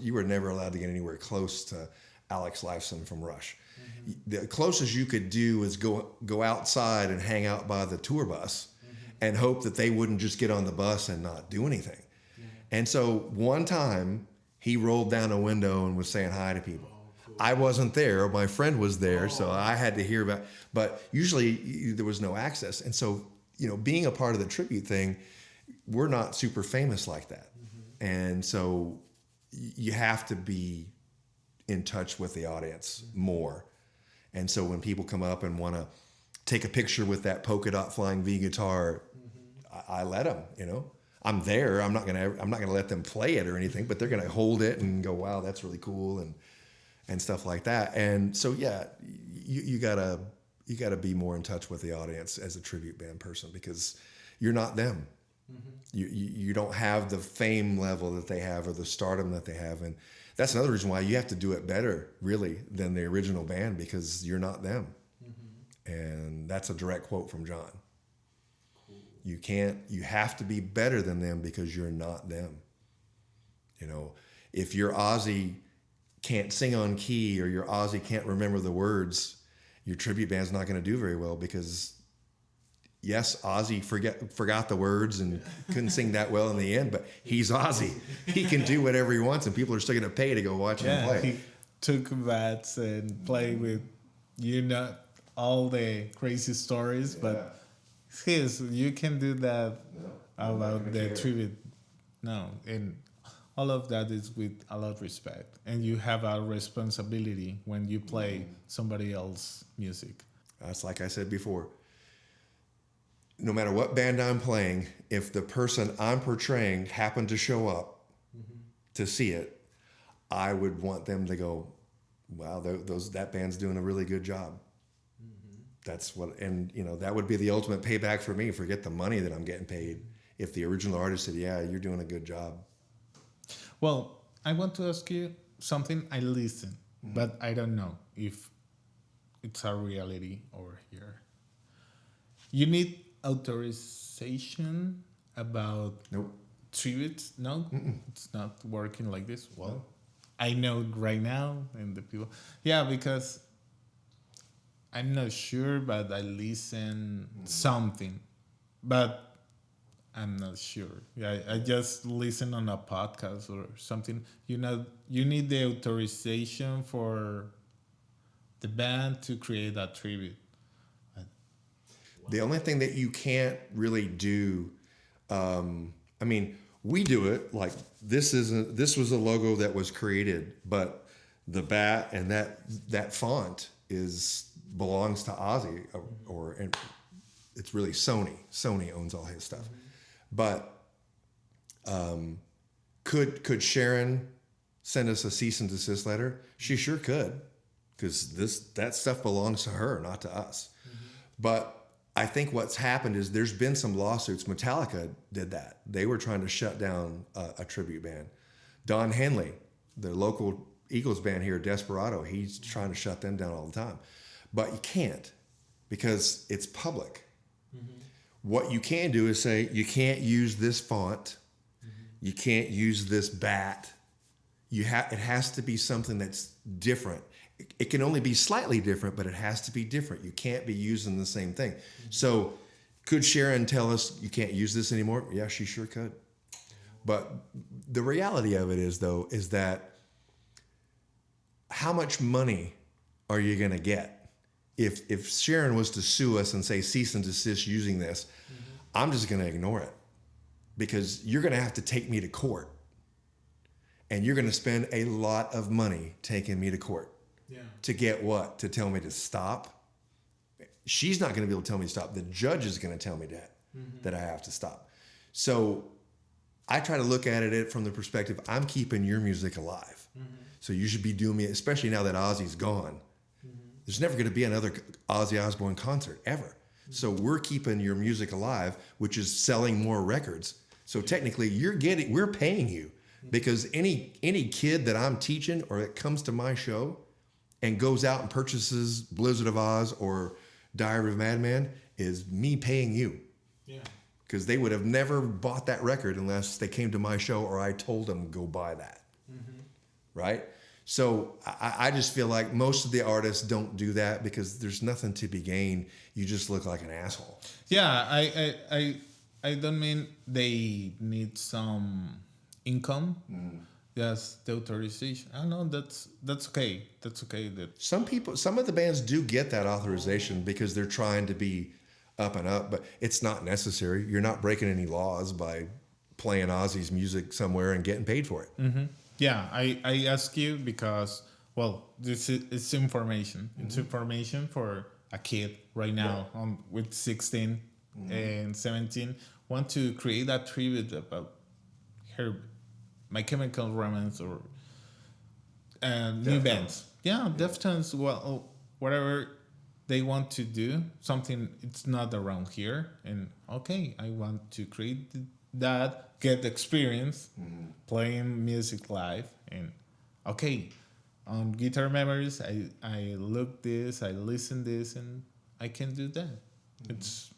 B: You were never allowed to get anywhere close to Alex Lifeson from Rush. The closest you could do is go outside and hang out by the tour bus and hope that they wouldn't just get on the bus and not do anything. And so one time he rolled down a window and was saying hi to people. Cool. I wasn't there. My friend was there, so I had to hear about, but usually there was no access. And so, being a part of the tribute thing, we're not super famous like that. And so you have to be in touch with the audience more. And so when people come up and want to take a picture with that polka dot flying V guitar, I let them, I'm there. I'm not gonna let them play it or anything, but they're gonna hold it and go, wow, that's really cool, and stuff like that. And so yeah, you gotta be more in touch with the audience as a tribute band person, because you're not them. You don't have the fame level that they have or the stardom that they have, and that's another reason why you have to do it better, really, than the original band, because you're not them. And that's a direct quote from John. You have to be better than them because you're not them. If your Ozzy can't sing on key or your Ozzy can't remember the words, your tribute band's not going to do very well, because yes, Ozzy forgot the words and couldn't sing that well in the end, but he's Ozzy. He can do whatever he wants, and people are still going to pay to go watch him play. He
A: took bats and played with all the crazy stories, but you can do that about the tribute. No, and all of that is with a lot of respect, and you have a responsibility when you play somebody else's music.
B: That's like I said before. No matter what band I'm playing, if the person I'm portraying happened to show up to see it, I would want them to go, wow, that band's doing a really good job. That's what, and that would be the ultimate payback for me. Forget the money that I'm getting paid. If the original artist said, yeah, you're doing a good job.
A: Well, I want to ask you something. I listen, but I don't know if it's a reality over here. You need authorization about tributes? No? It's not working like this? Well, no. I know right now, and the people... Yeah, because I'm not sure, but I listen something. But I'm not sure. Yeah, I just listen on a podcast or something. You need the authorization for the band to create a tribute.
B: The only thing that you can't really do, we do it. Like this was a logo that was created, but the bat and that font belongs to Ozzy, and it's really Sony. Sony owns all his stuff. But could Sharon send us a cease and desist letter? She sure could, because that stuff belongs to her, not to us. But I think what's happened is there's been some lawsuits. Metallica did that. They were trying to shut down a tribute band. Don Henley, the local Eagles band here, Desperado, he's trying to shut them down all the time. But you can't, because it's public. What you can do is say, you can't use this font. You can't use this bat. It has to be something that's different. it can only be slightly different, but it has to be different. You can't be using the same thing. So could Sharon tell us you can't use this anymore? Yeah, she sure could. But the reality of it is, though, is that how much money are you going to get if Sharon was to sue us and say cease and desist using this? I'm just going to ignore it, because you're going to have to take me to court, and you're going to spend a lot of money taking me to court.
A: Yeah.
B: To get what? To tell me to stop? She's not going to be able to tell me to stop. The judge is going to tell me that I have to stop. So I try to look at it from the perspective, I'm keeping your music alive. So you should be doing me, especially now that Ozzy's gone. There's never going to be another Ozzy Osbourne concert ever. So we're keeping your music alive, which is selling more records. So technically we're paying you, because any kid that I'm teaching or that comes to my show and goes out and purchases Blizzard of Ozz or Diary of a Madman is me paying you.
A: Yeah.
B: Because they would have never bought that record unless they came to my show or I told them go buy that. Right? So I just feel like most of the artists don't do that because there's nothing to be gained. You just look like an asshole.
A: Yeah, I don't mean they need some income. Just the authorization. I know that's okay. That's okay.
B: Some of the bands do get that authorization because they're trying to be up and up, but it's not necessary. You're not breaking any laws by playing Ozzy's music somewhere and getting paid for it.
A: Yeah, I ask you because, well, it's information. It's information for a kid right now with 16 and 17 want to create a tribute about her, My Chemical Romance or new bands. Yeah, Deftones, well, whatever they want to do, something it's not around here. And okay, I want to create that, get the experience playing music live. And okay, on Guitar Memories, I look this, I listen this, and I can do that. It's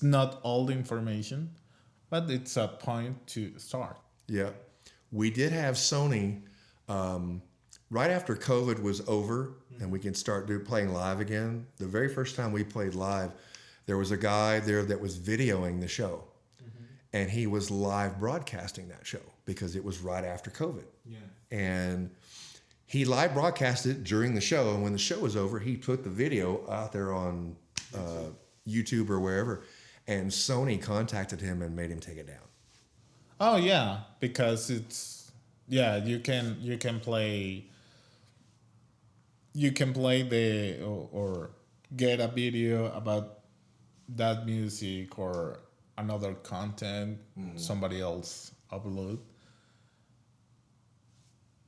A: not all the information, but it's a point to start.
B: Yeah. We did have Sony right after COVID was over and we can start playing live again. The very first time we played live, there was a guy there that was videoing the show. And he was live broadcasting that show because it was right after COVID.
A: Yeah.
B: And he live broadcasted during the show. And when the show was over, he put the video out there on YouTube or wherever. And Sony contacted him and made him take it down.
A: Oh yeah, because you can play or get a video about that music or another content somebody else upload.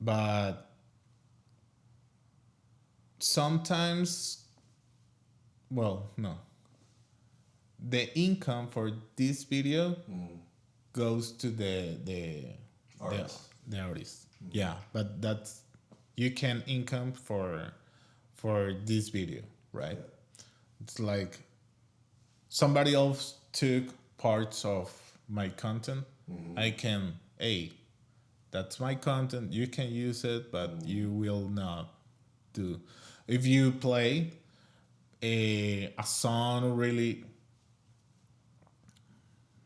A: But sometimes, well, no. The income for this video goes to the artist. Yeah, but that's you can income for this video, right? It's like somebody else took parts of my content. I can, that's my content. You can use it, but you will not do. If you play a song really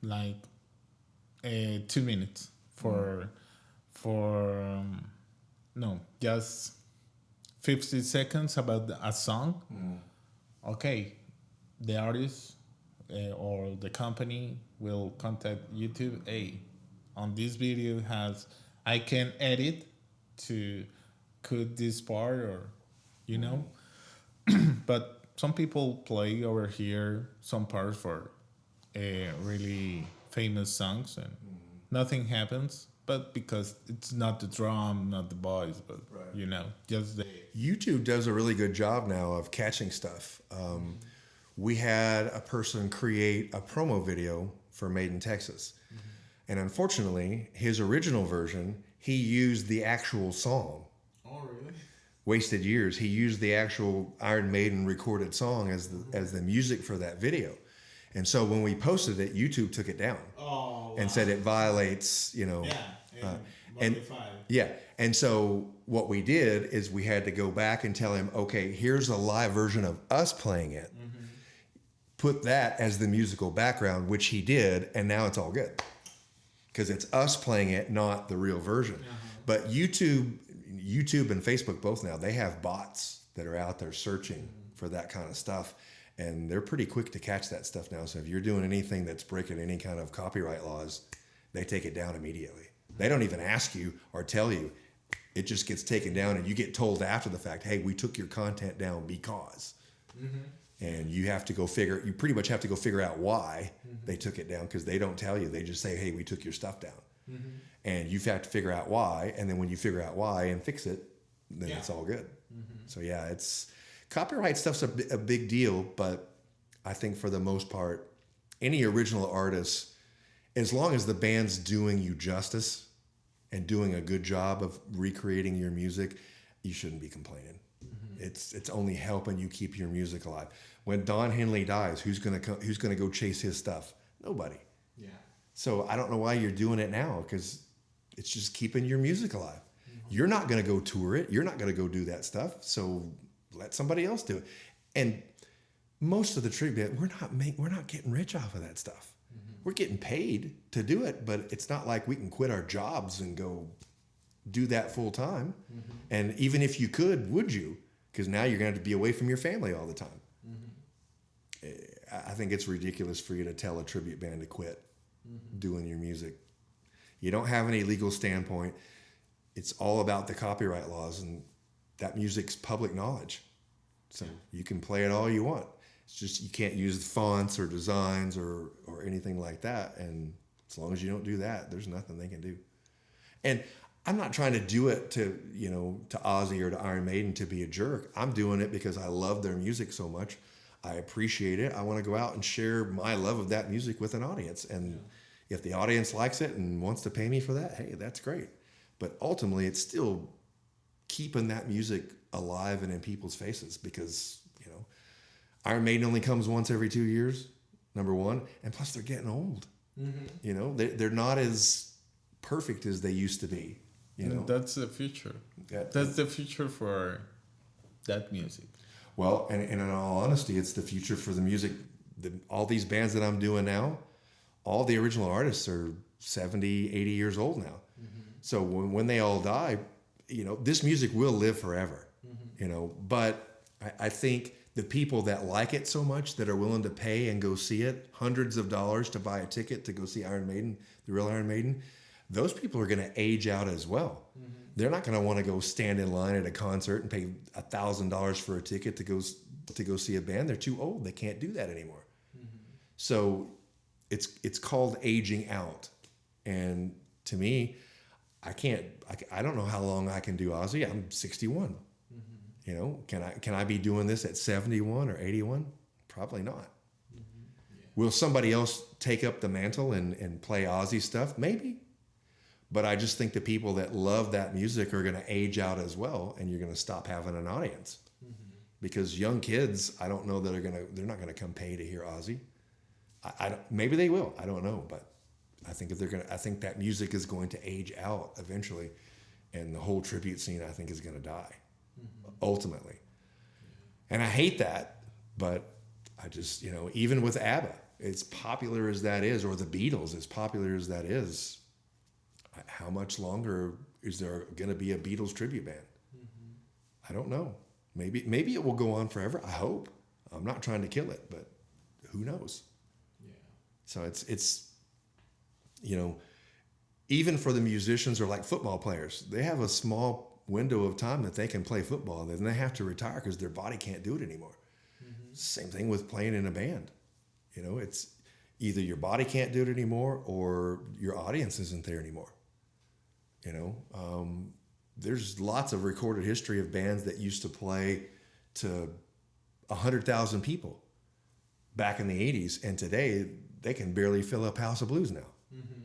A: like 2 minutes for no, just 50 seconds about a song. Okay, the artist or the company will contact YouTube. On this video I can edit to cut this part or but some people play over here some parts for really famous songs and nothing happens, but because it's not the drum, not the voice, but just the
B: YouTube does a really good job now of catching stuff. We had a person create a promo video for Maiden Texxas. And unfortunately, his original version, he used the actual song.
A: Oh, really?
B: Wasted years. He used the actual Iron Maiden recorded song as the music for that video. And so when we posted it, YouTube took it down and said it violates, Yeah. And so what we did is we had to go back and tell him, okay, here's a live version of us playing it. Mm-hmm. Put that as the musical background, which he did, and now it's all good. Because it's us playing it, not the real version. Uh-huh. But YouTube and Facebook both now, they have bots that are out there searching for that kind of stuff. And they're pretty quick to catch that stuff now. So if you're doing anything that's breaking any kind of copyright laws, they take it down immediately. They don't even ask you or tell you. It just gets taken down, and you get told after the fact, hey, we took your content down because. Mm-hmm. And you pretty much have to go figure out why they took it down, because they don't tell you. They just say, hey, we took your stuff down. Mm-hmm. And you have to figure out why. And then when you figure out why and fix it, then it's all good. Mm-hmm. So yeah, copyright stuff's a big deal, but I think for the most part, any original artist, as long as the band's doing you justice and doing a good job of recreating your music, you shouldn't be complaining. Mm-hmm. It's only helping you keep your music alive. When Don Henley dies, who's gonna go chase his stuff? Nobody. Yeah. So I don't know why you're doing it now, because it's just keeping your music alive. Mm-hmm. You're not gonna go tour it. You're not gonna go do that stuff. So let somebody else do it. And most of the tribute, we're not getting rich off of that stuff. Mm-hmm. We're getting paid to do it, but it's not like we can quit our jobs and go do that full time. Mm-hmm. And even if you could, would you? Because now you're going to have to be away from your family all the time. Mm-hmm. I think it's ridiculous for you to tell a tribute band to quit doing your music. You don't have any legal standpoint. It's all about the copyright laws, and that music's public knowledge. So you can play it all you want. It's just you can't use fonts or designs or anything like that. And as long as you don't do that, there's nothing they can do. And I'm not trying to do it to Ozzy or to Iron Maiden to be a jerk. I'm doing it because I love their music so much. I appreciate it. I want to go out and share my love of that music with an audience. And if the audience likes it and wants to pay me for that, hey, that's great. But ultimately, it's still keeping that music alive and in people's faces, because Iron Maiden only comes once every 2 years, number one, and plus they're getting old. Mm-hmm. They're not as perfect as they used to be.
A: That's the future. That's the future for that music.
B: Well, and in all honesty, it's the future for the music. All these bands that I'm doing now, all the original artists are 70, 80 years old now. Mm-hmm. So when they all die, this music will live forever. Mm-hmm. But I think the people that like it so much, that are willing to pay and go see it, hundreds of dollars to buy a ticket to go see Iron Maiden, the real Iron Maiden, those people are going to age out as well. Mm-hmm. They're not going to want to go stand in line at a concert and pay $1,000 for a ticket to go see a band. They're too old. They can't do that anymore. Mm-hmm. So it's called aging out. And to me, I don't know how long I can do Ozzy. I'm 61. Mm-hmm. Can I be doing this at 71 or 81? Probably not. Mm-hmm. Yeah. Will somebody else take up the mantle and play Ozzy stuff? Maybe. But I just think the people that love that music are going to age out as well, and you're going to stop having an audience. Mm-hmm. Because young kids, I don't know that they're not going to come pay to hear Ozzy. Maybe they will. I don't know, but I think I think that music is going to age out eventually, and the whole tribute scene, I think, is going to die, ultimately. Yeah. And I hate that, but I just, even with ABBA, as popular as that is, or the Beatles, as popular as that is, how much longer is there going to be a Beatles tribute band? Mm-hmm. I don't know. Maybe it will go on forever. I hope. I'm not trying to kill it, but who knows? Yeah. So it's even for the musicians or like football players, they have a small window of time that they can play football, and then they have to retire because their body can't do it anymore. Mm-hmm. Same thing with playing in a band. It's either your body can't do it anymore or your audience isn't there anymore. There's lots of recorded history of bands that used to play to 100,000 people back in the 80s, and today they can barely fill up House of Blues now. Mm-hmm.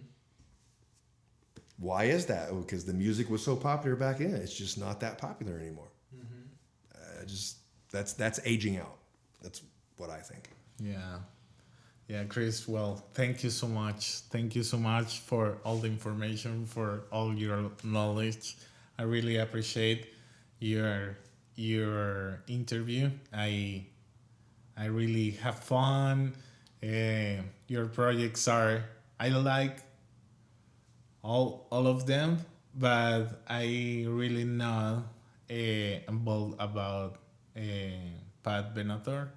B: Why is that? Because the music was so popular back then. It's just not that popular anymore. Mm-hmm. That's aging out. That's what I think.
A: Yeah. Yeah, Chris, well, thank you so much. Thank you so much for all the information, for all your knowledge. I really appreciate your interview. I really have fun. Your projects are I like all of them, but I really not involved about uh, Pat Benatar.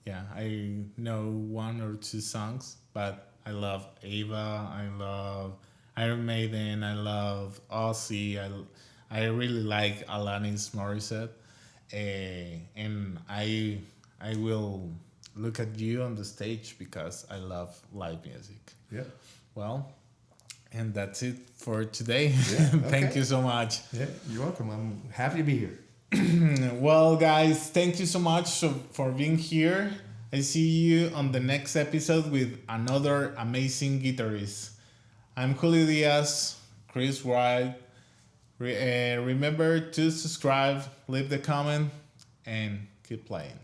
A: Yeah, I know one or two songs, but I love ABBA, I love Iron Maiden, I love Ozzy, I really like Alanis Morissette, and I will look at you on the stage because I love live music.
B: Yeah.
A: Well, and that's it for today.
B: Yeah,
A: Thank
B: okay.
A: you so much.
B: Yeah, you're welcome. I'm happy to be here.
A: Well, guys, thank you so much for being here. I see you on the next episode with another amazing guitarist. I'm Julio Diaz, Chris Wylde. Remember to subscribe, leave the comment, and keep playing.